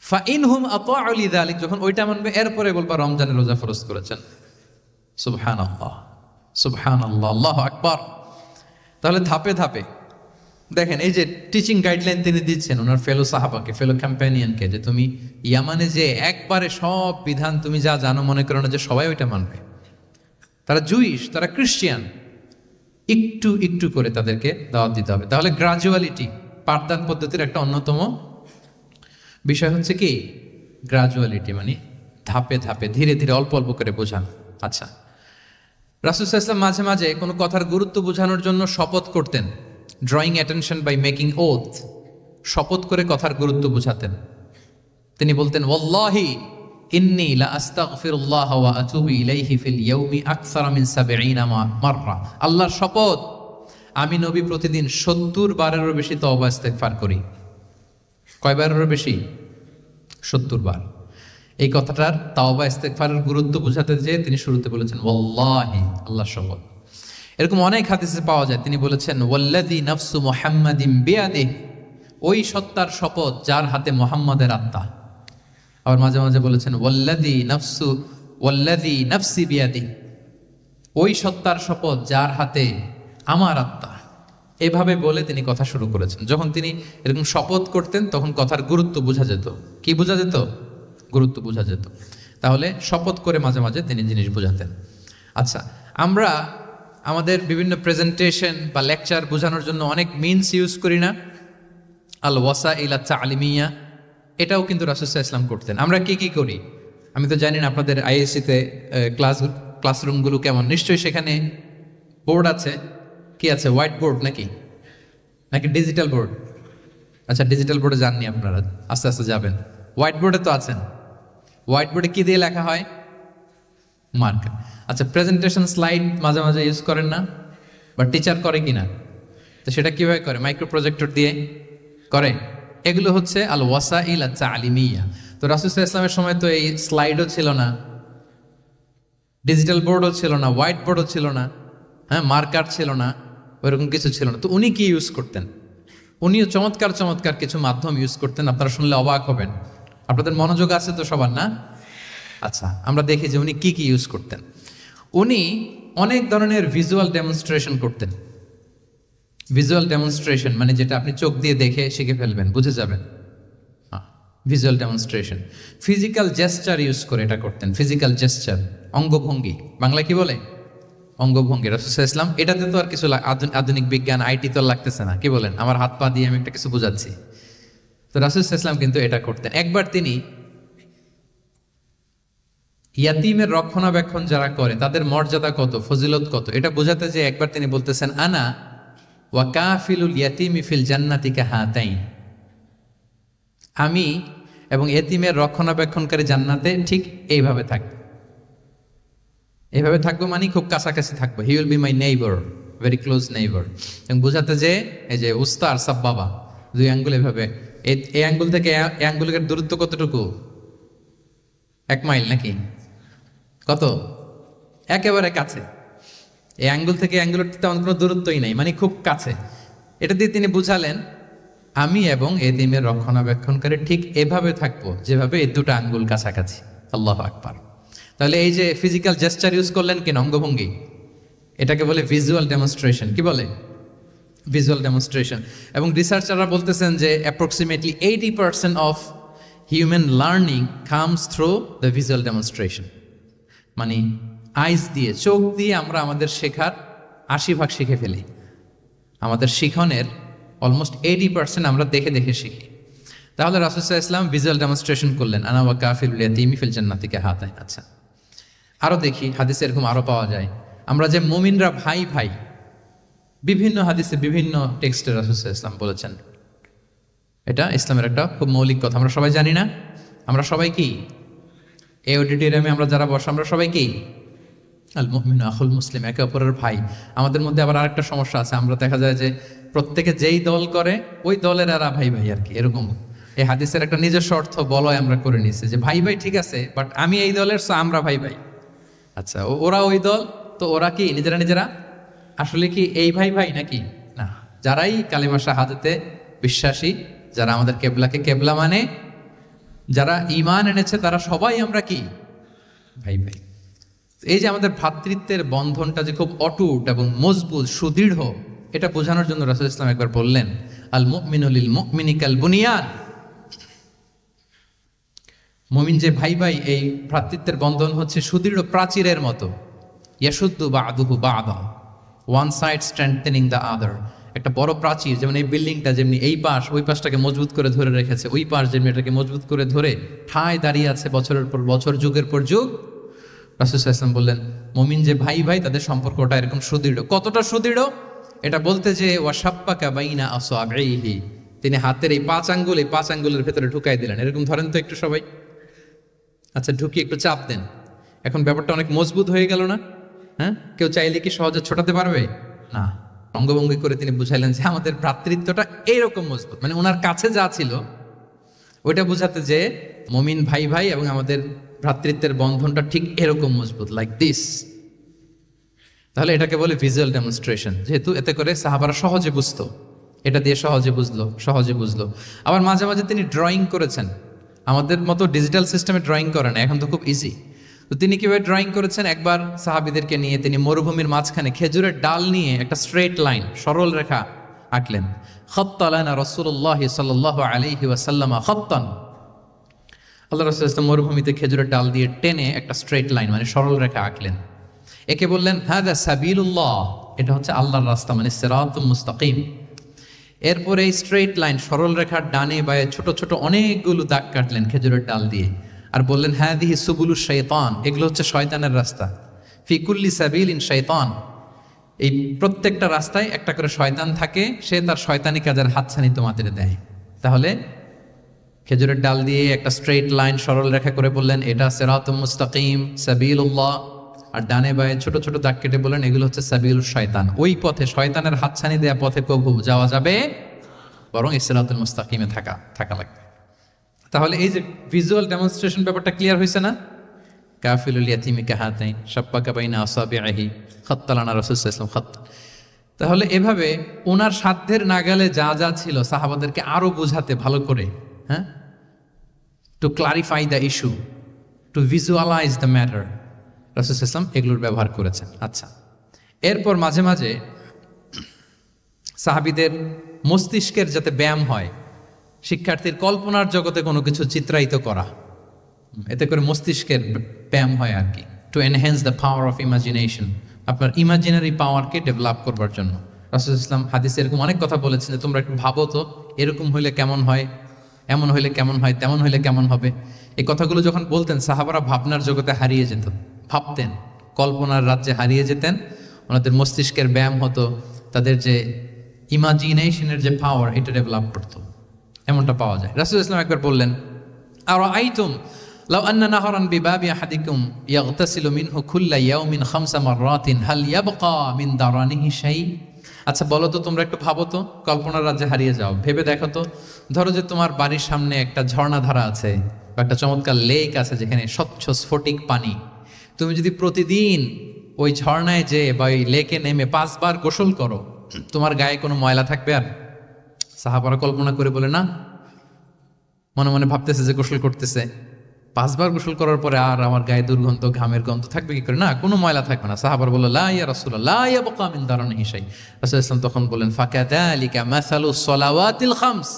ফা ইনহুম আতাউ লিযালিক, যখন ওইটা মানবে, এরপরে বলবা রমজানের রোজা ফরজ করেছেন। সুবহানাল্লাহ, সুবহানাল্লাহ, আল্লাহু আকবার। তাহলে ধাপে ধাপে দেখেন, এই যে টিচিং গাইডলাইন তিনি দিচ্ছেন ওনার ফেলো সাহাবাকে, ফেলো ক্যাম্পেনিয়নকে, যে তুমি ইয়ামানে যে একবারে সব বিধান তুমি যা জানো, মনে করো না যে সবাই ওইটা মানবে। তারা জুইশ, তারা ক্রিশ্চিয়ান, একটু একটু করে তাদেরকে দাওয়াত দিতে হবে। তাহলে গ্রাজুয়ালিটি পাঠদান পদ্ধতির একটা অন্যতম বিষয় হচ্ছে কি? গ্রাজুয়ালিটি, মানে ধাপে ধাপে, ধীরে ধীরে, অল্প অল্প করে বোঝানো। আচ্ছা, রাসূল সাল্লাল্লাহু আলাইহি ওয়াসাল্লাম মাঝে মাঝে কোনো কথার গুরুত্ব বোঝানোর জন্য শপথ করতেন, drawing attention by making oath, শপথ করে কথার গুরুত্ব বোঝাতেন। তিনি বলতেন, ওয়াল্লাহি ইন্নী লা আস্তাগফিরুল্লাহ ওয়া আতুবু ইলাইহি ফিল ইয়াউমি আকসারা মিন ৭০ মাররা। আল্লাহর শপথ, আমি নবী প্রতিদিন ৭০ বারেরও বেশি তওবা ইস্তেগফার করি। কয়বারেরও বেশি? ৭০ বার। এই কথাটার তাওবা ইস্তেগফারের গুরুত্ব বোঝাতে যেয়ে তিনি শুরুতে বলেছেন ওয়াল্লাহি, আল্লাহর শপথ। এরকম অনেক হাদিসে পাওয়া যায়, তিনি বলেছেন ওয়াল্লাযী নাফসু মুহাম্মাদিন বিয়াদিহি, ওই সত্তার শপথ যার হাতে মুহাম্মাদের আত্মা। আবার মাঝে মাঝে বলেছেন ওয়াল্লাযী নাফসি বিয়াদিহি, ওই সত্তার শপথ যার হাতে আমার আত্মা। এভাবে বলে তিনি কথা শুরু করেছেন। যখন তিনি এরকম শপথ করতেন, তখন কথার গুরুত্ব বোঝা যেত। কি বোঝা যেত? গুরুত্ব বোঝা যেত। তাহলে শপথ করে মাঝে মাঝে তিনি জিনিস বোঝাতেন। আচ্ছা, আমরা আমাদের বিভিন্ন প্রেজেন্টেশন বা লেকচার বোঝানোর জন্য অনেক মিনস ইউজ করি না? আল ওয়াসাইল তালিমিয়া, এটাও কিন্তু রাসূল সাল্লাল্লাহু আলাইহি ওয়াসাল্লাম করতেন। আমরা কি করি আমি তো জানি না, আপনাদের আইএসসিতে ক্লাসরুমগুলো কেমন, নিশ্চয়ই সেখানে বোর্ড আছে। কি আছে? হোয়াইট বোর্ড নাকি ডিজিটাল বোর্ড? আচ্ছা, ডিজিটাল বোর্ডে যাননি আপনারা, আস্তে আস্তে যাবেন। হোয়াইট বোর্ডে তো আছেন। হোয়াইট বোর্ডে কি দিয়ে লেখা হয়? মার্কার। আচ্ছা, প্রেজেন্টেশন স্লাইড মাঝে মাঝে ইউজ করেন না? বা টিচার করে কিনা? তো সেটা কিভাবে করে? মাইক্রো প্রজেক্টর দিয়ে করে। এগুলো হচ্ছে আল ওয়াসাইল তালিমিয়া। তো রাসূল সাল্লাল্লাহু আলাইহি ওয়াসাল্লামের সময় তো এই স্লাইডও ছিল না, ডিজিটাল বোর্ডও ছিল না, হোয়াইট বোর্ডও ছিল না, হ্যাঁ, মার্কার ছিল না, ওইরকম কিছু ছিল না। তো উনি কি ইউজ করতেন? উনিও চমৎকার চমৎকার কিছু মাধ্যম ইউজ করতেন, আপনারা শুনলে অবাক হবেন। আপনাদের মনোযোগ আছে তো সবার, না? আচ্ছা, আমরা দেখি যে উনি কি ইউজ করতেন। উনি অনেক ধরনের ভিজুয়াল ডেমনস্ট্রেশন করতেন। ভিজুয়াল ডেমনস্ট্রেশন মানে যেটা আপনি চোখ দিয়ে দেখে শিখে ফেলবেন, বুঝে যাবেন। Visual demonstration. Physical gesture use করে এটা করতেন। ফিজিক্যাল জেস্টার, অঙ্গভঙ্গি, বাংলা কি বলে? অঙ্গভঙ্গি। রাসূল সাল্লাল্লাহু আলাইহি ওয়াসাল্লাম, এটাতে তো আর কিছু আধুনিক বিজ্ঞান আইটি তো লাগতেছে না, কি বলেন? আমার হাত পা দিয়ে আমি একটা কিছু বোঝাচ্ছি। তো রাসূল সাল্লাল্লাহু আলাইহি ওয়াসাল্লাম কিন্তু এটা করতেন। একবার তিনি ইয়াতিমের রক্ষণাবেক্ষণ যারা করে তাদের মর্যাদা কত, ফজিলত কত, এটা বোঝাতে যে একবার তিনি বলতেছেন, আনা ওয়া কাফিলুল ইয়াতিমি ফিল জান্নাতি কাহাতাইন, আমি এবং এতিমের রক্ষণাবেক্ষণকারী জান্নাতে ঠিক এইভাবে থাকবো। এইভাবে থাকবো মানে খুব কাছাকাছি থাকবো। He will be my neighbour, very close neighbour. এবং বোঝাতে যে এই যে উস্তা আর সাব্বাবা, দুই আঙ্গুল এভাবে, এই আঙ্গুল থেকে এই আঙ্গুলের দূরত্ব কতটুকু? 1 মাইল নাকি কত? একেবারে কাছে। এই আঙ্গুল থেকে আঙ্গুলের তেমন কোনো দূরত্বই নাই, মানে খুব কাছে। এটা দিয়ে তিনি বুঝালেন, আমি এবং এতিমের রক্ষণাবেক্ষণকারী ঠিক এভাবে থাকবো যেভাবে এই দুটো আঙ্গুল কাছাকাছি। আল্লাহু আকবার। তাহলে এই যে ফিজিক্যাল জেস্টার ইউজ করলেন কিনা, অঙ্গভঙ্গি, এটাকে বলে ভিজুয়াল ডেমনস্ট্রেশন। কি বলে? Visual demonstration. এবং রিসার্চাররা বলতেছেন যে approximately 80% of human learning comes through the visual demonstration. মানে আইস দিয়ে, চোখ দিয়ে আমরা আমাদের শেখার 80% শিখে ফেলি। আমাদের শিখনের অলমোস্ট 80% আমরা দেখে দেখে শিখি। তাহলে রাসূল সাল্লাল্লাহু আলাইহি ওয়াসাল্লাম ভিজুয়াল ডেমনস্ট্রেশন করলেন, আনা ওয়া কাফিলুল ইয়াতীমি ফিল জান্নাতি কাহাতাইন। আচ্ছা, আরো দেখি হাদিসে এরকম আরো পাওয়া যায়। আমরা যে মুমিনরা ভাই ভাই, বিভিন্ন হাদিসে বিভিন্ন টেক্সটে রাসূল সাল্লাল্লাহু আলাইহি ওয়াসাল্লাম বলেছেন। এটা ইসলামের একটা খুব মৌলিক কথা, আমরা সবাই জানি না? আমরা সবাই কি এই অডিটোরিয়ামে আমরা যারা বসে আমরা সবাই কি? আল মুমিনু আখুল মুসলিম, একে অপরের ভাই। আমাদের মধ্যে আবার আরেকটা সমস্যা আছে, আমরা দেখা যায় যে প্রত্যেকে যেই দল করে ওই দলের এরা ভাই ভাই আর কি, এরকম। এই হাদিসের একটা নিজস্ব অর্থ বলয় আমরা করে নিচ্ছি যে ভাই ভাই ঠিক আছে, বাট আমি এই দলের, সো আমরা ভাই ভাই। আচ্ছা, ওরা ওই দল, তো ওরা কি নিজেরা নিজেরা আসলে কি এই ভাই ভাই নাকি? না, যারাই কালিমা শাহাদাতে বিশ্বাসী, যারা আমাদের কেবলাকে কেবলা মানে, যারা ঈমান এনেছে, তারা সবাই আমরা কি ভাই ভাই। এই যে আমাদের ভ্রাতৃত্বের বন্ধনটা যে খুব অটুট এবং মজবুত সুদৃঢ়, এটা বোঝানোর জন্য রাসূল ইসলাম একবার বললেন, আল মুমিনু লিল মুমিনি কাল বুনিয়ান। মুমিন যে ভাই ভাই, এই ভ্রাতৃত্বের বন্ধন হচ্ছে সুদৃঢ় প্রাচীরের মতো। ইয়াশুদ্দু বা'দুহু বা'দা, one side strengthening the other. একটা বড় প্রাচীর, যেমন এই বিল্ডিংটা যেমনি এই পাশ ওই পাশটাকে মজবুত করে ধরে রেখেছে, ওই পাশ যেমনি এটাকে মজবুত করে ধরে ঠায় দাঁড়িয়ে আছে বছরের পর বছর, যুগের পর যুগ। রাসূল সাল্লাল্লাহু আলাইহি ওয়াসাল্লাম বললেন, মুমিন যে ভাই ভাই তাদের সম্পর্কটা এরকম সুদৃঢ়। কতটা সুদৃঢ় এটা বলতে যে ওয়াশাব্বাকা বাইনা আসআবিহি, তিনি হাতের এই 5 আঙ্গুল, এই 5 আঙ্গুলের ভেতরে ঢুকাই দিলেন। এরকম ধরেন তো একটু সবাই। আচ্ছা, ঢুকিয়ে একটু চাপ দেন। এখন ব্যাপারটা অনেক মজবুত হয়ে গেল না? হ্যাঁ, কেউ চাইলে কি সহজে ছোটাতে পারবে? না। অঙ্গভঙ্গি করে তিনি বুঝাইলেন যে আমাদের ভ্রাতৃত্বটা এইরকম মজবুত, মানে ওনার কাছে যা ছিল ওইটা বুঝাতে যে মুমিন ভাই ভাই এবং আমাদের ভ্রাতৃত্বের বন্ধনটা ঠিক এরকম মজবুত, লাইক দিস। তাহলে এটাকে বলে ভিজুয়াল ডেমনস্ট্রেশন, যেহেতু এতে করে সাহাবারা সহজে বুঝতো, এটা দিয়ে সহজে বুঝলো। আবার মাঝে মাঝে তিনি ড্রয়িং করেছেন। আমাদের মতো ডিজিটাল সিস্টেমে ড্রয়িং করে না, এখন তো খুব ইজি। তো তিনি কিভাবে ড্রয়িং করেছেন, একবার সাহাবীদেরকে নিয়ে তিনি মরুভূমির মাঝখানে খেজুরের ডাল নিয়ে একটা স্ট্রেট লাইন, সরল রেখা আঁকলেন। খাত্তা লানা রাসূলুল্লাহ সাল্লাল্লাহু আলাইহি ওয়াসাল্লাম খাত্তান, আল্লাহ রাসূল সাল্লাল্লাহু আলাইহি ওয়াসাল্লাম মরুভূমিতে খেজুরের ডাল দিয়ে টেনে একটা স্ট্রেট লাইন মানে সরল রেখা আঁকলেন। একে বললেন হাদা সাবিলুল্লাহ, এটা হচ্ছে আল্লাহর রাস্তা, মানে সিরাতুল মুস্তাকিম। এরপরে এই স্ট্রেট লাইন সরল রেখার ডানে বায়ে ছোট ছোট অনেকগুলো দাগ কাটলেন খেজুরের ডাল দিয়ে, আর বললেন হাদিহি সুবুলুশ শাইতান, এগুলো হচ্ছে শয়তানের রাস্তা। ফি কুল্লি সাবিলিন শাইতান, এই প্রত্যেকটা রাস্তায় একটা করে শয়তান থাকে, সে তার শয়তানি কাজের হাতছানি তোমাদের দেয়। তাহলে খেজুরের ডাল দিয়ে একটা স্ট্রেট লাইন সরল রেখা করে বললেন এটা সিরাতুল মুস্তাকিম সাবিলুল্লাহ, আর ডানে বায়ে ছোট ছোট দাগ কেটে বললেন এগুলো হচ্ছে সাবিলুশ শয়তান। ওই পথে শয়তানের হাতছানি দেয়া পথে কবু যাওয়া যাবে, বরং এই সিরাতুল মুস্তাকিমে থাকা লাগবে। তাহলে এই যে ভিজুয়াল ডেমনস্ট্রেশন ব্যাপারটা ক্লিয়ার হয়েছে না? কাফিলুল ইয়াতীমি কাহাতাইন শাব্বাকা বাইনা আসাবিহি খাত্তালানা রাসূল সাল্লাল্লাহু আলাইহি ওয়াসাল্লাম খাত্ত। তাহলে এভাবে ওনার সাধ্যের নাগালে যা যা ছিল সাহাবাদেরকে আরো বোঝাতে ভালো করে, হ্যাঁ, to clarify the issue, to visualise the matter, রাসূল সাল্লাল্লাহু আলাইহি ওয়াসাল্লাম এগুলোর ব্যবহার করেছেন। আচ্ছা, এরপর মাঝে মাঝে সাহাবীদের মস্তিষ্কের যাতে ব্যায়াম হয়, শিক্ষার্থীর কল্পনার জগতে কোনো কিছু চিত্রায়িত করা, এতে করে মস্তিষ্কের ব্যায়াম হয় আর কি, to enhance the power of imagination, আপনার ইমাজিনারি পাওয়ারকে ডেভেলপ করবার জন্য। রাসূল ইসলাম হাদিসে এরকম অনেক কথা বলেছেন যে তোমরা একটু ভাবো তো, এরকম হইলে কেমন হয়, এমন হইলে কেমন হয়, তেমন হইলে কেমন হবে। এই কথাগুলো যখন বলতেন সাহাবারা ভাবনার জগতে হারিয়ে যেত, ভাবতেন, কল্পনার রাজ্যে হারিয়ে যেতেন, ওনাদের মস্তিষ্কের ব্যায়াম হতো, তাদের যে ইমাজিনেশনের যে পাওয়ার এটা ডেভেলপ করতো, এমনটা পাওয়া যায়। রাসূল ইসলাম একবার বললেন আরাআইতুম লাউ আন্না নাহরান বিবাবি আহাদিকুম ইয়াগতাসিলু মিনহু কুল্লা ইয়াউমিন খামসা মাররাতিন হাল ইয়াবকা মিন দারানিহি শাই। আচ্ছা বলো তো, তোমরা একটু ভাবো তো, কল্পনার রাজ্যে হারিয়ে যাও, ভেবে দেখো তো, ধরো যে তোমার বাড়ির সামনে একটা ঝর্ণাধারা আছে বা একটা চমৎকার লেক আছে যেখানে স্বচ্ছ স্ফটিক পানি, তুমি যদি প্রতিদিন ওই ঝর্ণায় যে বা ওই লেকে নেমে 5 বার গোসল করো, তোমার গায়ে কোনো ময়লা থাকবে? আর সাহাবারা কল্পনা করে বলে না, মনে মনে ভাবতেছে যে গোসল করতেছে, 5 বার গোসল করার পরে আর আমার গায়ে দুর্গন্ধ ঘামের গন্ধ থাকবে কি করে? না, কোনো ময়লা থাকবে না। সাহাবার বলল লা ইয়া রাসূলুল্লাহ লা ইয়াবকা মিন দারানিহি শাই। রাসূল ইসলাম তখন বলেন ফাকাযালিকা মাসালুস সালাওয়াতিল খামস,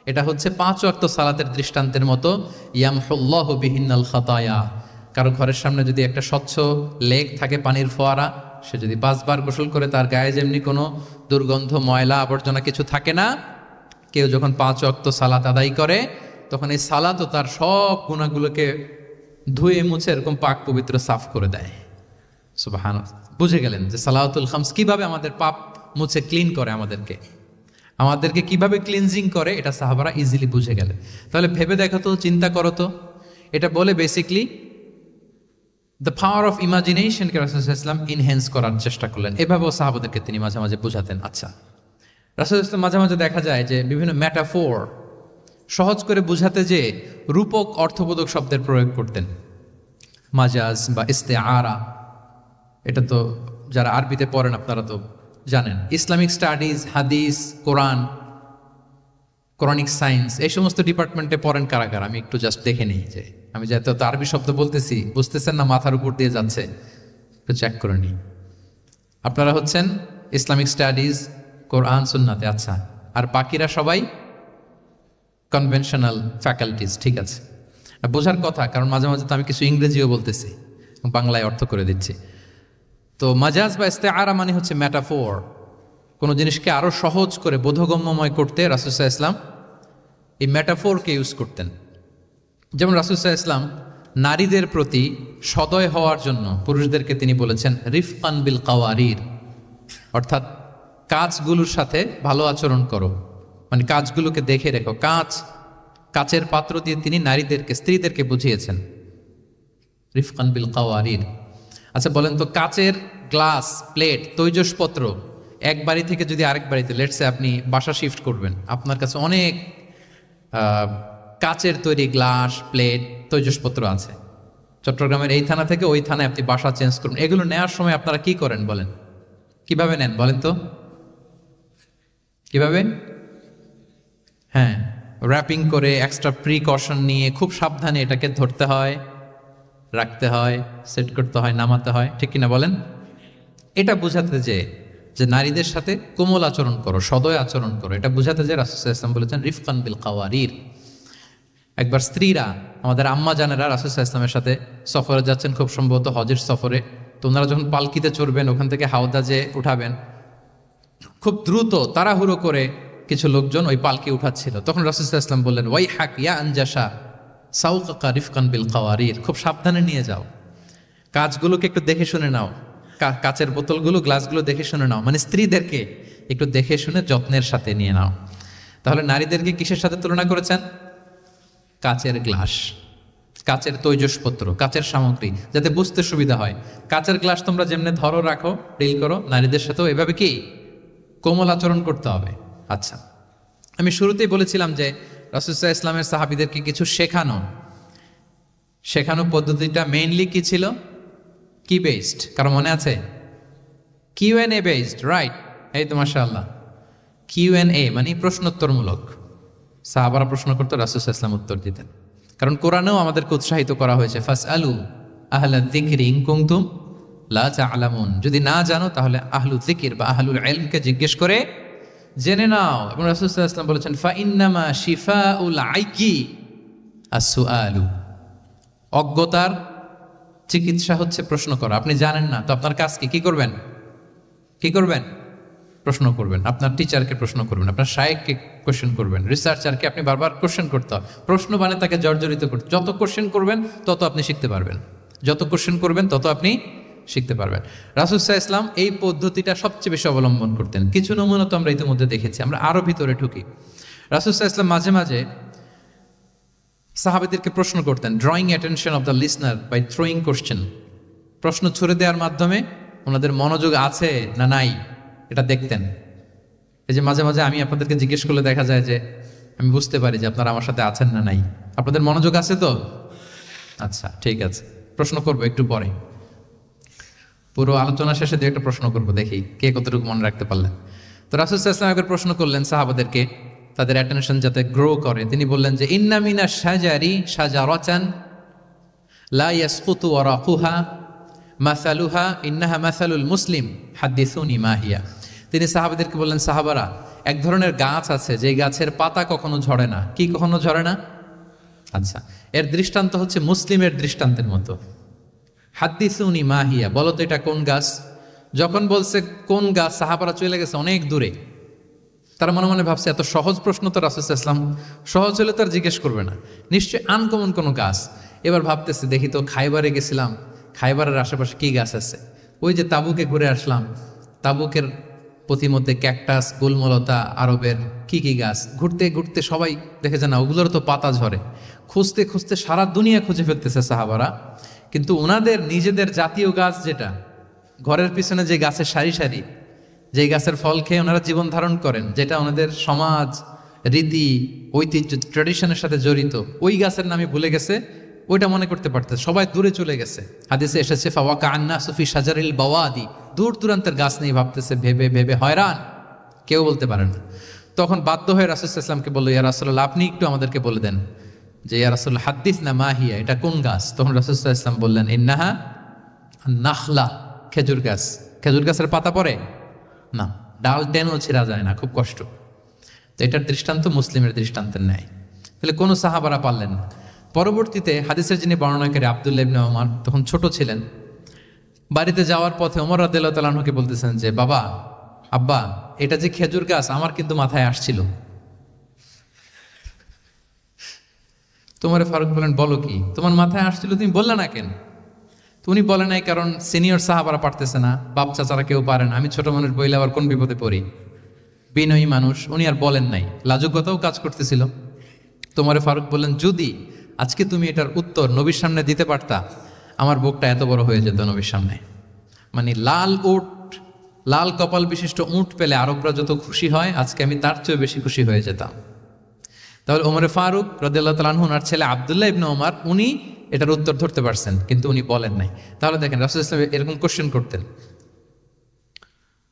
এটা হচ্ছে 5 ওয়াক্ত সালাতের দৃষ্টান্তের মতো, ইয়ামহুল্লাহু বিহিন্নাল খাতায়া, কারো ঘরের সামনে যদি একটা স্বচ্ছ লেক থাকে, পানির ফোয়ারা, সে যদি 5 বার গোসল করে তার গায়ে যেমনি কোনো দুর্গন্ধ ময়লা আবর্জনা কিছু থাকে না, কেউ যখন 5 ওয়াক্ত সালাত আদায় করে তখন এই সালাতও তার সব গুনাহগুলোকে ধুয়ে মুছে এরকম পাক পবিত্র সাফ করে দেয়। সুবহানাল্লাহ। বুঝে গেলেন যে সালাওয়াতুল খামস কিভাবে আমাদের পাপ মুছে ক্লিন করে, আমাদেরকে কিভাবে ক্লিনজিং করে, এটা সাহাবারা ইজিলি বুঝে গেলেন। তাহলে ভেবে দেখো তো, চিন্তা করো তো, এটা বলে বেসিকলি দ্য পাওয়ার অফ ইমাজিনেশনকে রাসূল সাল্লাল্লাহু আলাইহি ওয়াসাল্লাম ইনহ্যান্স করার চেষ্টা করলেন। এভাবেও সাহাবাদেরকে তিনি মাঝে মাঝে বোঝাতেন। আচ্ছা, রাসূল সাল্লাল্লাহু আলাইহি ওয়াসাল্লাম মাঝে মাঝে দেখা যায় যে বিভিন্ন মেটাফোর সহজ করে বুঝাতে যে রূপক অর্থবোধক শব্দের প্রয়োগ করতেন, মাজাজ বা ইস্তেআরা। এটা তো যারা আরবিতে পড়েন আপনারা তো জানেন। ইসলামিক স্টাডিজ, হাদিস, কোরআন, কোরআনিক সায়েন্স, এই সমস্ত ডিপার্টমেন্টে পড়েন কারা কারা? আমি একটু জাস্ট দেখে নিই যে আমি যাতে তো আরবি শব্দ বলতেছি বুঝতেছেন না, মাথার উপর দিয়ে যাচ্ছে, একটু চেক করে নিই। আপনারা হচ্ছেন ইসলামিক স্টাডিজ, কোরআন, সুন্নাতে। আচ্ছা, আর বাকিরা সবাই কনভেনশনাল ফ্যাকাল্টিজ। ঠিক আছে, বোঝার কথা, কারণ মাঝে মাঝে তো আমি কিছু ইংরেজিও বলতেছি, বাংলায় অর্থ করে দিচ্ছি। তো মাজাজ বা ইস্তেআরা মানে হচ্ছে মেটাফোর, কোনো জিনিসকে আরো সহজ করে বোধগম্যময় করতে রাসূল সাল্লাল্লাহু আলাইহি ওয়াসাল্লাম এই মেটাফোরকে ইউজ করতেন। যেমন রাসূল সাল্লাল্লাহু আলাইহি ওয়াসাল্লাম নারীদের প্রতি সদয় হওয়ার জন্য পুরুষদেরকে তিনি বলেছেন রিফকান বিল কাওয়ারির, অর্থাৎ কাঁচগুলোর সাথে ভালো আচরণ করো, মানে কাঁচগুলোকে দেখে রেখো। কাচের পাত্র দিয়ে তিনি নারীদেরকে, স্ত্রীদেরকে বুঝিয়েছেন রিফকান বিল কাওয়ারির। আচ্ছা বলেন তো, কাচের গ্লাস, প্লেট, তৈজসপত্র এক বাড়ি থেকে যদি আরেক বাড়িতে, লেটসে আপনি বাসা শিফট করবেন, আপনার কাছে অনেক কাচের তৈরি গ্লাস, প্লেট, তৈজসপত্র আছে, চট্টগ্রামের এই থানা থেকে ওই থানায় আপনি বাসা চেঞ্জ করবেন, এগুলো নেওয়ার সময় আপনারা কি করেন বলেন? কিভাবে নেন বলেন তো? কিভাবে? হ্যাঁ, র্যাপিং করে, এক্সট্রা প্রিকশন নিয়ে খুব সাবধানে এটাকে ধরতে হয়, রাখতে হয়, সেট করতে হয়, নামাতে হয়, ঠিক কিনা বলেন? এটা বুঝাতে যে নারীদের সাথে কোমল আচরণ করো, সদয় আচরণ করো, এটা বুঝাতে যে রাসূল সাল্লাল্লাহু আলাইহি ওয়াসাল্লাম বলেছেন রিফকান বিল কাওয়ারির। একবার স্ত্রীরা আমাদের আম্মা জানেরা রাসূল সাল্লাল্লাহু আলাইহি ওয়াসাল্লামের সাথে সফরে যাচ্ছেন, খুব সম্ভবত হজের সফরে। তো ওনারা যখন পালকিতে চড়বেন, ওখান থেকে হাওদাজে উঠাবেন, খুব দ্রুত তাড়াহুড়ো করে কিছু লোকজন ওই পালকি উঠাচ্ছিল। তখন রাসূল সাল্লাল্লাহু আলাইহি ওয়াসাল্লাম বললেন, ওয়াই হাক ইয়া আনজাসা সাউকা রিফকান বিল কাওয়ারির, খুব সাবধানে নিয়ে যাও, কাজগুলোকে একটু দেখে শুনে নাও, কাচের বোতলগুলো, গ্লাসগুলো দেখে শুনে নাও, মানে স্ত্রীদেরকে একটু দেখে শুনে যত্নের সাথে নিয়ে নাও। তাহলে নারীদেরকে কিসের সাথে তুলনা করেছেন? কাচের গ্লাস, কাচের তৈজসপত্র, কাচের সামগ্রী, যাতে বুঝতে সুবিধা হয়। কাচের গ্লাস তোমরা যেমনি ধরো, রাখো, ডিল করো, নারীদের সাথেও এভাবে কি কোমল আচরণ করতে হবে। আচ্ছা, আমি শুরুতেই বলেছিলাম যে রাসূল সাল্লাল্লাহু আলাইহি ওয়াসাল্লামের সাহাবীদেরকে কিছু শেখানো পদ্ধতিটা মেইনলি কি ছিল? কি বেসড? কারো মনে আছে? QnA based, right? এই তো মাশাআল্লাহ, কিউএনএ মানে প্রশ্নোত্তরমূলক। সাহাবারা প্রশ্ন করতো, রাসূল সাল্লাল্লাহু আলাইহি ওয়াসাল্লাম উত্তর দিতেন। কারণ কোরআনেও আমাদেরকে উৎসাহিত করা হয়েছে, ফাসআলু আহলা যিকরি ইন কুনতুম লা তা'লামুন, যদি না জানো তাহলে আহলু যিকির বা আহলুল ইলমকে জিজ্ঞেস করে জেনে নাও। এবং রাসূল সাল্লাল্লাহু আলাইহি ওয়াসাল্লাম বলেছেন, ফাইন্নামা শিফাউল আইয়ি আস-সুআলু, অজ্ঞতার চিকিৎসা হচ্ছে প্রশ্ন করা। আপনি জানেন না তো আপনার কাজ কি করবেন? প্রশ্ন করবেন। আপনার টিচারকে প্রশ্ন করবেন, আপনার শায়েখকে কোশ্চেন করবেন, রিসার্চারকে আপনি বারবার কোশ্চেন করতে হবে। প্রশ্ন মানে তাকে জর্জরিত করতে, যত কোশ্চেন করবেন তত আপনি শিখতে পারবেন, যত কোশ্চেন করবেন তত আপনি শিখতে পারবেন। রাসূল সাল্লাল্লাহু আলাইহি ওয়াসাল্লাম এই পদ্ধতিটা সবচেয়ে বেশি অবলম্বন করতেন। কিছু নমুনা তো আমরা ইতিমধ্যে দেখেছি। আমরা আরো ভিতরে ঢুকি। রাসূল সাল্লাল্লাহু আলাইহি ওয়াসাল্লাম মাঝে মাঝে সাহাবীদেরকে প্রশ্ন করতেন, drawing attention of the listener by throwing question. প্রশ্ন ছুড়ে দেওয়ার মাধ্যমে ওনাদের মনোযোগ আছে না নাই এটা দেখতেন। এই যে মাঝে মাঝে আমি আপনাদেরকে জিজ্ঞেস করলে দেখা যায় যে আমি বুঝতে পারি যে আপনারা আমার সাথে আছেন না নাই। আপনাদের মনোযোগ আছে তো? আচ্ছা, ঠিক আছে, প্রশ্ন করবো একটু পরে। পুরো আলোচনা শেষে দিয়ে একটা প্রশ্ন করবো, দেখি কে কতটুকু মনে রাখতে পারলেন। তো রাসূল সাল্লাল্লাহু আলাইহি ওয়াসাল্লাম একবার প্রশ্ন করলেন সাহাবাদেরকে, তাদের অ্যাটেনশন যাতে গ্রো করে। তিনি বললেন যে ইন্না মিনা শাজারি শাজারাতান লা ইয়াসকুতু ওয়ারাকুহা মাসালুহা ইন্নাহা মাসালুল মুসলিম হাদিসুনি মা হিয়া। তিনি সাহাবাদেরকে বললেন, সাহাবারা, এক ধরনের গাছ আছে যে গাছের পাতা কখনো ঝরে না। কি কখনো ঝরে না? আচ্ছা, এর দৃষ্টান্ত হচ্ছে মুসলিমের দৃষ্টান্তের মতো। হাদিসুনি মা হিয়া, বলো তো এটা কোন গাছ? যখন বলছে কোন গাছ, সাহাবারা চলে গেছে অনেক দূরে। তারা মনে মনে ভাবছে এত সহজ প্রশ্ন তো রাসূল সাল্লাল্লাহু আলাইহি ওয়াসাল্লাম সহজ হলে তো আর জিজ্ঞেস করবে না, নিশ্চয়ই আনকমন কোনো গাছ। এবার ভাবতেছে, দেখি তো খাইবারে গেছিলাম, খাইবারের আশেপাশে কি গাছ আছে। ওই যে তাবুকে ঘুরে আসলাম, তাবুকের পথিমধ্যে ক্যাকটাস, গুলমলতা, আরবের কি কি গাছ। ঘুরতে ঘুরতে সবাই দেখেছে না ওগুলোর তো পাতা ঝরে। খুঁজতে খুঁজতে সারা দুনিয়া খুঁজে ফেলতেছে সাহাবারা, কিন্তু ওনাদের নিজেদের জাতীয় গাছ যেটা, ঘরের পিছনে যে গাছের সারি সারি, যেই গাছের ফল খেয়ে ওনারা জীবন ধারণ করেন, যেটা ওনাদের সমাজ, রীতি, ঐতিহ্য, ট্র্যাডিশনের সাথে জড়িত, ওই গাছের নামে ভুলে গেছে, ওইটা মনে করতে পারতেছে। সবাই দূরে চলে গেছে। হাদিসে এসেছে ফাওয়াকা আন্নাসু ফি শাজারিল বাওয়াদি, দূর দূরান্তের গাছ নিয়ে ভাবতেছে, ভেবে ভেবে হয়রান, কেউ বলতে পারে না। তখন বাধ্য হয়ে রাসূল সাল্লাল্লাহু আলাইহি ওয়াসাল্লামকে বলল, ইয়া রাসূলুল্লাহ, আপনি একটু আমাদেরকে বলে দেন যে ইয়া রাসূলুল্লাহ হাদিসনা মা হিয়া, এটা কোন গাছ? তখন রাসূল সাল্লাল্লাহু আলাইহি ওয়াসাল্লাম বললেন, ইন্নাহা নাখলা, খেজুর গাছ। খেজুর গাছের পাতা পড়ে না, ডাল টেনও ছিঁড়া যায় না, খুব কষ্ট। তো এটার দৃষ্টান্ত মুসলিমের দৃষ্টান্তের ন্যায়। তাহলে কোনো সাহাবারা পারলেন না। পরবর্তীতে হাদিসের যিনি বর্ণনাকারী আব্দুল্লাহ ইবনে ওমর তখন ছোট ছিলেন। বাড়িতে যাওয়ার পথে ওমর রাদিয়াল্লাহু তাআলা আনহুকে বলতেছেন যে, বাবা, আব্বা, এটা যে খেজুর গাছ আমার কিন্তু মাথায় আসছিল। তোমার ফারুক বলেন, বলো কি, তোমার মাথায় আসছিল, তুমি বললে না কেন? উনি বলে নাই কারণ সিনিয়র সাহাবারা পারতেছে না, বাপ চাচারা কেউ পারে না, আমি ছোট মানুষ বইলে আবার কোন বিপদে পড়ি, বিনয়ী মানুষ, উনি আর বলেন নাই, লাজুকতাও কাজ করতেছিল। তোমারে ফারুক বললেন, যদি আজকে তুমি এটার উত্তর নবীর সামনে দিতে পারতা, আমার বুকটা এত বড় হয়ে যেত নবীর সামনে। মানে লাল উট, লাল কপাল বিশিষ্ট উট পেলে আরবরা যত খুশি হয়, আজকে আমি তার চেয়েও বেশি খুশি হয়ে যেতাম। তাহলে ওমরে ফারুক রাদিয়াল্লাহু তাআলা আনহু, ওনার ছেলে আব্দুল্লাহ ইবনে ওমর, উনি এটার উত্তর ধরতে পারছেন, কিন্তু উনি বলেন নাই। তাহলে দেখেন রাসূল সাল্লাল্লাহু আলাইহি ওয়াসাল্লাম এরকম কোশ্চেন করতেন,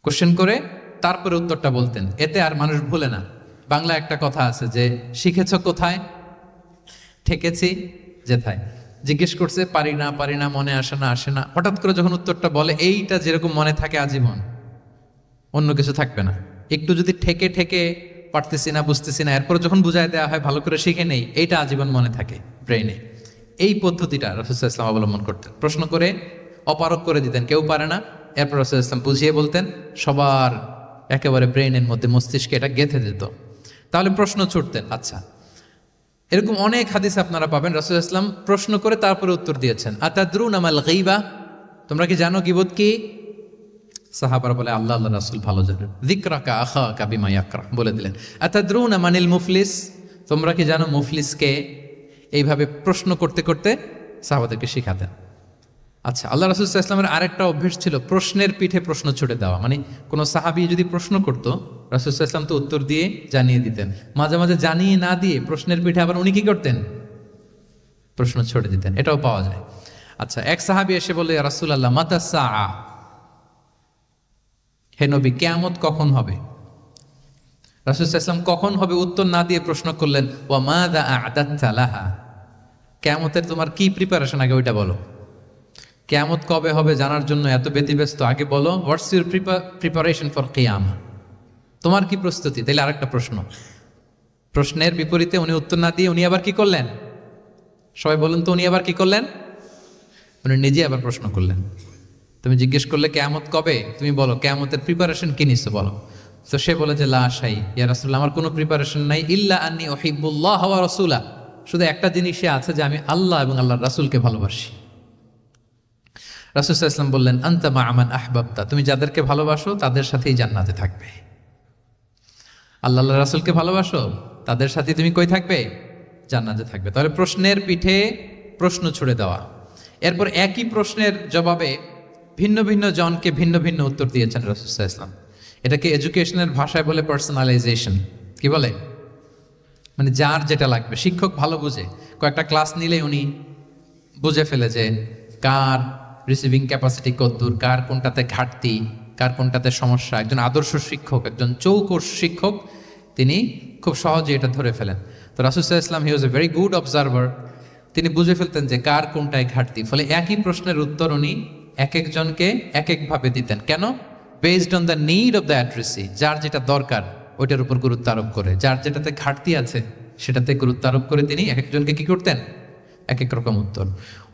কোশ্চেন করে তারপরে উত্তরটা বলতেন, এতে আর মানুষ ভুলে না। বাংলা একটা কথা আছে যে, শিখেছ কোথায়, ঠেকেছি যেথায়। জিজ্ঞেস করছে, পারি না, মনে আসে না, হঠাৎ করে যখন উত্তরটা বলে, এইটা যেরকম মনে থাকে আজীবন, অন্য কিছু থাকবে না। একটু যদি ঠেকে ঠেকে পারতেছি না, বুঝতেছি না, এরপর যখন বুঝাই দেওয়া হয়, ভালো করে শিখে নেই, এইটা আজীবন মনে থাকে ব্রেইনে। এই পদ্ধতিটা রাসূলুল্লাহ ইসলাম অবলম্বন করতেন। প্রশ্ন করে অপারগ করে দিতেন, কেউ পারে না, এরপর রাসূলুল্লাহ ইসলাম বুঝিয়ে বলতেন, সবার একেবারে ব্রেনের মধ্যে, মস্তিষ্কে এটা গেঁথে দিত, তাহলে প্রশ্ন ছুটতেন। আচ্ছা, এরকম অনেক হাদিস আপনারা পাবেন রাসূলুল্লাহ ইসলাম প্রশ্ন করে তারপরে উত্তর দিয়েছেন। আতাদরুনা মাল গাইবা, তোমরা কি জানো গীবত কি? সাহাবারা বলে আল্লাহ আল্লাহ রাসূল ভালো জানেন। যিকরাকা আখাকা বিমা ইয়াকরা, বলে দিলেন। আতাদরুনা মানিল মুফলিস, তোমরা কি জানো মুফলিসকে? এইভাবে প্রশ্ন করতে করতে সাহাবাদেরকে শিখাতেন। আচ্ছা, আল্লাহ রাসূল সাল্লাল্লাহু আলাইহি ওয়াসাল্লামের আরেকটা অভ্যাস ছিল প্রশ্নের পিঠে প্রশ্ন ছুড়ে দেওয়া। মানে কোনো সাহাবী যদি প্রশ্ন করতো, রাসূল সাল্লাল্লাহু আলাইহি ওয়াসাল্লাম তো উত্তর দিয়ে জানিয়ে দিতেন। মাঝে মাঝে জানিয়ে না দিয়ে প্রশ্নের পিঠে আবার উনি কি করতেন? প্রশ্ন ছুড়ে দিতেন, এটাও পাওয়া যায়। আচ্ছা, এক সাহাবী এসে বলে, ইয়া রাসূলুল্লাহ মাতা সাআ, হে নবী কিয়ামত কখন হবে? রাসূল সাল্লাল্লাহু আলাইহি ওয়াসাল্লাম কখন হবে উত্তর না দিয়ে প্রশ্ন করলেন, ওয়া মাযা আ'দাততা লাহা, কিয়ামতের তোমার কি প্রিপারেশন, আগে ওইটা বলো। কিয়ামত কবে হবে জানার জন্য এত ব্যতিব্যস্ত, আগে বলো হোয়াটস ইউর প্রিপারেশন ফর কিয়ামা, তোমার কি প্রস্তুতি? তাইলে আরেকটা প্রশ্ন। প্রশ্নের বিপরীতে উনি উত্তর না দিয়ে উনি আবার কি করলেন? সবাই বলেন তো, উনি আবার কি করলেন? উনি নিজে আবার প্রশ্ন করলেন। তুমি জিজ্ঞেস করলে কিয়ামত কবে, তুমি বলো কিয়ামতের প্রিপারেশন কি নিছো বলো। তো সে বলে যে লা শাই ইয়া রাসূলুল্লাহ, আমার কোনো প্রিপারেশন নাই, ইল্লা আন্নী উহিব্বুল্লাহ ওয়া রাসূলা, শুধু একটা জিনিসই আছে যে আমি আল্লাহ এবং আল্লাহর রাসূলকে ভালোবাসি। রাসূল সাল্লাল্লাহু আলাইহি ওয়াসাল্লাম বললেন, আনতা মা আমান আহবাবতা, তুমি যাদেরকে ভালোবাসো তাদের সাথেই জান্নাতে থাকবে। আল্লাহ আল্লাহর রাসূলকে ভালোবাসো, তাদের সাথে তুমি কই থাকবে? জান্নাতে থাকবে। তাহলে প্রশ্নের পিঠে প্রশ্ন ছুড়ে দেওয়া। এরপর একই প্রশ্নের জবাবে ভিন্ন ভিন্ন জনকে ভিন্ন ভিন্ন উত্তর দিয়েছেন রাসূল সাল্লাল্লাহু আলাইহি ওয়াসাল্লাম। এটাকে এডুকেশনের ভাষায় বলে পার্সোনালাইজেশন। কি বলে? মানে যার যেটা লাগবে। শিক্ষক ভালো বুঝে, কয়েকটা ক্লাস নিলে উনি বুঝে ফেলে যে কার রিসিভিং ক্যাপাসিটি কতদূর, কার কোনটাতে ঘাটতি, কার কোনটাতে সমস্যা। একজন আদর্শ শিক্ষক, একজন চৌকস শিক্ষক, তিনি খুব সহজে এটা ধরে ফেলেন। তো রাসূল সাল্লাল্লাহু আলাইহি ওয়াসাল্লাম he was a very good observer, তিনি বুঝে ফেলতেন যে কার কোনটায় ঘাটতি। ফলে একই প্রশ্নের উত্তর উনি এক একজনকে এক একভাবে দিতেন। কেন? Based on the need of the addressee, যার যেটা দরকার ওইটার উপর গুরুত্ব আরোপ করে, যার যেটাতে ঘাটতি আছে সেটাতে গুরুত্ব আরোপ করে তিনি এক একজনকে কি করতেন? এক এক রকম উত্তর।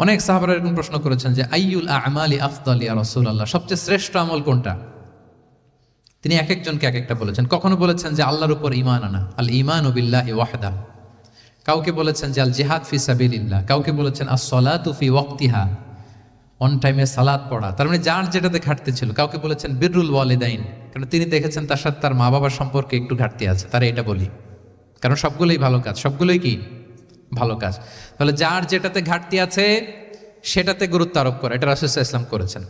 অনেক সাহাবারা এরকম প্রশ্ন করেছেন যে আইয়ুল আমালি আফদাল ইয়া রাসূলুল্লাহ, সবচেয়ে শ্রেষ্ঠ আমল কোনটা? তিনি এক একজনকে এক একটা বলেছেন। কখনো বলেছেন যে আল্লাহর উপর ঈমান আনা, আল ঈমানু বিল্লাহি ওয়াহদা। কাউকে বলেছেন যে আল জিহাদ ফি সাবিলিল্লাহ, কাউকে বলেছেন আস-সালাতু ফি ওয়াক্তিহা, অন টাইমে সালাত পড়া। তার মানে যার যেটাতে ঘাটতি ছিল। কাউকে বলেছেন বিররুল ওয়ালিদাইন, কারণ তিনি দেখেছেন তার সাথে তার মা বাবার সম্পর্কে একটু ঘাটতি আছে, তারা এটা বলি, কারণ সবগুলোই ভালো কাজ, সবগুলোই কি ভালো কাজ। তাহলে যার যেটাতে ঘাটতি আছে সেটাতে গুরুত্ব আরোপ করা, এটা রাসূল সাল্লাল্লাহু আলাইহি ওয়াসাল্লাম করেছেন।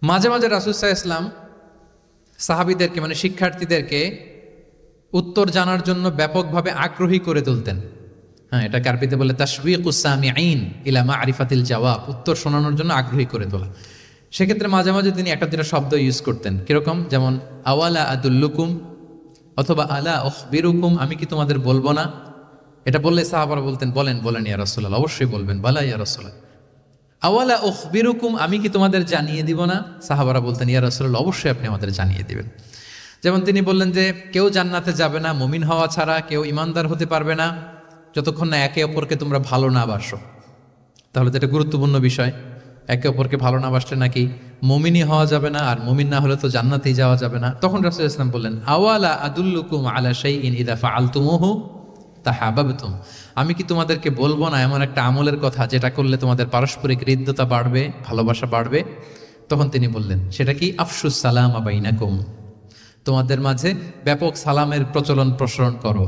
মাঝে মাঝে রাসূল সাল্লাল্লাহু আলাইহি ওয়াসাল্লাম সাহাবীদেরকে, মানে শিক্ষার্থীদেরকে উত্তর জানার জন্য ব্যাপকভাবে আগ্রহী করে তুলতেন। হ্যাঁ, এটাকে আরবিতে বলে তাশবিকুস সামিঈন ইলা মারিফাতিল জাওয়াব, উত্তর শোনানোর জন্য আগ্রহী করে তোলা। সেক্ষেত্রে মাঝে মাঝে তিনি একটা দুটা শব্দ ইউজ করতেন। কিরকম? যেমন আওয়ালা আদুল্লুকুম, অথবা আলা উখবিরুকুম, আমি কি তোমাদের বলবো না? এটা বললে সাহাবারা বলতেন, বলেন বলেন ইয়া রাসূলুল্লাহ, অবশ্যই বলবেন, বালা ইয়া রাসূলুল্লাহ। আওয়ালা উখবিরুকুম, আমি কি তোমাদের জানিয়ে দিব না? সাহাবারা বলতেন, ইয়া রাসূলুল্লাহ, অবশ্যই আপনি আমাদের জানিয়ে দিবেন। যেমন তিনি বললেন যে কেউ জান্নাতে যাবে না মুমিন হওয়া ছাড়া, কেউ ইমানদার হতে পারবে না যতক্ষণ না একে অপরকে তোমরা ভালো না বাসো। তাহলে তো এটা গুরুত্বপূর্ণ বিষয়। একে অপরকে ভালো না বাসলে নাকি মুমিনই হওয়া যাবে না, আর মুমিন না হলে তো জান্নাতেই যাওয়া যাবে না। তখন রাসূল সাল্লাল্লাহু আলাইহি ওয়াসাল্লাম বললেন, আওয়ালা আদুল্লুকুম আলা শাইইন ইযা ফাআলতুমুহু তাহাবাবতুম, আমি কি তোমাদেরকে বলবো না এমন একটা আমলের কথা যেটা করলে তোমাদের পারস্পরিক হৃদ্যতা বাড়বে, ভালোবাসা বাড়বে? তখন তিনি বললেন, সেটা কি? আফশুস সালামা বাইনাকুম, তোমাদের মাঝে ব্যাপক সালামের প্রচলন প্রসারণ করো,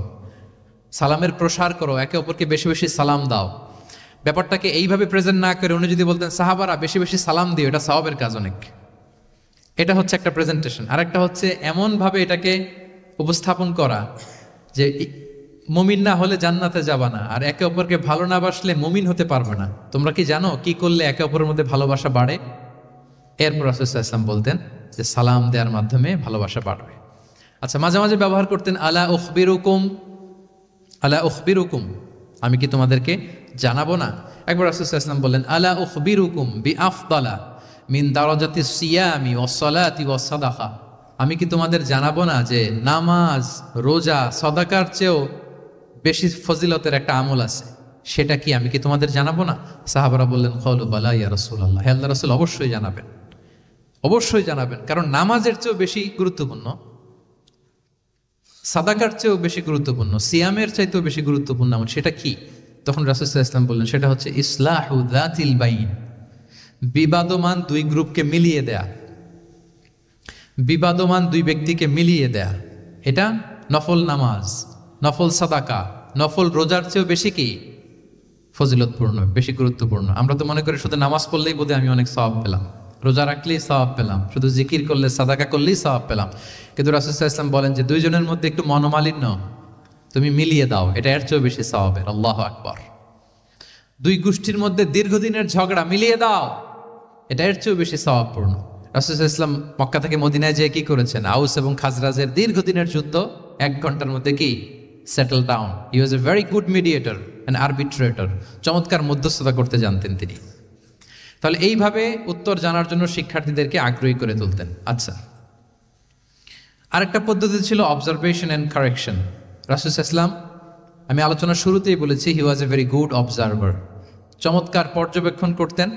সালামের প্রসার করো, একে অপরকে বেশি বেশি সালাম দাও। ব্যাপারটাকে এইভাবে প্রেজেন্ট না করে উনি যদি বলতেন সাহাবারা বেশি বেশি সালাম দিও, এটা সওয়াবের কাজ অনেক। এটা হচ্ছে একটা প্রেজেন্টেশন। আর একটা হচ্ছে এমনভাবে এটাকে উপস্থাপন করা যে মুমিন না হলে জান্নাতে যাবা না, আর একে অপরকে ভালো না বাসলে মুমিন হতে পারবে না। তোমরা কি জানো কি করলে একে অপরের মধ্যে ভালোবাসা বাড়ে? এরপর রাসূল সাল্লাল্লাহু আলাইহি ওয়াসাল্লাম বলতেন যে সালাম দেওয়ার মাধ্যমে ভালোবাসা বাড়বে। আচ্ছা, মাঝে মাঝে ব্যবহার করতেন আলা উখবিরুকুম, আলা উখবিরুকুম, আমি কি তোমাদেরকে জানাবো না? একবার রাসূল সাল্লাল্লাহু আলাইহি ওয়াসাল্লাম বললেন, আলা উখবিরুকুম বিআফদালা মিন দারাজাতিস সিয়ামি ওয়াস সালাতি ওয়াস সাদাকা, আমি কি তোমাদের জানাবো না যে নামাজ, রোজা, সাদাকার চেয়েও বেশি ফজিলতের একটা আমল আছে, সেটা কি, আমি কি তোমাদের জানাবো না? সাহাবারা বললেন ক্বালু বালা ইয়া রাসূলুল্লাহ, হে আল্লাহর রাসূল অবশ্যই জানাবেন, অবশ্যই জানাবেন। কারণ নামাজের চেয়েও বেশি গুরুত্বপূর্ণ, সাদাকার চেয়েও বেশি গুরুত্বপূর্ণ, সিয়ামের চাইতেও বেশি গুরুত্বপূর্ণ আমল। সেটা কি? তখন রাসূল সাল্লাল্লাহু আলাইহি ওয়াসাল্লাম বললেন সেটা হচ্ছে ইসলাহু যাতিল বাইন, বিবাদমান দুই গ্রুপকে মিলিয়ে দেয়া, বিবাদমান দুই ব্যক্তিকে মিলিয়ে দেয়া। এটা নফল নামাজ, নফল সাদাকা, নফল রোজার চেয়েও বেশি কি ফজিলতপূর্ণ, বেশি গুরুত্বপূর্ণ। আমরা তো মনে করি শুধু নামাজ পড়লেই বোধহয় আমি অনেক সওয়াব পেলাম, রোজা রাখলেই সওয়াব পেলাম, শুধু জিকির করলে সাদাকা করলেই সওয়াব পেলাম। কিন্তু রাসূল সাল্লাল্লাহু আলাইহি ওয়াসাল্লাম বলেন যে দুইজনের মধ্যে একটু মনোমালিন্য তুমি মিলিয়ে দাও, এটা এর চেয়েও বেশি সওয়াবের। আল্লাহু আকবার। দুই গোষ্ঠীর মধ্যে দীর্ঘদিনের ঝগড়া মিলিয়ে দাও, এটা এর চেয়েও বেশি সওয়াবপূর্ণ। রাসূল সাল্লাল্লাহু আলাইহি ওয়াসাল্লাম মক্কা থেকে মদিনায় যেয়ে কি করেছেন? আউস এবং খাজরাজের দীর্ঘদিনের যুদ্ধ 1 ঘন্টার মধ্যে কি settle down. He was a very good mediator and arbitrator, চমৎকার মধ্যস্থতা করতে জানতেন তিনি। তাহলে এইভাবে উত্তর জানার জন্য শিক্ষার্থীদেরকে আগ্রহী করে তুলতেন। আচ্ছা, আরেকটা পদ্ধতি ছিল অবজারভেশন অ্যান্ড কারেকশন। রাসূল সাল্লাল্লাহু আলাইহি ওয়াসাল্লাম, আমি আলোচনার শুরুতেই বলেছি, হি was a very good observer, চমৎকার পর্যবেক্ষণ করতেন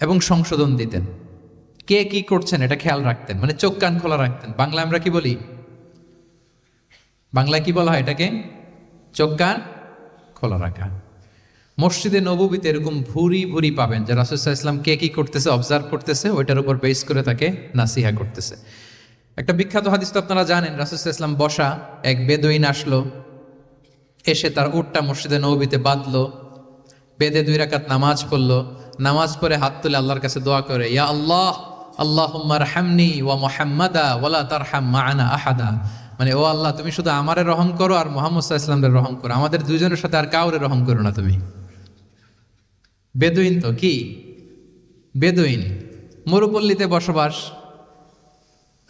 এবং সংশোধন দিতেন। কে কি করছেন এটা খেয়াল রাখতেন, মানে চোখ কান খোলা রাখতেন। বাংলা আমরা কি বলি? বাংলায় কি বলা হয় এটাকে? চোখ কান খোলা রাখা। মসজিদে নববীতে এরকম ভুরি ভুরি পাবেন যে রাসূল সাল্লাল্লাহু আলাইহি ওয়াসাল্লাম কে কি করতেছে অবজার্ভ করতেছে, ওইটার উপর বেস করে তাকে নাসিহা করতেছে। একটা বিখ্যাত হাদিস তো আপনারা জানেন, রাসূল সাল্লাল্লাহু আলাইহি ওয়াসাল্লাম বসা, এক বেদুইন আসলো, এসে তার উটটা মসজিদে নববীতে বাঁধলো, বেদে 2 রাকাত নামাজ পড়লো, নামাজ পড়ে হাত তুলে আল্লাহর কাছে দোয়া করে, ইয়া আল্লাহ আল্লাহুম্মা রহমনি ওয়া মুহাম্মাদা ওয়ালা তারহাম মা'ানা আহাদা, মানে ও আল্লাহ তুমি শুধু আমারে রহম করো আর মুহাম্মদ সাল্লাল্লাহু আলাইহি ওয়াসাল্লামের রহম করো, আমাদের দুইজনের সাথে আর কাউরে রহম করো না তুমি। বেদুইন তো কি, বেদুইন মরুপল্লীতে বসবাস।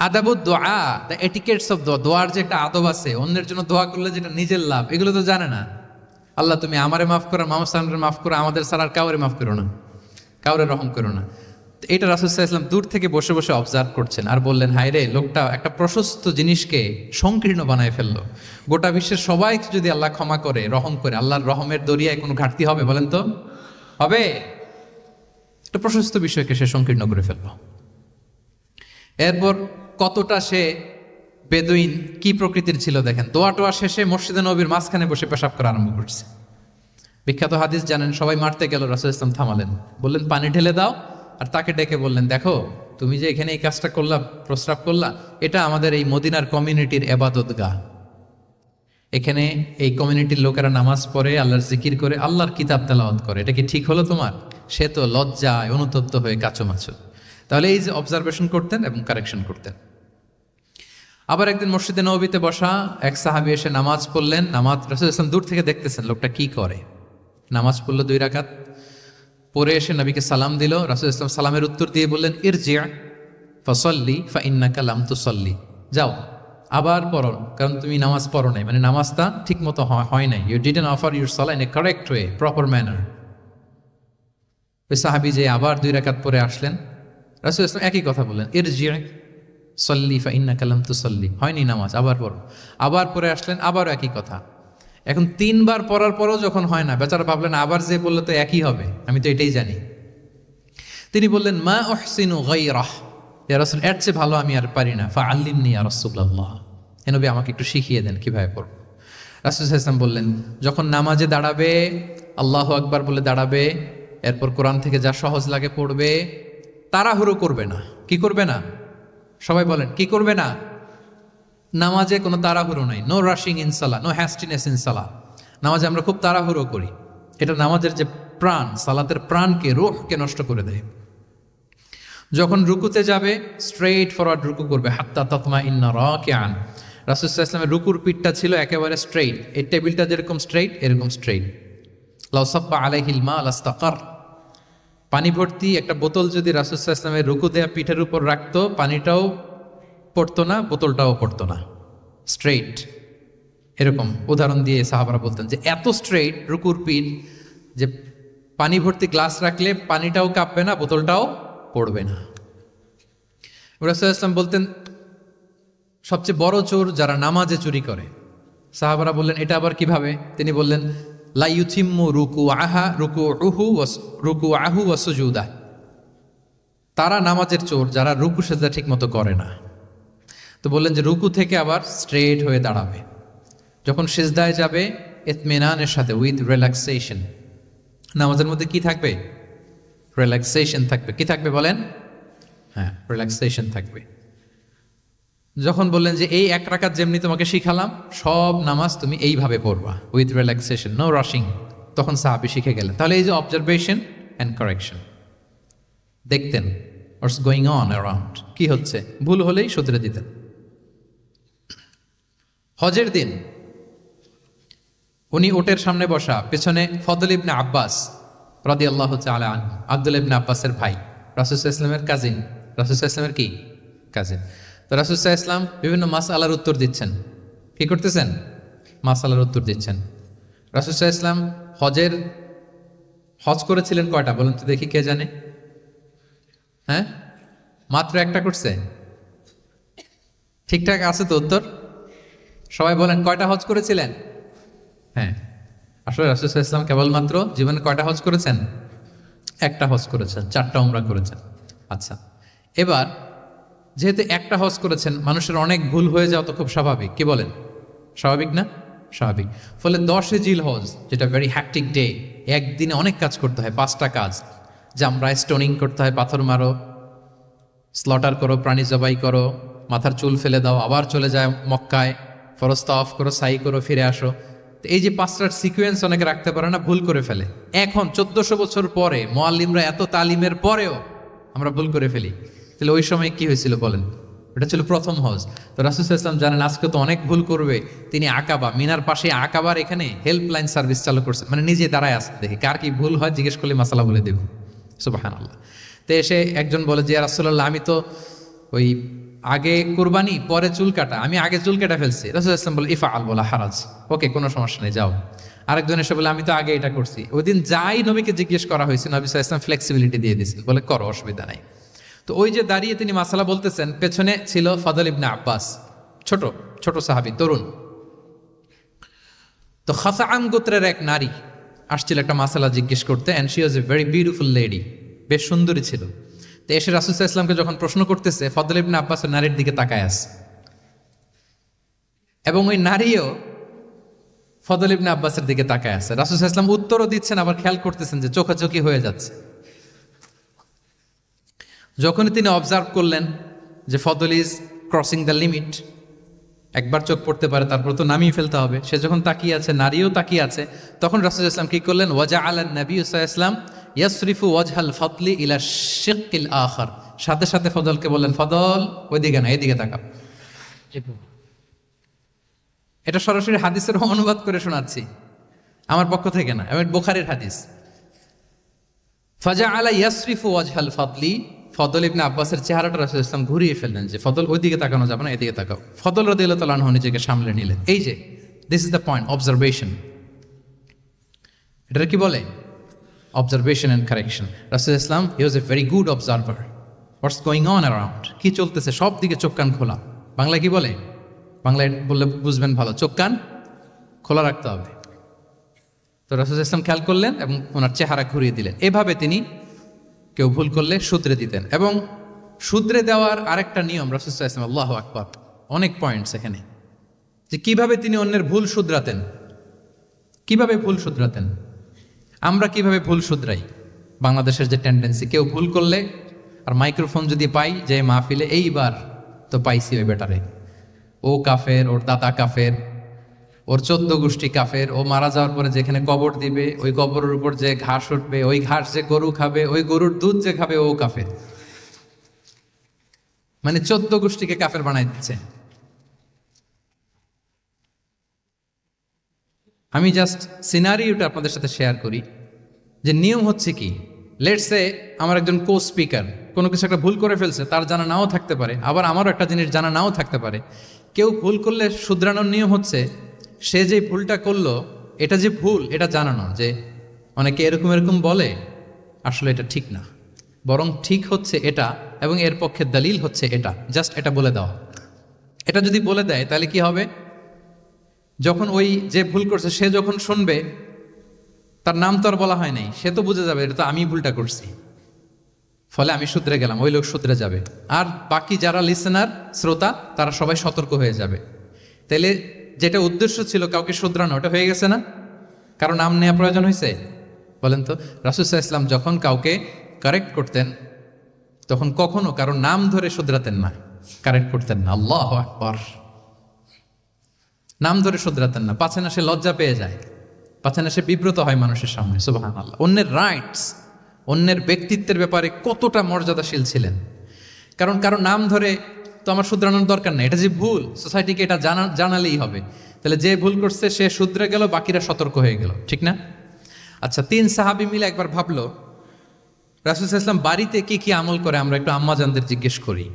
আদাবুদ দোয়া, দ্য এটিকেটস অফ দোয়া, দোয়ার যে একটা আদব আছে, অন্যের জন্য দোয়া করলে যেটা নিজের লাভ, এগুলো তো জানে না। আল্লাহ তুমি আমারে মাফ করো, মুহাম্মদ সাল্লাল্লাহু আলাইহি ওয়াসাল্লামকে মাফ করো, আমাদের ছাড়া আর কাউরে মাফ করো না, কাউরে রহম করো না। এটা রাসূল সাল্লাল্লাহু আলাইহি ওয়াসাল্লাম দূর থেকে বসে বসে অবজার্ভ করছেন আর বললেন, হায় রে, লোকটা একটা প্রশস্ত জিনিসকে সংকীর্ণ বানায় ফেললো। গোটা বিশ্বের সবাইকে যদি আল্লাহ ক্ষমা করে, রহম করে, আল্লাহর রহমের দরিয়ায় কোনো ঘাটতি হবে বলেন তো? হবে? একটা প্রশস্ত বিষয়কে সে সংকীর্ণ করে ফেললো। এরপর কতটা সে বেদুইন, কি প্রকৃতির ছিল দেখেন। দোয়া টোয়া শেষে মসজিদে নবীর মাঝখানে বসে পেশাব করা আরম্ভ করছে। বিখ্যাত হাদিস জানেন, সবাই মারতে গেল, রাসূল সাল্লাল্লাহু আলাইহি ওয়াসাল্লাম থামালেন, বললেন পানি ঢেলে দাও, আর তাকে ডেকে বললেন, দেখো তুমি যে এখানে এই কাজটা করলা, প্রস্রাব করলা, এটা আমাদের এই মদিনার কমিউনিটির ইবাদতগাহ। এখানে এই কমিউনিটির লোকেরা নামাজ পড়ে, আল্লাহর জিকির করে, আল্লাহর কিতাব তেলাওয়াত করে, এটা কি ঠিক হলো তোমার? সে তো লজ্জায় অনুতপ্ত হয়ে কাচুমাচু। তাহলে এই যে অবজারভেশন করতেন এবং কারেকশন করতেন। আবার একদিন মসজিদে নববীতে বসা এক সাহাবী এসে নামাজ পড়লেন। নামাজ রাসূল সাল্লাল্লাহু আলাইহি ওয়াসাল্লাম দূর থেকে দেখতেছেন লোকটা কি করে। নামাজ পড়লো 2 রাকাত, পরে এসে নবীকে সালাম দিল। রাসূল সাল্লাল্লাহু আলাইহি ওয়াসাল্লাম সালামের উত্তর দিয়ে বললেন, ইরজি' ফাসাল্লি ফাইন্নাকা লাম তুসাল্লি, যাও আবার পড়ো, কারণ তুমি নামাজ পড়ো নাই, মানে নামাজটা ঠিক মতো হয় নাই। ইউ ডিডন্ট অফার ইউর সালাহ in a correct way, proper manner. ওই সাহাবী যে আবার 2 রাকাত পরে আসলেন, রাসূল সাল্লাল্লাহু আলাইহি ওয়াসাল্লাম একই কথা বললেন, ইরজি' সল্লি ফাইন্নাকা লাম তুসাল্লি, হয়নি নামাজ, আবার পড়ো। আবার পরে আসলেন, আবারও একই কথা। এখন 3 বার পড়ার পরও যখন হয় না, বেচারা ভাবলেন আবার যে বললে তো একই হবে, আমি তো এটাই জানি। তিনি বললেন, মা উহসিনু গায়রাহ, ইয়া রাসূল এর চেয়ে ভালো আমি আর পারি না, ফাআল্লিমনি ইয়া রাসূলুল্লাহ, হে নবী আমাকে একটু শিখিয়ে দেন কিভাবে পড়ব। রাসূল সাল্লাল্লাহু আলাইহি ওয়াসাল্লাম বললেন, যখন নামাজে দাঁড়াবে আল্লাহু আকবার বলে দাঁড়াবে, এরপর কোরআন থেকে যা সহজ লাগে পড়বে, তাড়াহুড়ো করবে না। কি করবে না? সবাই বলেন, কি করবে না? নামাজে কোনো তাড়াহুড়ো নাই, নো রাশিং ইন সালাহ, নো হ্যাস্টিনেস ইন সালাহ। নামাজে আমরা খুব তাড়াহুড়ো করি, এটা নামাজের যে প্রাণ, সালাতের প্রাণকে, রূহকে নষ্ট করে দেয়। যখন রুকুতে যাবে স্ট্রেইট ফরওয়ার্ড রুকু করবে, হাত্তা তাতমাইন্না রাকিআন। রাসূল সাল্লাল্লাহু আলাইহি ওয়াসাল্লামের রুকুর পিঠটা ছিল একেবারে স্ট্রেইট, এই টেবিলটা যেরকম স্ট্রেইট এরকম স্ট্রেইট। লাউ সাব্বা আলাইহিল মা লাস্তাকার, পানি ভর্তি একটা বোতল যদি রাসূল সাল্লাল্লাহু আলাইহি ওয়াসাল্লামের রুকু দেয়া পিঠের উপর রাখতো, পানিটাও পড়তো না, বোতলটাও পড়তো না, স্ট্রেইট। এরকম উদাহরণ দিয়ে সাহাবারা বলতেন যে এত স্ট্রেইট রুকুর পিঠ যে পানি ভর্তি গ্লাস রাখলে পানিটাও কাঁপবে না, বোতলটাও পড়বে না। রাসূল সাল্লাল্লাহু আলাইহি ওয়াসাল্লাম বলতেন, সবচেয়ে বড় চোর যারা নামাজে চুরি করে। সাহাবারা বললেন, এটা আবার কিভাবে? তিনি বললেন, লা ইউতিম্মু রুকুআহু ওয়া সুজুদাহ। তারা নামাজের চোর যারা রুকু সেজদা ঠিক মতো করে না। তো বললেন যে রুকু থেকে আবার স্ট্রেট হয়ে দাঁড়াবে, যখন সিজদায় যাবে ইতমিনানের সাথে, উইথ রিল্যাক্সেশন। নামাজের মধ্যে কি থাকবে? রিল্যাক্সেশন থাকবে। কি থাকবে বলেন? হ্যাঁ, রিল্যাক্সেশন থাকবে। যখন বললেন যে এই এক রাকাত যেমনি তোমাকে শিখালাম, সব নামাজ তুমি এইভাবে পড়বা, উইথ রিল্যাক্সেশন, নো রাশিং, তখন সাহাবী শিখে গেলেন। তাহলে এই যে অবজারভেশন অ্যান্ড কারেকশন, দেখতেন হোয়াটস গোয়িং অন অ্যারাউন্ড, কি হচ্ছে, ভুল হলেই শুধরে দিতেন। হজের দিন উনি ওটের সামনে বসা, পেছনে ফদল ইবনে আব্বাস রাদিয়াল্লাহু তাআলা আনহু, আব্দুল্লাহ ইবনে আব্বাসের ভাই, রাসূল সাল্লাল্লাহু আলাইহি ওয়াসাল্লামের কাজিন, রাসূল সাল্লাল্লাহু আলাইহি ওয়াসাল্লামের কি কাজিন। তো রাসূল সাল্লাল্লাহু আলাইহি ওয়াসাল্লাম বিভিন্ন মাসআলার উত্তর দিচ্ছেন। কি করতেছেন? মাসআলার উত্তর দিচ্ছেন। রাসূল সাল্লাল্লাহু আলাইহি ওয়াসাল্লাম হজ করেছিলেন কয়টা বলেন তো দেখি, কে জানে? হ্যাঁ, মাত্র একটা করছে। ঠিকঠাক আছে তো উত্তর? সবাই বলেন কয়টা হজ করেছিলেন? হ্যাঁ, আসলে রাসূল সাল্লাল্লাহু আলাইহি ওয়াসাল্লাম কেবলমাত্র জীবনে কয়টা হজ করেছেন? একটা হজ করেছেন, 4টা উমরা করেছেন। আচ্ছা, এবার যেহেতু একটা হজ করেছেন, মানুষের অনেক ভুল হয়ে যাওয়া তো খুব স্বাভাবিক। কি বলেন? স্বাভাবিক না? স্বাভাবিক। ফলে 10 জিল হজ, যেটা ভেরি হ্যাকটিক ডে, একদিনে অনেক কাজ করতে হয়, 5টা কাজ। জামরায় স্টোনিং করতে হয়, পাথর মারো, স্লটার করো, প্রাণী জবাই করো, মাথার চুল ফেলে দাও, আবার চলে যায় মক্কায়, ফরজ তাওয়াফ করো, সাই করো, ফিরে আসো। তো এই যে 5টার সিকুয়েন্স অনেকে রাখতে পারে না, ভুল করে ফেলে। এখন 1400 বছর পরে, মুআল্লিমরা এত তালিমের পরেও আমরা ভুল করে ফেলি। তাহলে ওই সময় কি হয়েছিল বলেন? এটা ছিল প্রথম হজ। তো রাসূল সাল্লাল্লাহু আলাইহি ওয়াসাল্লাম জানেন আজকে তো অনেক ভুল করবে, তিনি আকাবা, মিনার পাশে আকাবার এখানে হেল্পলাইন সার্ভিস চালু করছেন, মানে নিজে দাঁড়ায় আসতে দেখি কার কি ভুল হয়, জিজ্ঞেস করলে মাসালা বলে দেব। সুবহানাল্লাহ। তো এসে একজন বলে যে ইয়া রাসূলুল্লাহ, আমি তো ওই আগে কুরবানি পরে চুল কাটা, আমি আগে চুল কেটে ফেলছি। রাসূল সাল্লাল্লাহু আলাইহি ওয়াসাল্লাম বলে ইফআল ওয়ালা হারাজ, ওকে, কোনো সমস্যা নেই, যাও। আরেকজন এসে বলে আমি তো আগে এটা করছি। ওই দিন যাই নবীকে জিজ্ঞেস করা হয়েছে, নবী সাল্লাল্লাহু আলাইহি ওয়াসাল্লাম ফ্লেক্সিবিলিটি দিয়ে দিয়েছেন, বলে করো, অসুবিধা নাই। তো ওই যে দাঁড়িয়ে তিনি মাসালা বলতেছেন, পেছনে ছিল ফদল ইবনে আব্বাস, ছোট ছোট সাহাবী, তরুণ। তো খাসাআম গোত্রের এক নারী আসছিল একটা মাসালা জিজ্ঞেস করতে, and she was a very beautiful lady, বেশ সুন্দরী ছিল। তো এসে রাসূল সাল্লাল্লাহু আলাইহি ওয়াসাল্লামকে যখন প্রশ্ন করতেছে, ফদল ইবনে আব্বাসের নারীর দিকে তাকায় আছে, এবং ওই নারীও ফদল ইবনে আব্বাসের দিকে তাকায় আছে। রাসূল সাল্লাল্লাহু আলাইহি ওয়াসাল্লাম উত্তরও দিচ্ছেন, আবার খেয়াল করতেছেন যে চোখাচোখি হয়ে যাচ্ছে। যখনই তিনি অবজার্ভ করলেন যে ফদল ইজ ক্রসিং দ্য লিমিট, একবার চোখ পড়তে পারে, তারপর তো নামিয়ে ফেলতে হবে, সে যখন তাকিয়ে আছে, নারীও তাকিয়ে আছে, তখন রাসূল সাল্লাল্লাহু আলাইহি ওয়াসাল্লাম কি করলেন? ওয়াজআআলা নবী সাল্লাল্লাহু আলাইহি ওয়াসাল্লাম ইয়াসরিফু ওয়াজহাল ফদলি ইলা শিক্কিল আখার, সাথে সাথে ফদলকে বললেন, ফদল ওইদিকে না, এদিকে তাকাও। এটা সরাসরি হাদিসের অনুবাদ করে শোনাচ্ছি, আমার পক্ষ থেকে না, এবং বুখারীর হাদিস। ফাজআআলা ইয়াসরিফু ওয়াজহাল ফদলি, ফদল ইবনে আব্বাসের চেহারাটা রাসূল সাল্লাল্লাহু আলাইহি ওয়াসাল্লাম ঘুরিয়ে ফেললেন যে ফদল ওইদিকে তাকানো যাবে না, এদিকে তাকাও। ফদল রাদিয়াল্লাহু তাআলা আনহু নিজেকে সামলে নিলেন। এই যে this is the point, observation. এটা কি বলে? Observation and correction. রাসূল সাল্লাল্লাহু আলাইহি ওয়াসাল্লাম he was a very good observer, what's going on around, কি চলতেছে সব দিকে চোখ কান খোলা। বাংলায় কি বলে? বাংলায় বললে বুঝবেন ভালো, চোখ কান খোলা রাখতে হবে। তো রাসূল সাল্লাল্লাহু আলাইহি ওয়াসাল্লাম খেয়াল করলেন এবং ওনার চেহারা ঘুরিয়ে দিলেন। এভাবে তিনি কেউ ভুল করলে শুধরে দিতেন। এবং শুধরে দেওয়ার আরেকটা নিয়ম রাসূল সাল্লাল্লাহু আলাইহি ওয়াসাল্লাম, আল্লাহু আকবার, অনেক পয়েন্টস এখানে, যে কিভাবে তিনি অন্যের ভুল শুধরাতেন, কিভাবে ভুল শুধরাতেন। আমরা কিভাবে ভুল শুধরাই? বাংলাদেশের যে টেন্ডেন্সি, কেউ ভুল করলে আর মাইক্রোফোন যদি পাই যে মাহফিলে, এইবার তো পাইছি ওই বেটারে, ও কাফের, ওর দাদা কাফের, ওর 14 গোষ্ঠী কাফের, ও মারা যাওয়ার পরে যেখানে কবর দিবে, ওই কবরের উপর যে ঘাস উঠবে, ওই ঘাস যে গরু খাবে, ওই গরুর দুধ যে খাবে, ও কাফের। মানে 14 গোষ্ঠীকে কাফের বানাই দিচ্ছে। আমি জাস্ট সিনারিওটা আপনাদের সাথে শেয়ার করি, যে নিয়ম হচ্ছে কি, লেটস সে আমার একজন কো স্পিকার কোনো কিছু একটা ভুল করে ফেলছে, তার জানা নাও থাকতে পারে, আবার আমারও একটা জিনিস জানা নাও থাকতে পারে। কেউ ভুল করলে শুধরানোর নিয়ম হচ্ছে, সে যে ভুলটা করলো এটা যে ভুল এটা জানানো, যে অনেকে এরকম এরকম বলে, আসলে এটা ঠিক না, বরং ঠিক হচ্ছে এটা, এবং এর পক্ষে দলিল হচ্ছে এটা, জাস্ট এটা বলে দেওয়া। এটা যদি বলে দেয় তাহলে কি হবে, যখন ওই যে ভুল করছে সে যখন শুনবে, তার নাম তো আর বলা হয় নাই, সে তো বুঝে যাবে এটা তো আমি ভুলটা করছি, ফলে আমি শুধরে গেলাম, ওই লোক শুধরে যাবে। আর বাকি যারা লিসেনার, শ্রোতা, তারা সবাই সতর্ক হয়ে যাবে। তাইলে যেটা উদ্দেশ্য ছিল কাউকে শুধরানো, ওটা হয়ে গেছে না? কারো নাম নেওয়া প্রয়োজন হয়েছে? বলেন তো। রাসূল সাল্লাল্লাহু আলাইহি ওয়াসাল্লাম যখন কাউকে কারেক্ট করতেন তখন কখনো কারো নাম ধরে শুধরাতেন না, কারেক্ট করতেন না। আল্লাহু আকবার। নাম ধরে শুধরাতেন না, পাছে না সে লজ্জা পেয়ে যায়, পাছে না সে বিব্রত হয় মানুষের সামনে। সুবহানাল্লাহ। অন্যের রাইটস, অন্যের ব্যক্তিত্বের ব্যাপারে কতটা মর্যাদাশীল ছিলেন। কারণ কারো নাম ধরে তো আমার শুধরানোর দরকার নেই, এটা যে ভুল, সোসাইটিকে এটা জানালেই হবে। তাহলে যে ভুল করছে সে শুধরে গেল, বাকিরা সতর্ক হয়ে গেল, ঠিক না? আচ্ছা, 3 সাহাবী মিলে একবার ভাবলো রাসূল সাল্লাল্লাহু আলাইহি ওয়াসাল্লাম বাড়িতে কি কি আমল করে, আমরা একটু আম্মাজানদের জিজ্ঞেস করি।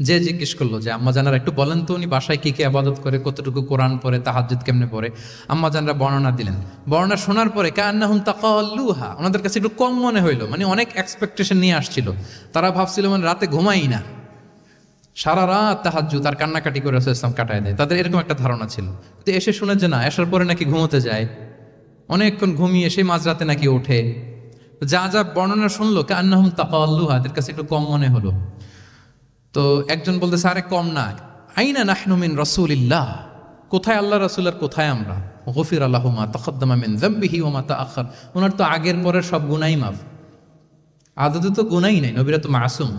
যে জিজ্ঞেস করলো যে আম্মাজানরা একটু বলেন তো উনি বাসায় কি কি ইবাদত করে, কতটুকু কোরআন পড়ে, তাহাজ্জুদ কেমনে পড়ে। আম্মাজানরা বর্ণনা দিলেন। বর্ণনা শোনার পরে কান্নাহুম তাকাল্লুহা, ওনাদের কাছে একটু কম মনে হইলো, মানে অনেক এক্সপেকটেশন নিয়ে আসছিল। তারা ভাবছিল মানে রাতে ঘুমাই না, সারা রাত তাহাজ্জুদ আর কান্নাকাটি করে রাসূল সাল্লাল্লাহু আলাইহি ওয়াসাল্লাম কাটায় দেয়, তাদের এরকম একটা ধারণা ছিল। তো এসে শুনে যে না, আসার পরে নাকি ঘুমোতে যায়, অনেকক্ষণ ঘুমিয়ে সেই মাঝরাতে নাকি ওঠে। যা যা বর্ণনা শুনলো কান্নাহুম তাকাল্লুহা, এদের কাছে একটু কম মনে হলো। তো একজন বলতেছে আরে কম না, আইনা নাহনু মিন রাসূলিল্লাহ, কোথায় আল্লাহ রাসূল আর কোথায় আমরা। গফিরা লাহু মা তাকাদ্দামা মিন যামবিহি ওয়া মা তাআখার, ওনার তো আগের পরের সব গুনাহই মাফ। আদতে তো গুনাহই নাই, নবীরা তো মাসুম।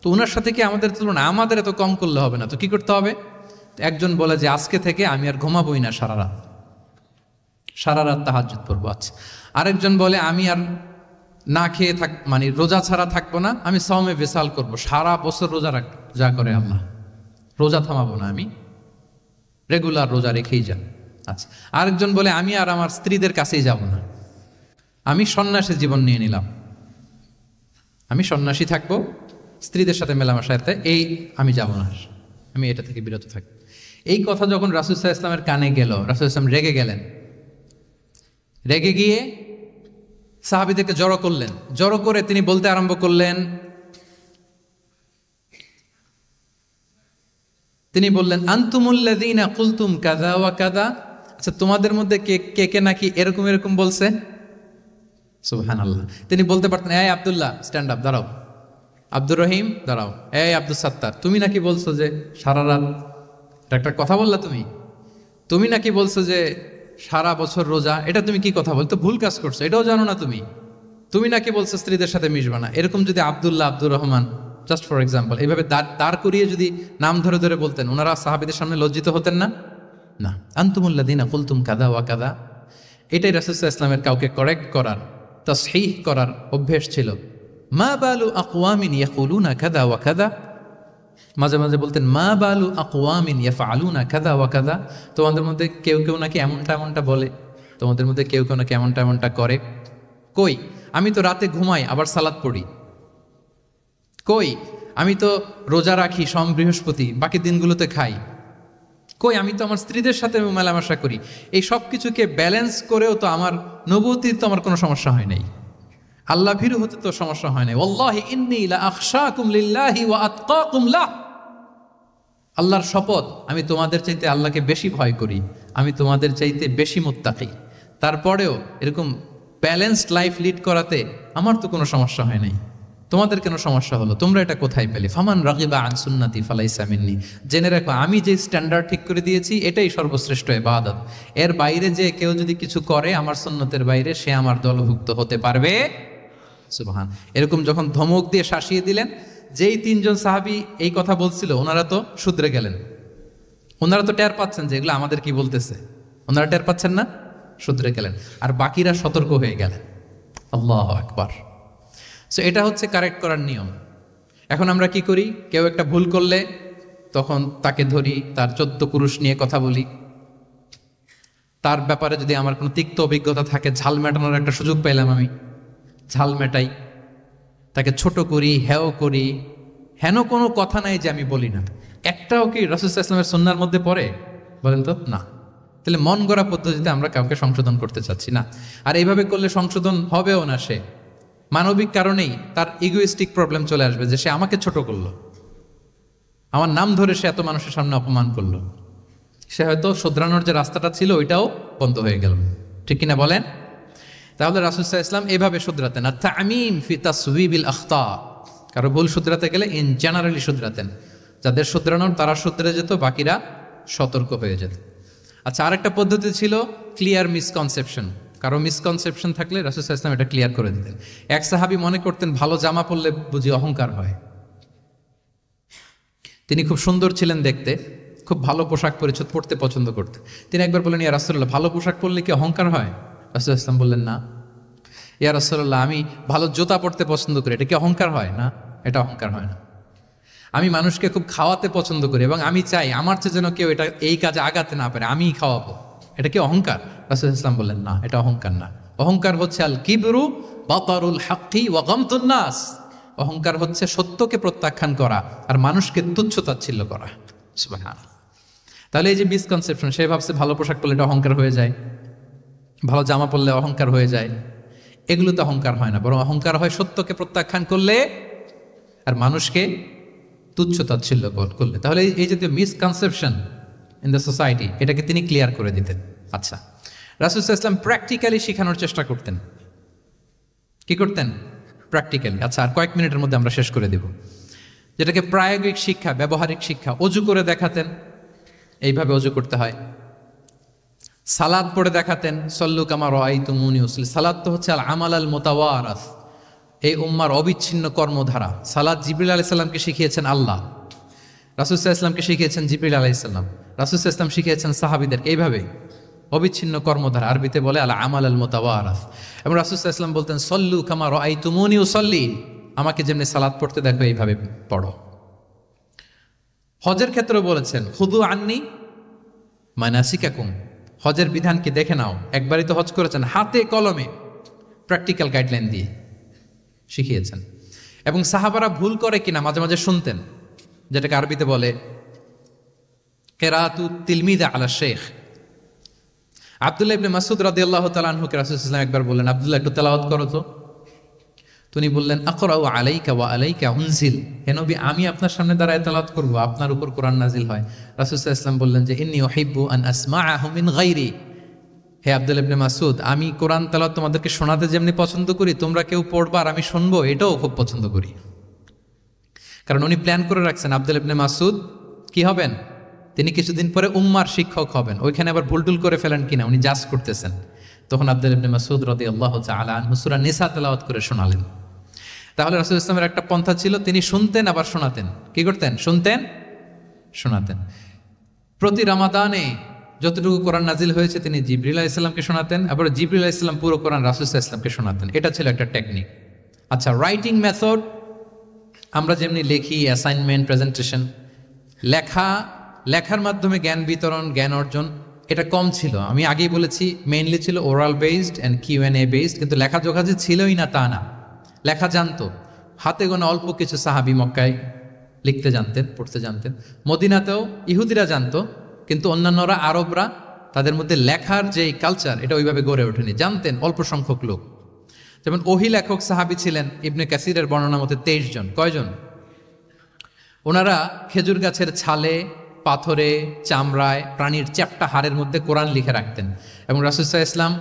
তো ওনার সাথে কি আমাদের তুলনা, আমাদের এত কম করলে হবে না, তো কি করতে হবে? একজন বলে যে আজকে থেকে আমি আর ঘুমাবোই না সারা রাত, সারা রাত তাহাজ্জুদ পড়বো। আচ্ছা, আরেকজন বলে আমি আর না খেয়ে মানে রোজা ছাড়া থাকবো না, আমি সাওমে বিসাল করব, সারা বছর রোজা রাখবো, যা করে আল্লাহ, রোজা থামাবো না, আমি রেগুলার রোজা রেখেই যাব। আচ্ছা, আরেকজন বলে আমি আর আমার স্ত্রীদের কাছেই যাব না, আমি সন্ন্যাসী জীবন নিয়ে নিলাম, আমি সন্ন্যাসী থাকবো, স্ত্রীদের সাথে মেলামেশাতে এই আমি যাব না, আমি এটা থেকে বিরত থাকবো। এই কথা যখন রাসূল সাল্লাল্লাহু আলাইহি ওয়াসাল্লামের কানে গেল, রাসূল সাল্লাল্লাহু আলাইহি ওয়াসাল্লাম রেগে গেলেন। রেগে গিয়ে সাহাবীদেরকে জড়ো করলেন। জড়ো করে তিনি বলতে আরম্ভ করলেন, তিনি বললেন আনতুমুল্লাযীনা কুলতুম কাযা ওয়া কাযা, আচ্ছা তোমাদের মধ্যে কে কে নাকি এরকম এরকম বলছে। সুবহানাল্লাহ। তিনি বলতে পারতেন এই আব্দুল্লাহ স্ট্যান্ড আপ, দাঁড়াও, আব্দুর রহিম দাঁড়াও, এই আব্দুল সাত্তার তুমি নাকি বলছো যে সারা রাত, একটা কথা বললা তুমি নাকি বলছো যে সারা বছর রোজা, এটা তুমি কি কথা বলতো, ভুল কাজ করছো, এটাও জানো না তুমি নাকি বলছো স্ত্রীদের সাথে মিশবা না। এরকম যদি Abdullah, Abdur Rahman, just for example, এইভাবে দাঁড় করিয়ে যদি নাম ধরে ধরে বলতেন, ওনারা সাহাবীদের সামনে লজ্জিত হতেন না? না। আনতুমুল্লাযীনা কুলতুম কাযা ওয়া কাযা, এটাই রাসূল সাল্লাল্লাহু আলাইহি ওয়াসাল্লামের কাউকে কারেক্ট করার, তাসহিহ করার অভ্যেস ছিল। মা বালু আকওয়ামিন ইয়াকুলুনা কাযা ওয়া কাযা, মাঝে মাঝে বলতেন মা বালু আকওয়ামিন ইয়াফআলুনা কাযা ওয়া কাযা, তোমাদের মধ্যে কেউ কেউ নাকি এমনটা বলে, তোমাদের মধ্যে কেউ কেউ নাকি এমনটা করে। কই আমি তো রাতে ঘুমাই আবার সালাত পড়ি, কই আমি তো রোজা রাখি সোম বৃহস্পতি, বাকি দিনগুলোতে খাই, কই আমি তো আমার স্ত্রীদের সাথে মেলামেশা করি, এই সব কিছুকে ব্যালেন্স করেও তো আমার নবুয়তির তো আমার কোনো সমস্যা হয় নাই, আল্লাহ ভীরু হতে তো সমস্যা হয় নাই। ওয়াল্লাহি ইন্নী লা আখশাকুম লিল্লাহি ওয়া আতকাকুম লাহ, আল্লাহর শপথ আমি তোমাদের চাইতে আল্লাহকে বেশি ভয় করি, আমি তোমাদের চাইতে বেশি মুত্তাকি। তারপরেও এরকম ব্যালেন্সড লাইফ লিড করাতে আমার তো কোনো সমস্যা হয় নাই, তোমাদের কেন সমস্যা হলো, তোমরা এটা কোথায় পেলে? ফামান রাগিবা আন সুন্নতি ফালাইসা মিন্নি, জেনে রাখো আমি যে স্ট্যান্ডার্ড ঠিক করে দিয়েছি এটাই সর্বশ্রেষ্ঠ ইবাদত, এর বাইরে যে কেউ যদি কিছু করে আমার সুন্নতের বাইরে, সে আমার দলভুক্ত হতে পারবে। সুবহান। এরকম যখন ধমক দিয়ে শাসিয়ে দিলেন, যেই 3 জন সাহাবী এই কথা বলছিল ওনারা তো শুধরে গেলেন, ওনারা তো টের পাচ্ছেন যে এগুলো আমাদের কি বলতেছে, ওনারা টের পাচ্ছেন না, শুধরে গেলেন, আর বাকিরা সতর্ক হয়ে গেলেন। আল্লাহু আকবার। সো এটা হচ্ছে কারেক্ট করার নিয়ম। এখন আমরা কি করি, কেউ একটা ভুল করলে তখন তাকে ধরি, তার 14 পুরুষ নিয়ে কথা বলি, তার ব্যাপারে যদি আমার কোনো তিক্ত অভিজ্ঞতা থাকে, ঝাল মেটানোর একটা সুযোগ পেলাম, আমি ঝাল মেটাই, তাকে ছোট করি, হেয় করি। হেন কোনো কথা নাই যে আমি বলি না, একটাও কি রাসূল সাল্লাল্লাহু আলাইহি ওয়াসাল্লামের সুন্নাহর মধ্যে পড়ে? বলেন তো না। তাহলে মন গড়া পদ্ধতিতে আমরা কাউকে সংশোধন করতে চাচ্ছি না, আর এইভাবে করলে সংশোধন হবেও না। সে মানবিক কারণেই তার ইগোইস্টিক প্রবলেম চলে আসবে, যে সে আমাকে ছোট করলো, আমার নাম ধরে সে এত মানুষের সামনে অপমান করলো, সে হয়তো শোধরানোর যে রাস্তাটা ছিল ওইটাও বন্ধ হয়ে গেল। ঠিক কিনা বলেন? তাহলে রাসূল সাল্লাল্লাহু আলাইহি ওয়াসাল্লাম এভাবে শুধরাতেন। আর তামিম ফি তাসওয়িবিল আখতা, কারো ভুল শুধরাতে গেলে ইন জেনারেলি শুধরাতেন। যাদের শুধরানোর তারা শুধরে যেত, বাকিরা সতর্ক হয়ে যেত। আচ্ছা, আরেকটা পদ্ধতি ছিল ক্লিয়ার মিসকনসেপশন। কারো মিসকনসেপশন থাকলে রাসূল সাল্লাল্লাহু আলাইহি ওয়াসাল্লাম এটা ক্লিয়ার করে দিতেন। এক সাহাবী মনে করতেন ভালো জামা পরলে বুঝি অহংকার হয়। তিনি খুব সুন্দর ছিলেন দেখতে, খুব ভালো পোশাক পরিচ্ছদ পরতে পছন্দ করতেন। তিনি একবার বললেন, ইয়া রাসূলুল্লাহ, ভালো পোশাক পরলে কি অহংকার হয়? রাসূল সাল্লাল্লাহু আলাইহি ওয়াসাল্লাম বললেন, না। ইয়া রাসূলুল্লাহ, আমি ভালো জুতা পরতে পছন্দ করি, এটা কি অহংকার হয়? না, এটা অহংকার হয় না। আমি মানুষকে খুব খাওয়াতে পছন্দ করি এবং আমি চাই আমার চেয়ে যেন কেউ এটা এই কাজে আগাতে না পারে, আমিই খাওয়াবো, এটা কি অহংকার? রাসূল সাল্লাল্লাহু আলাইহি ওয়াসাল্লাম বললেন, না, এটা অহংকার না। অহংকার হচ্ছে আল কিবরু বাতারুল হাক্কি ওয়া গামতুন নাস। অহংকার হচ্ছে সত্যকে প্রত্যাখ্যান করা আর মানুষকে তুচ্ছ তাচ্ছিল্য করা। সুবহানাল্লাহ। তাহলে এই যে মিসকনসেপশন, সে ভাবছে ভালো পোশাক পরলে এটা অহংকার হয়ে যায়, ভালো জামা পরলে অহংকার হয়ে যায়, এগুলোতে অহংকার হয় না, বরং অহংকার হয় সত্যকে প্রত্যাখ্যান করলে আর মানুষকে তুচ্ছ তাচ্ছিল্য করলে। তাহলে এই জাতীয় মিসকনসেপশন ইন দ্য সোসাইটি, এটাকে তিনি ক্লিয়ার করে দিতেন। আচ্ছা, রাসূল সাল্লাল্লাহু আলাইহি ওয়াসাল্লাম প্র্যাকটিক্যালি শেখানোর চেষ্টা করতেন। কি করতেন? প্র্যাকটিক্যালি। আচ্ছা, আর কয়েক মিনিটের মধ্যে আমরা শেষ করে দেব। যেটাকে প্রায়োগিক শিক্ষা, ব্যবহারিক শিক্ষা। অজু করে দেখাতেন, এইভাবে অজু করতে হয়। সালাত পড়ে দেখাতেন, সল্লু কামা রাআইতুমুনি উসাল্লি। সালাত তো হচ্ছে আল আমাল আল মুতাওয়ারাস, এই উম্মার অবিচ্ছিন্ন কর্মধারা। সালাত জিবরিল আলাইহিস সালামকে শিখিয়েছেন আল্লাহ, রাসূল সাল্লাল্লাহু আলাইহি ওয়াসাল্লামকে শিখিয়েছেন জিবরিল আলাইহিস সালাম, রাসূল সাল্লাল্লাহু আলাইহি ওয়াসাল্লাম শিখিয়েছেন সাহাবীদের। এইভাবে অবিচ্ছিন্ন কর্মধারা, আরবিতে বলে আল আমাল আল মুতাওয়ারাস। এবং রাসূল সাল্লাল্লাহু আলাইহি ওয়াসাল্লাম বলতেন, সল্লু কামা রাআইতুমুনি উসাল্লি, আমাকে যেমনি সালাত পড়তে দেখো এইভাবে পড়ো। হজের ক্ষেত্রে বলেছেন, খুযু আন্নী মানাসিকাকুম, হজের বিধানকে দেখে নাও। একবারই তো হজ করেছেন, হাতে কলমে প্র্যাকটিক্যাল গাইডলাইন দিয়ে শিখিয়েছেন। এবং সাহাবারা ভুল করে কিনা মাঝে মাঝে শুনতেন, যেটাকে আরবিতে বলে কিরাআতু তিলমিদ আলা শেখ। আব্দুল্লাহ ইবনে মাসউদ রাদিয়াল্লাহু তাআলা আনহুকে রাসূল সাল্লাল্লাহু আলাইহি ওয়াসাল্লাম একবার বললেন, আব্দুল্লাহ একটু তেলাওয়াত করো তো। তিনি বললেন, আকরাউ আলাইকা ওয়া আলাইকা উনজিল, হে নবী, আমি আপনার সামনে দাঁড়ায় তেলাওয়াত করব, আপনার উপর কোরআন নাজিল হয়। রাসূল সাল্লাল্লাহু আলাইহি ওয়াসাল্লাম বললেন যে, ইন্নী উহিব্বু আন আসমাআহু মিন গায়রি, হে আব্দুল্লাহ ইবনে মাসউদ, আমি কোরআন তেলাওয়াত তোমাদেরকে শোনাতে যেমনি পছন্দ করি, তোমরা কেউ পড়বা আর আমি শুনবো, এটাও খুব পছন্দ করি। কারণ উনি প্ল্যান করে রাখছেন আব্দুল্লাহ ইবনে মাসউদ কি হবেন, তিনি কিছুদিন পরে উম্মার শিক্ষক হবেন। ওইখানে আবার ভুলটুল করে ফেলেন কিনা উনি জাজ করতেছেন। তখন আব্দুল্লাহ ইবনে মাসউদ রাদিয়াল্লাহু তাআলা আনহু সূরা নিসা তেলাওয়াত করে শোনালেন। তাহলে রাসূল ইসলামের একটা পন্থা ছিল, তিনি শুনতেন আবার শোনাতেন। কি করতেন? শুনতেন, শোনাতেন। প্রতি রমাদানে যতটুকু কোরআন নাজিল হয়েছে তিনি জিবরিল আলাইহিস সালামকে শোনাতেন, আবার জিবরিল আলাইহিস সালাম পুরো কোরআন রাসূল সাল্লাল্লাহু আলাইহি ওয়াসাল্লামকে শোনাতেন। এটা ছিল একটা টেকনিক। আচ্ছা, রাইটিং মেথড, আমরা যেমনি লিখি, অ্যাসাইনমেন্ট, প্রেজেন্টেশন, লেখার মাধ্যমে জ্ঞান বিতরণ, জ্ঞান অর্জন, এটা কম ছিল। আমি আগেই বলেছি, মেইনলি ছিল oral based and QnA based, কিন্তু লেখাজোখা যে ছিলই না তা না। লেখা জানতো, হাতে গোনা অল্প কিছু সাহাবী মক্কায় লিখতে জানতেন, পড়তে জানতেন। মদিনাতেও ইহুদিরা জানতো, কিন্তু অন্যান্যরা, আরবরা, তাদের মধ্যে লেখার যে কালচার, এটা ওইভাবে গড়ে ওঠেনি। জানতেন অল্প সংখ্যক লোক। যেমন ওহী লেখক সাহাবী ছিলেন ইবনে কাসিরের বর্ণনা মতে 23 জন। কয়জন? ওনারা খেজুর গাছের ছালে, পাথরে, চামড়ায়, প্রাণীর চ্যাপ্টা হাড়ের মধ্যে কোরআন লিখে রাখতেন। এবং রাসূল সাল্লাল্লাহু আলাইহি ওয়াসাল্লাম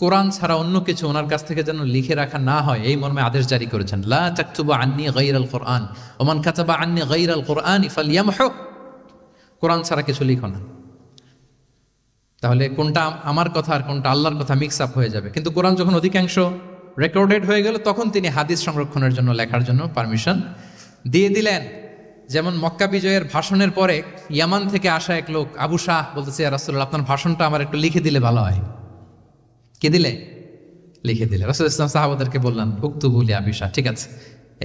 কোরআন ছাড়া অন্য কিছু ওনার কাছ থেকে যেন লিখে রাখা না হয়, এই মর্মে আদেশ জারি করেছেন, লা তাকতুবু আন্নী গায়রাল কোরআন ওয়া মান কাতাবা আন্নী গায়রাল কোরআনি ফালইয়ামহু, কোরআন ছাড়া কিছু লিখো না। তাহলে কোনটা আমার কথা আর কোনটা আল্লাহর কথা মিক্স আপ হয়ে যাবে। কিন্তু কোরআন যখন অধিকাংশ রেকর্ডেড হয়ে গেল, তখন তিনি হাদিস সংরক্ষণের জন্য, লেখার জন্য পারমিশন দিয়ে দিলেন। যেমন মক্কা বিজয়ের ভাষণের পরে ইয়ামান থেকে আসা এক লোক আবু শাহ বলতেছে, ইয়া রাসূলুল্লাহ, আপনার ভাষণটা আমার একটু লিখে দিলে ভালো হয়। কে দিলে? লিখে দিলে। রাসূল ইসলাম সাহাবাদেরকে বললেন, উক্তুবু লি আবি শাহ, ঠিক আছে,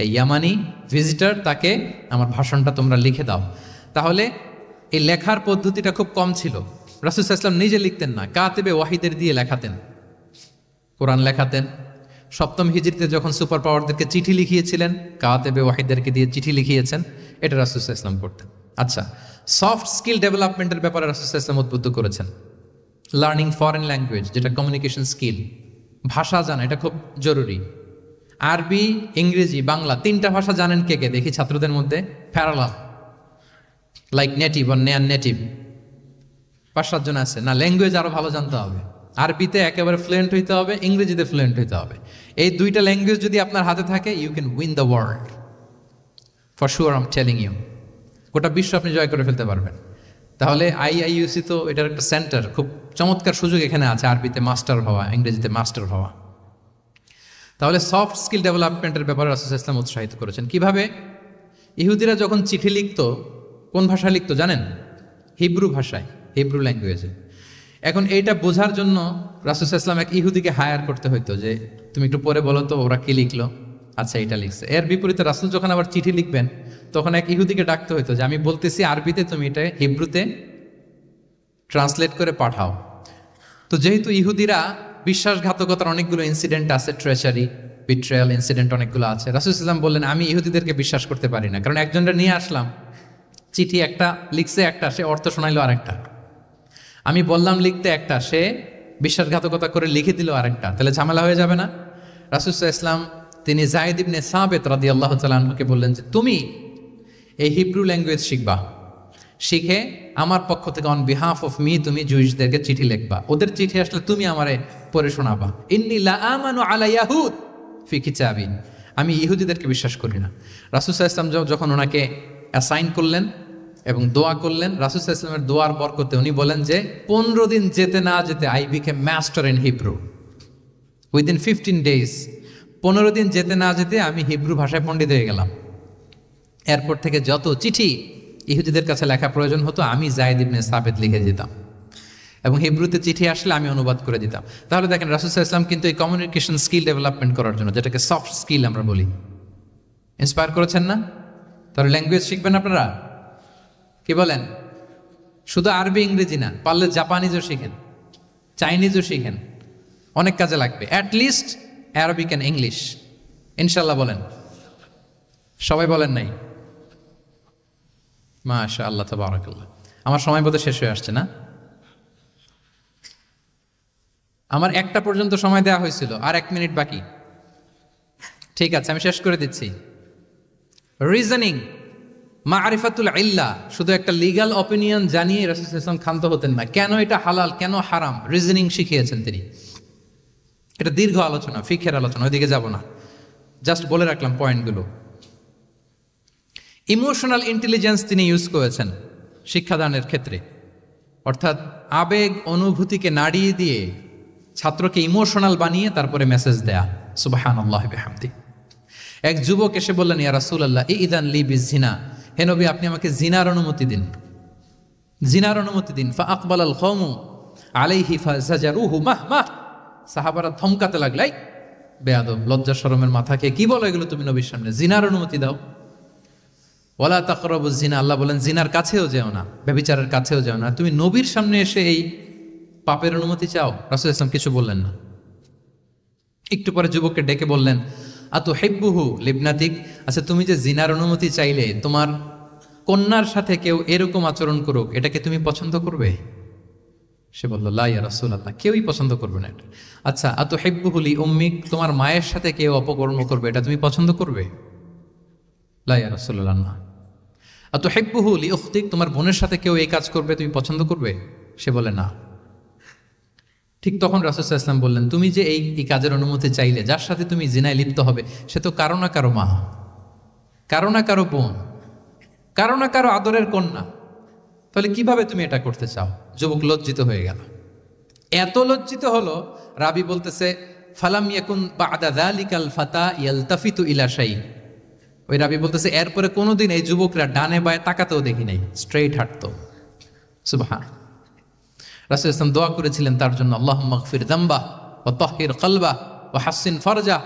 এই ইয়ামানি ভিজিটর, তাকে আমার ভাষণটা তোমরা লিখে দাও। তাহলে এই লেখার পদ্ধতিটা খুব কম ছিল। রাসূল সাল্লাল্লাহু আলাইহি ওয়াসাল্লাম নিজে লিখতেন না, কাতিবে ওয়াহিদের দিয়ে লেখাতেন, কোরআন লেখাতেন। সপ্তম হিজরিতে যখন সুপার পাওয়ারদেরকে চিঠি লিখিয়েছিলেন, কাতিবে ওয়াহিদদেরকে দিয়ে চিঠি লিখিয়েছেন, এটা রাসূল সাল্লাল্লাহু আলাইহি ওয়াসাল্লাম করতেন। আচ্ছা, সফট স্কিল ডেভেলপমেন্টের ব্যাপারে রাসূল সাল্লাল্লাহু আলাইহি ওয়াসাল্লাম উদ্বুদ্ধ করেছেন। লার্নিং ফরেন ল্যাঙ্গুয়েজ, যেটা কমিউনিকেশন স্কিল, ভাষা জানা, এটা খুব জরুরি। আরবি, ইংরেজি, বাংলা, 3টা ভাষা জানেন কে কে? দেখি ছাত্রদের মধ্যে প্যারালাল, লাইক নেটিভ আর নেয়ার নেটিভ, 5-7 জন আছে না? ল্যাঙ্গুয়েজ আরো ভালো জানতে হবে। আরবিতে একেবারে ফ্লুয়েন্ট হইতে হবে, ইংরেজিতে ফ্লুয়েন্ট হইতে হবে। এই দুইটা ল্যাঙ্গুয়েজ যদি আপনার হাতে থাকে, you can win the world for sure, I am telling you. গোটা বিশ্ব আপনি জয় করে ফেলতে পারবেন। তাহলে আইআইইউসি তো এটার একটা সেন্টার, খুব চমৎকার সুযোগ এখানে আছে আরবিতে মাস্টার হওয়া, ইংরেজিতে মাস্টার হওয়া। তাহলে সফট স্কিল ডেভেলপমেন্টের ব্যাপারে রাসূল সাল্লাল্লাহু আলাইহি ওয়াসাল্লাম উৎসাহিত করেছেন। কিভাবে? ইহুদিরা যখন চিঠি লিখত, কোন ভাষায় লিখত জানেন? হিব্রু ভাষায়, হিব্রু ল্যাঙ্গুয়েজে। এখন এইটা বোঝার জন্য রাসূল সাল্লাল্লাহু আলাইহি ওয়াসাল্লাম এক ইহুদিকে হায়ার করতে হইতো, যে তুমি একটু পরে বলো তো ওরা কি লিখলো, আচ্ছা এটা লিখছে। এর বিপরীতে রাসূল যখন আবার চিঠি লিখবেন, তখন এক ইহুদিকে ডাকতে হইতো যে আমি বলতেছি আরবিতে, তুমি এটা হিব্রুতে ট্রান্সলেট করে পাঠাও। তো যেহেতু ইহুদিরা বিশ্বাসঘাতকতার অনেকগুলো ইনসিডেন্ট আছে, ট্রেচারি, বিট্রেয়াল ইনসিডেন্ট অনেকগুলো আছে, রাসূল সাল্লাল্লাহু আলাইহি ওয়াসাল্লাম বললেন আমি ইহুদিদেরকে বিশ্বাস করতে পারি না, কারণ একজনটা নিয়ে আসলাম, চিঠি একটা লিখছে একটা, সে অর্থ শোনাইলো আরেকটা। আমি বললাম লিখতে একটা, সে বিশ্বাসঘাতকতা করে লিখে দিল আরেকটা, তাহলে ঝামেলা হয়ে যাবে না? রাসূল সাল্লাল্লাহু আলাইহি ওয়াসাল্লাম তিনি যায়েদ ইবনে সাবিত রাদিয়াল্লাহু তাআলা আনহুকে বললেন যে তুমি এই হিব্রু ল্যাঙ্গুয়েজ শিখবা, শিখে আমার পক্ষ থেকে অন বিহাফ অফ মি তুমি জুইশদেরকে চিঠি লিখবা, ওদের চিঠি আসলে তুমি আমারে পড়ে শোনাবা। ইন্নী লা আমানু আলা ইয়াহুদ ফি কিতাবিন, আমি ইহুদিদেরকে বিশ্বাস করি না। রাসূল সাল্লাল্লাহু আলাইহি ওয়াসাল্লাম যখন ওনাকে অ্যাসাইন করলেন এবং দোয়া করলেন, রাসূল সাল্লাল্লাহু আলাইহি ওয়াসাল্লামের দোয়ার বরকতে উনি বলেন যে 15 দিন যেতে না যেতে I became master in Hebrew within 15 days. 15 দিন যেতে না যেতে আমি হিব্রু ভাষায় পণ্ডিত হয়ে গেলাম। এরপর থেকে যত চিঠি ইহুদিদের কাছে লেখা প্রয়োজন হতো, আমি যায়েদ ইবনে সাবিত লিখে দিতাম, এবং হিব্রুতে চিঠি আসলে আমি অনুবাদ করে দিতাম। তাহলে দেখেন রাসূল সাল্লাল্লাহু আলাইহি ওয়াসাল্লাম কিন্তু এই কমিউনিকেশন স্কিল ডেভেলপমেন্ট করার জন্য, যেটাকে সফট স্কিল আমরা বলি, ইন্সপায়ার করেছেন না? তাহলে ল্যাঙ্গুয়েজ শিখবেন আপনারা, কি বলেন? শুধু আরবি ইংরেজি না, পারলে জাপানিজও শিখেন, চাইনিজও শিখেন, অনেক কাজে লাগবে। অ্যাটলিস্ট অ্যারাবিক অ্যান্ড ইংলিশ, ইনশাল্লাহ বলেন। সবাই বলেন নাই? মাশাআল্লাহ, তাবারাকাল্লাহ। আমার সময় বোধহয় শেষ হয়ে আসছে না? আমার 1টা পর্যন্ত সময় দেওয়া হয়েছিল, আর 1 মিনিট বাকি। ঠিক আছে, আমি শেষ করে দিচ্ছি। রিজনিং, মারিফাতুল ইল্লা, শুধু একটা লিগ্যাল অপিনিয়ন জানিয়ে রাসূল সাল্লাল্লাহু আলাইহি ওয়াসাল্লাম ক্ষান্ত হতেন না। কেন এটা হালাল, কেন হারাম, রিজনিং শিখিয়েছেন তিনি। এটা দীর্ঘ আলোচনা, ফিকহের আলোচনা, ওইদিকে যাব না, জাস্ট বলে রাখলাম পয়েন্টগুলো। ইমোশনাল ইন্টেলিজেন্স তিনি ইউজ করেছেন শিক্ষাদানের ক্ষেত্রে, অর্থাৎ আবেগ অনুভূতিকে নাড়িয়ে দিয়ে ছাত্রকে ইমোশনাল বানিয়ে তারপরে মেসেজ দেয়া। সুবহানাল্লাহ বিহামদি। এক যুবক এসে বললেন, ইয়া রাসূলুল্লাহ ইদান লি বিজিনা, হে নবী আপনি আমাকে জিনার অনুমতি দিন, জিনার অনুমতি দিন। ফা আকবালাল কওমু আলাইহি ফাজাজারুহু মাহ মাহ, সাহাবারা ধমকাতে লাগলাই, বেয়াদব, লজ্জা শরমের মাথা খেয়ে কি বলো এগুলো তুমি নবীর সামনে, জিনার অনুমতি দাও। ওয়ালা তাকরাবুজ জিনা, আল্লাহ বলেন জিনার কাছেও যেও না, ব্যভিচারের কাছেও যেও না। তুমি নবীর সামনে এসে এই পাপের অনুমতি চাও? রাসূল সাল্লাল্লাহু আলাইহি ওয়াসাল্লাম কিছু বললেন না। একটু পরে যুবককে ডেকে বললেন, আতুহিব্বুহু লিবনাতিক, আচ্ছা তুমি যে জিনার অনুমতি চাইলে তোমার কন্যার সাথে কেউ এরকম আচরণ করুক, এটাকে তুমি পছন্দ করবে? সে বলল, লা ইয়া রাসূলুল্লাহ, কেউই পছন্দ করবে না এটা। আচ্ছা, আতুহিব্বুহু লি উম্মিক, তোমার মায়ের সাথে কেউ অপকর্ম করবে, এটা তুমি পছন্দ করবে? লা ইয়া রাসূলুল্লাহ, না। আতুহিব্বুহু লি উখতিক, তোমার বোনের সাথে কেউ এই কাজ করবে, তুমি পছন্দ করবে? সে বলে না। ঠিক তখন রাসূল সাল্লাল্লাহু আলাইহি ওয়াসাল্লাম বললেন, তুমি যে এই কাজের অনুমতি চাইলে, যার সাথে তুমি জিনায় লিপ্ত হবে, সে তো কারো না কারো মা, কারো না কারো বোন, কারো না কারো আদরের কন্যা, তাহলে কিভাবে তুমি এটা করতে চাও? যুবক লজ্জিত হয়ে গেল। এত লজ্জিত হলো, রাবি বলতেছে ফালাম ইয়াকুন বা'দা যালিকাল ফাতা ইয়ালতাফিতু ইলা শাই, ওই রাবি বলতেছে এরপরে কোনোদিন এই যুবকরা ডানে বায়ে তাকাতেও দেখি নাই, স্ট্রেইট হাঁটতো। সুবহান। রাসূল ইসলাম দোয়া করেছিলেন তার জন্য, আল্লাহুম্মা গফির যামবা ওয়া তাহহির কলবা ওয়া হাসসিন ফারজা,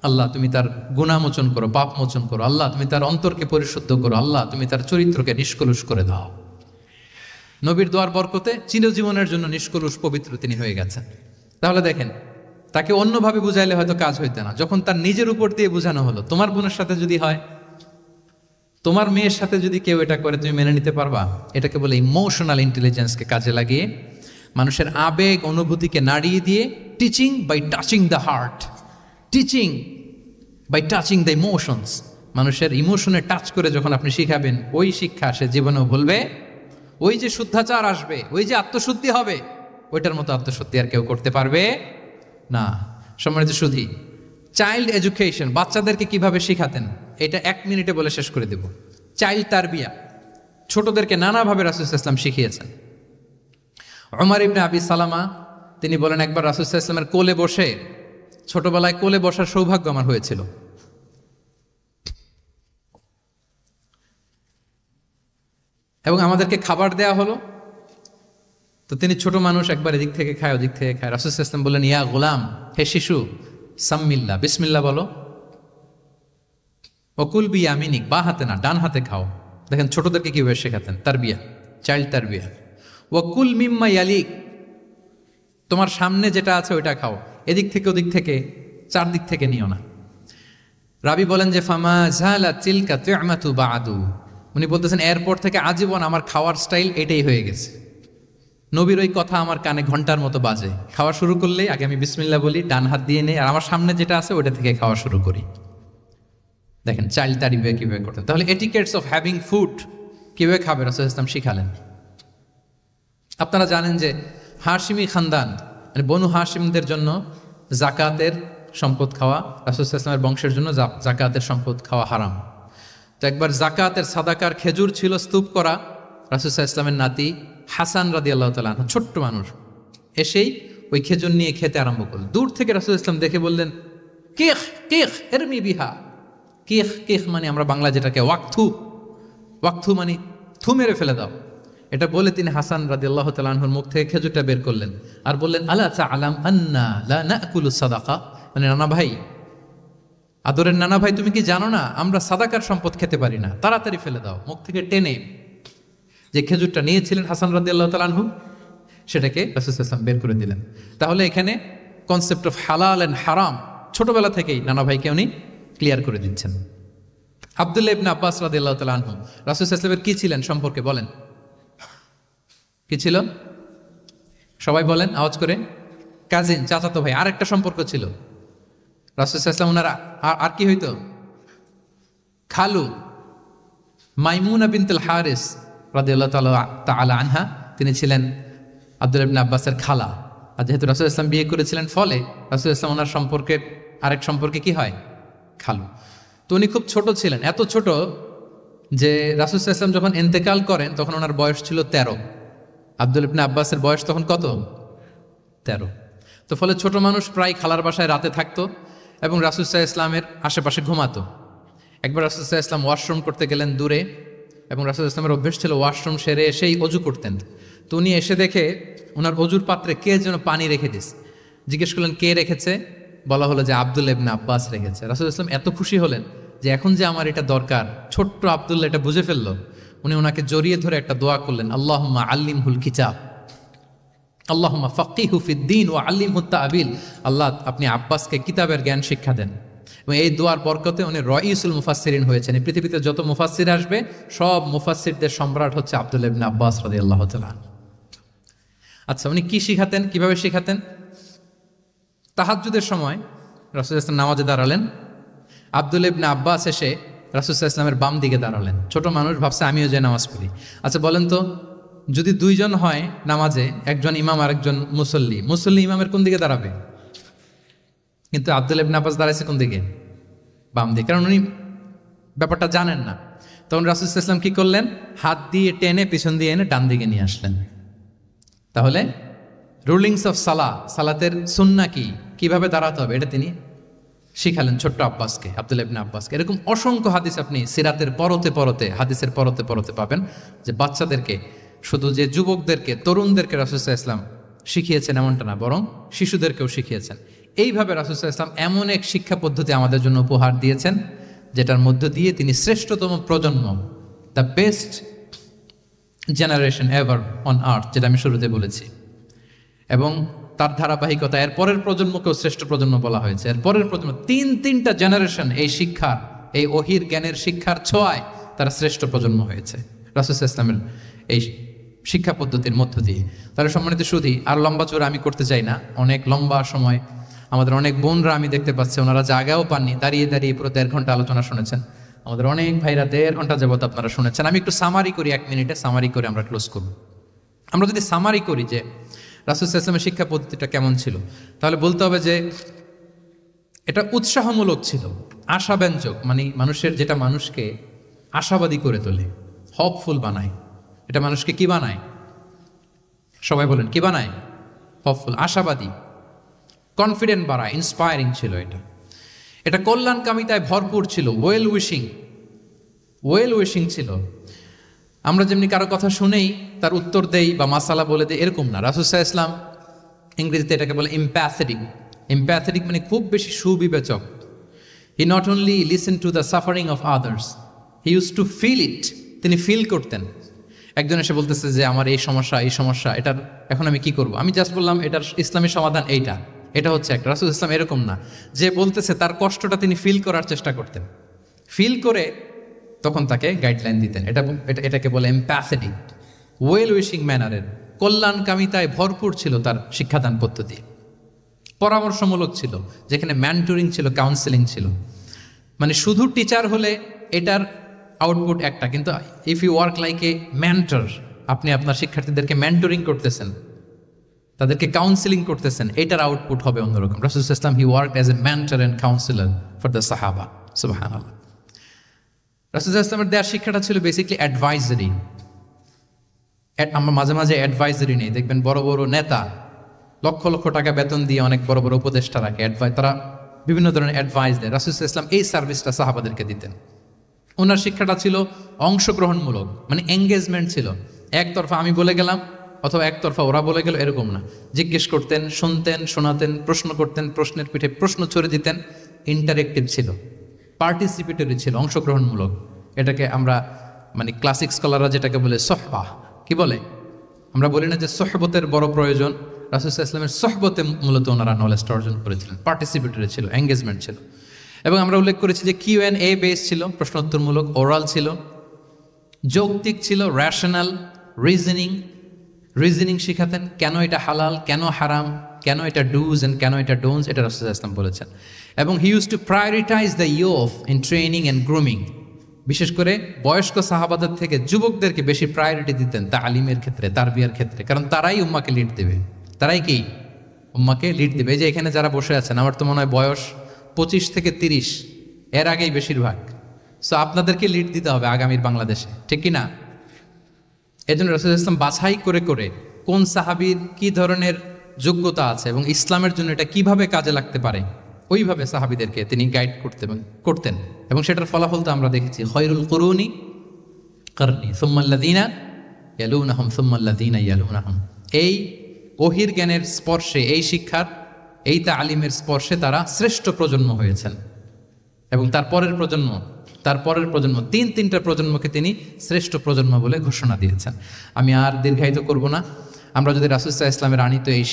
আল্লাহ তুমি তার গুনাহ মোচন করো, পাপ মোচন করো, আল্লাহ তুমি তার অন্তরকে পরিশুদ্ধ করো, আল্লাহ তুমি তার চরিত্রকে নিষ্কলুষ করে দাও। নবীর দোয়ার বরকতে চিরজীবনের জন্য নিষ্কলুষ পবিত্র তিনি হয়ে গেছেন। তাহলে দেখেন, তাকে অন্যভাবে বুঝাইলে হয়তো কাজ হইতে না, যখন তার নিজের উপর দিয়ে বোঝানো হলো। তোমার বোনের সাথে যদি হয়, তোমার মেয়ের সাথে যদি কেউ এটা করে, তুমি মেনে নিতে পারবা? এটাকে বলে ইমোশনাল ইন্টেলিজেন্সকে কাজে লাগিয়ে মানুষের আবেগ অনুভূতিকে নাড়িয়ে দিয়ে, teaching by touching the heart, teaching by touching the emotions, মানুষের ইমোশনে টাচ করে যখন আপনি শিখাবেন, ওই শিক্ষা সে জীবনেও ভুলবে, ওই যে শুদ্ধাচার আসবে, ওই যে আত্মশুদ্ধি হবে, ওইটার মতো আত্মসত্যি আর কেউ করতে পারবে না। সম্মানিত সুধী, চাইল্ড এডুকেশন, বাচ্চাদেরকে কিভাবে শিখাতেন এটা 1 মিনিটে বলে শেষ করে দেব। চাইল্ড তারবিয়া, ছোটদেরকে নানাভাবে রাসূল সাল্লাল্লাহু আলাইহি ওয়াসাল্লাম শিখিয়েছেন। ওমর ইবনে আবি সালামা তিনি বলেন, একবার রাসূল সাল্লাল্লাহু আলাইহি ওয়াসাল্লামের কোলে বসে, ছোটবেলায় কোলে বসার সৌভাগ্য আমার হয়েছিল। এবং আমাদেরকে খাবার দেয়া হলো, তো তিনি ছোট মানুষ, একবার এদিক থেকে খায় ওদিক থেকে খায়। রাসূল সাল্লাল্লাহু আলাইহি ওয়াসাল্লাম বললেন, ইয়া গোলাম, হে শিশু, সাম্মিল্লাহ, বিসমিল্লাহ বলো। ওকুল বি ইয়ামিনিক, বা হাতে না ডান হাতে খাও। দেখেন ছোটদেরকে কিভাবে শেখাতেন, তারবিয়া, চাইল্ড তারবিয়া। ওয়াকুল মিম্মা ইয়ালিক, তোমার সামনে যেটা আছে ওইটা খাও, এদিক থেকে ওদিক থেকে চারদিক থেকে নিও না। রাবি বলেন যে ফামা জালা তিলকা তু'মাতু বাদু, উনি বলতেছেন এরপর থেকে আজীবন আমার খাওয়ার স্টাইল এটাই হয়ে গেছে। নবীর ওই কথা আমার কানে ঘন্টার মতো বাজে। খাওয়া শুরু করলেই আগে আমি বিসমিল্লাহ বলি, ডান হাত দিয়ে নেই, আর আমার সামনে যেটা আছে ওইটা থেকে খাওয়া শুরু করি। দেখেন চাইল্ড তারবিয়া কিভাবে করতেন। তাহলে এটিকেটস অফ হ্যাভিং ফুড কিভাবে খাবে রাসূল সাল্লাল্লাহু আলাইহি ওয়াসাল্লাম শিখালেন। আপনারা জানেন যে হাশিমি খানদান, মানে বনু হাশিমদের জন্য জাকাতের সম্পদ খাওয়া, রাসূল সাল্লাল্লাহু আলাইহি ওয়াসাল্লামের বংশের জন্য জাকাতের সম্পদ খাওয়া হারাম। তো একবার জাকাতের সাদাকার খেজুর ছিল স্তূপ করা, রাসূল সাল্লাল্লাহু আলাইহি ওয়াসাল্লামের নাতি হাসান রাদিয়াল্লাহু তাআলা আনহু, ছোট্ট মানুষ, এসেই ওই খেজুর নিয়ে খেতে আরম্ভ করল। দূর থেকে রাসূল সাল্লাল্লাহু আলাইহি ওয়াসাল্লাম দেখে বললেন, কিখ কিখ এরমি বিহা। কিখ কিখ মানে আমরা বাংলা যেটাকে ওয়াক্থু, ওয়াক্থু মানে থু মেরে ফেলে দাও। এটা বলে তিনি হাসান রাদিয়াল্লাহু তাআলা আনহুর মুখ থেকে খেজুরটা বের করলেন আর বললেন, আলা তা'লাম আন্না লা নাকুলু সাদাকা, মানে নানা ভাই, আদরের নানা ভাই, তুমি কি জানো না আমরা সাদাকার সম্পদ খেতে পারি না, তাড়াতাড়ি ফেলে দাও। মুখ থেকে টেনে যে খেজুরটা নিয়েছিলেন হাসান রাদিয়াল্লাহু তাআলা আনহু, সেটাকে রাসূল সাল্লাল্লাহু আলাইহি ওয়াসাল্লাম বের করে দিলেন। তাহলে এখানে কনসেপ্ট অফ হালাল এন্ড হারাম ছোটবেলা থেকেই নানা ভাইকে উনি ক্লিয়ার করে দিচ্ছেন। আব্দুল্লাহ ইবনে আব্বাস রাদিয়াল্লাহু তাআলা আনহু রাসূল সাল্লাল্লাহু আলাইহি ওয়াসাল্লামের কি ছিলেন সম্পর্কে বলেন, কি ছিল? সবাই বলেন আওয়াজ করে। কাজিন, চাচাতো ভাই। আরেকটা সম্পর্ক ছিল রাসূল সাল্লাল্লাহু আলাইহি ওয়াসাল্লাম ওনার আর কি হইতো? খালু মাইমুনা বিনতুল হারিস রাদিয়াল্লাহু তাআলা আনহা, তিনি ছিলেন আব্দুল্লাহ ইবনে আব্বাসের খালা। আর যেহেতু রাসূল সাল্লাল্লাহু আলাইহি ওয়াসাল্লাম বিয়ে করেছিলেন, ফলে রাসূল সাল্লাল্লাহু আলাইহি ওয়াসাল্লাম ওনার সম্পর্কের আরেক সম্পর্কে কি হয়? খালু। তো উনি খুব ছোট ছিলেন, এত ছোট যে রাসূল সাল্লাল্লাহু আলাইহি ওয়াসাল্লাম যখন ইন্তেকাল করেন তখন ওনার বয়স ছিল 13। আব্দুল্লাহ ইবনে আব্বাসের বয়স তখন কত? 13। তো ফলে ছোট মানুষ প্রায় খালার বাসায় রাতে থাকতো এবং রাসূল সাল্লাল্লাহু আলাইহি ওয়াসাল্লামের আশেপাশে ঘুমাতো। একবার রাসূল সাল্লাল্লাহু আলাইহি ওয়াসাল্লাম ওয়াশরুম করতে গেলেন দূরে, এবং রাসূল সাল্লাল্লাহু আলাইহি ওয়াসাল্লামের অভ্যেস ছিল ওয়াশরুম সেরে এসেই অজু করতেন। তো উনি এসে দেখে ওনার অজুর পাত্রে কে যেন পানি রেখে দিস। জিজ্ঞেস করলেন কে রেখেছে? বলা হলো যে আব্দুল্লাহ ইবনে আব্বাস রেখেছে। রাসূল সাল্লাল্লাহু আলাইহি ওয়াসাল্লাম এত খুশি হলেন যে এখন যে আমার এটা দরকার, ছোট্ট আব্দুল্লাহ এটা বুঝে ফেললো। উনি ওনাকে জড়িয়ে ধরে একটা দোয়া করলেন, আল্লাহুম্মা আল্লিমহুল কিতাব, আল্লাহুম্মা ফাক্কিহু ফিদ্দীন ওয়া আল্লিমহুত তা'বিল। আল্লাহ আপনি আব্বাসকে কিতাবের জ্ঞান শিক্ষা দেন। এবং এই দোয়ার বরকতে উনি রাইসুল মুফাসসিরিন হয়েছেন। এই পৃথিবীতে যত মুফাসসির আসবে সব মুফাসসিরদের সম্রাট হচ্ছে আব্দুল্লাহ ইবনে আব্বাস রাদিয়াল্লাহু তাআলা। আচ্ছা, উনি কি শিখাতেন, কিভাবে শিখাতেন? তাহাজ্জুদের সময় রাসূল সাল্লাল্লাহু আলাইহি ওয়াসাল্লাম নামাজে দাঁড়ালেন, আব্দুল্লাহ ইবনে আব্বাস এসে রাসূল সাল্লাল্লাহু আলাইহি ওয়াসাল্লামের বাম দিকে দাঁড়ালেন। ছোট মানুষ ভাবছে আমিও যে নামাজ পড়ি। আচ্ছা বলেন তো, যদি দুইজন হয় নামাজে, একজন ইমাম আর একজন মুসল্লি, মুসল্লি ইমামের কোন দিকে দাঁড়াবে? কিন্তু আব্দুল্লাহ ইবনে আব্বাস দাঁড়াইছে কোন দিকে? বাম দিকে, কারণ উনি ব্যাপারটা জানেন না। তখন রাসূল সাল্লাল্লাহু আলাইহি ওয়াসাল্লাম কি করলেন? হাত দিয়ে টেনে পিছন দিয়ে এনে ডান দিকে নিয়ে আসলেন। তাহলে রুলিংস অফ সালাতের সুন্নাহ কি, কিভাবে দাঁড়াতে হবে, এটা তিনি শিখালেন ছোট্ট আব্বাসকে, আব্দুল্লাহ ইবনে আব্বাসকে। এরকম অসংখ্য হাদিস আপনি সিরাতের পরতে পরতে, হাদিসের পরতে পরতে পাবেন, যে বাচ্চাদেরকে, শুধু যে যুবকদেরকে, তরুণদেরকে রাসূল সাল্লাল্লাহু আলাইহি ওয়াসাল্লাম শিখিয়েছেন এমনটা না, বরং শিশুদেরকেও শিখিয়েছেন। এইভাবে রাসূল সাল্লাল্লাহু আলাইহি ওয়াসাল্লাম এমন এক শিক্ষা পদ্ধতি আমাদের জন্য উপহার দিয়েছেন, যেটার মধ্য দিয়ে তিনি শ্রেষ্ঠতম প্রজন্ম, the best generation ever on আর্থ, যেটা আমি শুরুতে বলেছি, এবং তার ধারাবাহিকতা এর পরের প্রজন্মকেও শ্রেষ্ঠ প্রজন্ম বলা হয়েছে। এর পরের প্রজন্ম, তিনটা জেনারেশন এই শিক্ষার, এই ওহির জ্ঞানের শিক্ষার ছোঁয়ায় তারা শ্রেষ্ঠ প্রজন্ম হয়েছে রাসূল সাল্লাল্লাহু আলাইহি ওয়াসাল্লামের এই শিক্ষা পদ্ধতির মধ্য দিয়ে। তাহলে সম্মানিত সুধী, আর লম্বা চূড়া আমি করতে চাই না, অনেক লম্বা সময় আমাদের অনেক বোনরা আমি দেখতে পাচ্ছি ওনারা জায়গাও পাননি, দাঁড়িয়ে দাঁড়িয়ে পুরো 1.5 ঘন্টা আলোচনা শুনেছেন। আমাদের অনেক ভাইরা 1.5 ঘন্টা যাবত আপনারা শুনেছেন। আমি একটু সামারি করি, 1 মিনিটে সামারি করে আমরা ক্লোজ করব। আমরা যদি সামারি করি যে রাসূল সাল্লাল্লাহু আলাইহি ওয়াসাল্লামের শিক্ষা পদ্ধতিটা কেমন ছিল? তাহলে বলতে হবে যে এটা উৎসাহমূলক ছিল, আশাব্যঞ্জক, মানে যেটা মানুষকে আশাবাদী করে তোলে, হপফুল বানায়। এটা মানুষকে কি বানায়? সবাই বলেন কি বানায়? হপফুল, আশাবাদী, কনফিডেন্ট বাড়ায়, ইন্সপায়ারিং ছিল এটা। এটা কল্যাণকামিতায় ভরপুর ছিল, ওয়েল উইশিং ছিল। আমরা যেমনি কারো কথা শুনেই তার উত্তর দেই বা মাসালা বলে দেই, এরকম না। রাসূল সাল্লাল্লাহু আলাইহি ওয়াসাল্লাম, ইংরেজিতে এটাকে বলে এমপ্যাথেটিক, মানে খুব বেশি সুবিবেচক। He not only listen to the suffering of others, he use to feel it. তিনি ফিল করতেন। একজন এসে বলতেছে যে আমার এই সমস্যা, এটার এখন আমি কি করব? আমি জাস্ট বললাম এটার ইসলামী সমাধান এটা হচ্ছে একটা। রাসূল ইসলাম এরকম না, যে বলতেছে তার কষ্টটা তিনি ফিল করার চেষ্টা করতেন, ফিল করে তখন তাকে গাইডলাইন দিতেন। এটাকে বলে এমপ্যাথেটিক, ওয়েল উইশিং ম্যানারের, কল্যাণকামিতায় ভরপুর ছিল তার শিক্ষাদান পদ্ধতি। পরামর্শমূলক ছিল, যেখানে মেন্টরিং ছিল, কাউন্সেলিং ছিল। মানে শুধু টিচার হলে এটার আউটপুট একটা, কিন্তু if you work like a mentor, আপনি আপনার শিক্ষার্থীদেরকে মেন্টরিং করতেছেন, তাদেরকে কাউন্সেলিং করতেছেন, এটার আউটপুট হবে অন্যরকম। রাসূল সাল্লাল্লাহু আলাইহি ওয়াসাল্লাম he worked as a mentor and counsellor for the সাহাবা। সুবহানাল্লাহ। রাসূল সাল্লাল্লাহু আলাইহি ওয়াসাল্লামের দেওয়ার শিক্ষাটা ছিল বেসিক্যালি অ্যাডভাইজারি। আমরা মাঝে মাঝে অ্যাডভাইজারি নেই, দেখবেন বড় বড় নেতা লক্ষ লক্ষ টাকা বেতন দিয়ে অনেক বড় বড় উপদেষ্টা রাখে, তারা বিভিন্ন ধরনের অ্যাডভাইস দেয়। রাসূল সাল্লাল্লাহু আলাইহি ওয়াসাল্লাম এই সার্ভিসটা সাহাবাদেরকে দিতেন। ওনার শিক্ষাটা ছিল অংশগ্রহণমূলক, মানে এঙ্গেজমেন্ট ছিল। একতরফা আমি বলে গেলাম অথবা একতরফা ওরা বলে গেল, এরকম না। জিজ্ঞেস করতেন, শুনতেন, শোনাতেন, প্রশ্ন করতেন, প্রশ্নের পিঠে প্রশ্ন ছড়ে দিতেন। ইন্টারেক্টিভ ছিল, পার্টিসিপেটরি ছিল, অংশগ্রহণমূলক। এটাকে আমরা, মানে ক্লাসিক স্কলাররা যেটাকে বলে সোহবাহ, কি বলে? আমরা বলি না যে সোহবতের বড় প্রয়োজন? রাসূল সাল্লাল্লাহু আলাইহি ওয়াসাল্লামের সোহবতে মূলত ওনারা নলেজটা অর্জন করেছিলেন। পার্টিসিপেটরি ছিল, এঙ্গেজমেন্ট ছিল। এবং আমরা উল্লেখ করেছি যে Q&A বেস ছিল, প্রশ্নোত্তরমূলক, ওরাল ছিল, যৌক্তিক ছিল, র্যাশনাল, রিজনিং শিখাতেন। কেন এটা হালাল, কেন হারাম, কেন এটা ডুজ এন্ড কেন এটা ডোন্টস, এটা রাসূল সাল্লাল্লাহু আলাইহি ওয়াসাল্লাম বলেছেন। এবং he use to prioritise the youth in training and grooming. বিশেষ করে বয়স্ক সাহাবাদের থেকে যুবকদেরকে বেশি প্রায়োরিটি দিতেন তালিমের ক্ষেত্রে, তারবিয়ার ক্ষেত্রে, কারণ তারাই উম্মাকে লিড দেবে। তারাই কি উম্মাকে লিড দেবে। এই যে এখানে যারা বসে আছেন, আমার তো মনে হয় বয়স 25 থেকে 30, এর আগেই বেশিরভাগ। সো আপনাদেরকে লিড দিতে হবে আগামীর বাংলাদেশে, ঠিক কি না? এই জন্য রাসূল সাল্লাল্লাহু আলাইহি ওয়াসাল্লাম বাছাই করে করে কোন সাহাবীর কি ধরনের যোগ্যতা আছে এবং ইসলামের জন্য এটা কিভাবে কাজে লাগতে পারে, ওইভাবে সাহাবীদেরকে তিনি গাইড করতেন। এবং সেটার ফলাফল তো আমরা দেখেছি, খায়রুল কুরুনি কারনি সুম্মাল্লাযীনা ইয়ালুনাহুম সুম্মাল্লাযীনা ইয়ালুনাহুম। এই ওহির জ্ঞানের স্পর্শে, এই শিক্ষার, এই তালিমের স্পর্শে তারা শ্রেষ্ঠ প্রজন্ম হয়েছেন। এবং তারপরের প্রজন্ম, তিনটা প্রজন্মকে তিনি শ্রেষ্ঠ প্রজন্ম বলে ঘোষণা দিয়েছেন। আমি আর দীর্ঘায়িত করব না। আমরা যদি রাসূল সাল্লাল্লাহু আলাইহি ওয়াসাল্লামের আনিত এই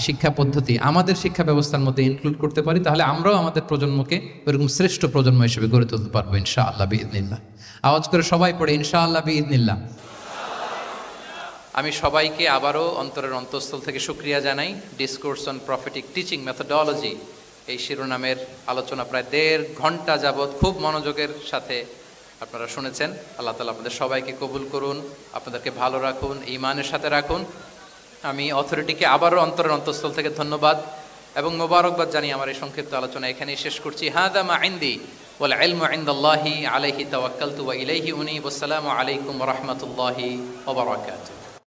শিক্ষা পদ্ধতি আমাদের শিক্ষা ব্যবস্থার মধ্যে ইনক্লুড করতে পারি, তাহলে আমরাও আমাদের প্রজন্মকে ওইরকম শ্রেষ্ঠ প্রজন্ম হিসেবে গড়ে তুলতে পারবো ইনশাআল্লাহ বিইذনিল্লাহ। আওয়াজ করে সবাই পড়ে ইনশাআল্লাহ বিইذনিল্লাহ। আমি সবাইকে আবারও অন্তরের অন্তঃস্থল থেকে শুকরিয়া জানাই। Discourse on prophetic teaching methodology, এই শিরোনামের আলোচনা প্রায় 1.5 ঘন্টা যাবৎ খুব মনোযোগের সাথে আপনারা শুনেছেন। আল্লাহ তাআলা আপনাদের সবাইকে কবুল করুন, আপনাদেরকে ভালো রাখুন, ঈমানের সাথে রাখুন। আমি অথরিটিকে আবারও অন্তরের অন্তঃস্থল থেকে ধন্যবাদ এবং মোবারকবাদ জানিয়ে আমার এই সংক্ষিপ্ত আলোচনা এখানেই শেষ করছি। হাদা মা ইনদি ওয়াল ইলমু ইনদাল্লাহি আলাইহি তাওয়াক্কালতু ওয়া ইলাইহি উনীব। আসসালামু আলাইকুম ওয়া রাহমাতুল্লাহি ওয়া বারাকাতুহু।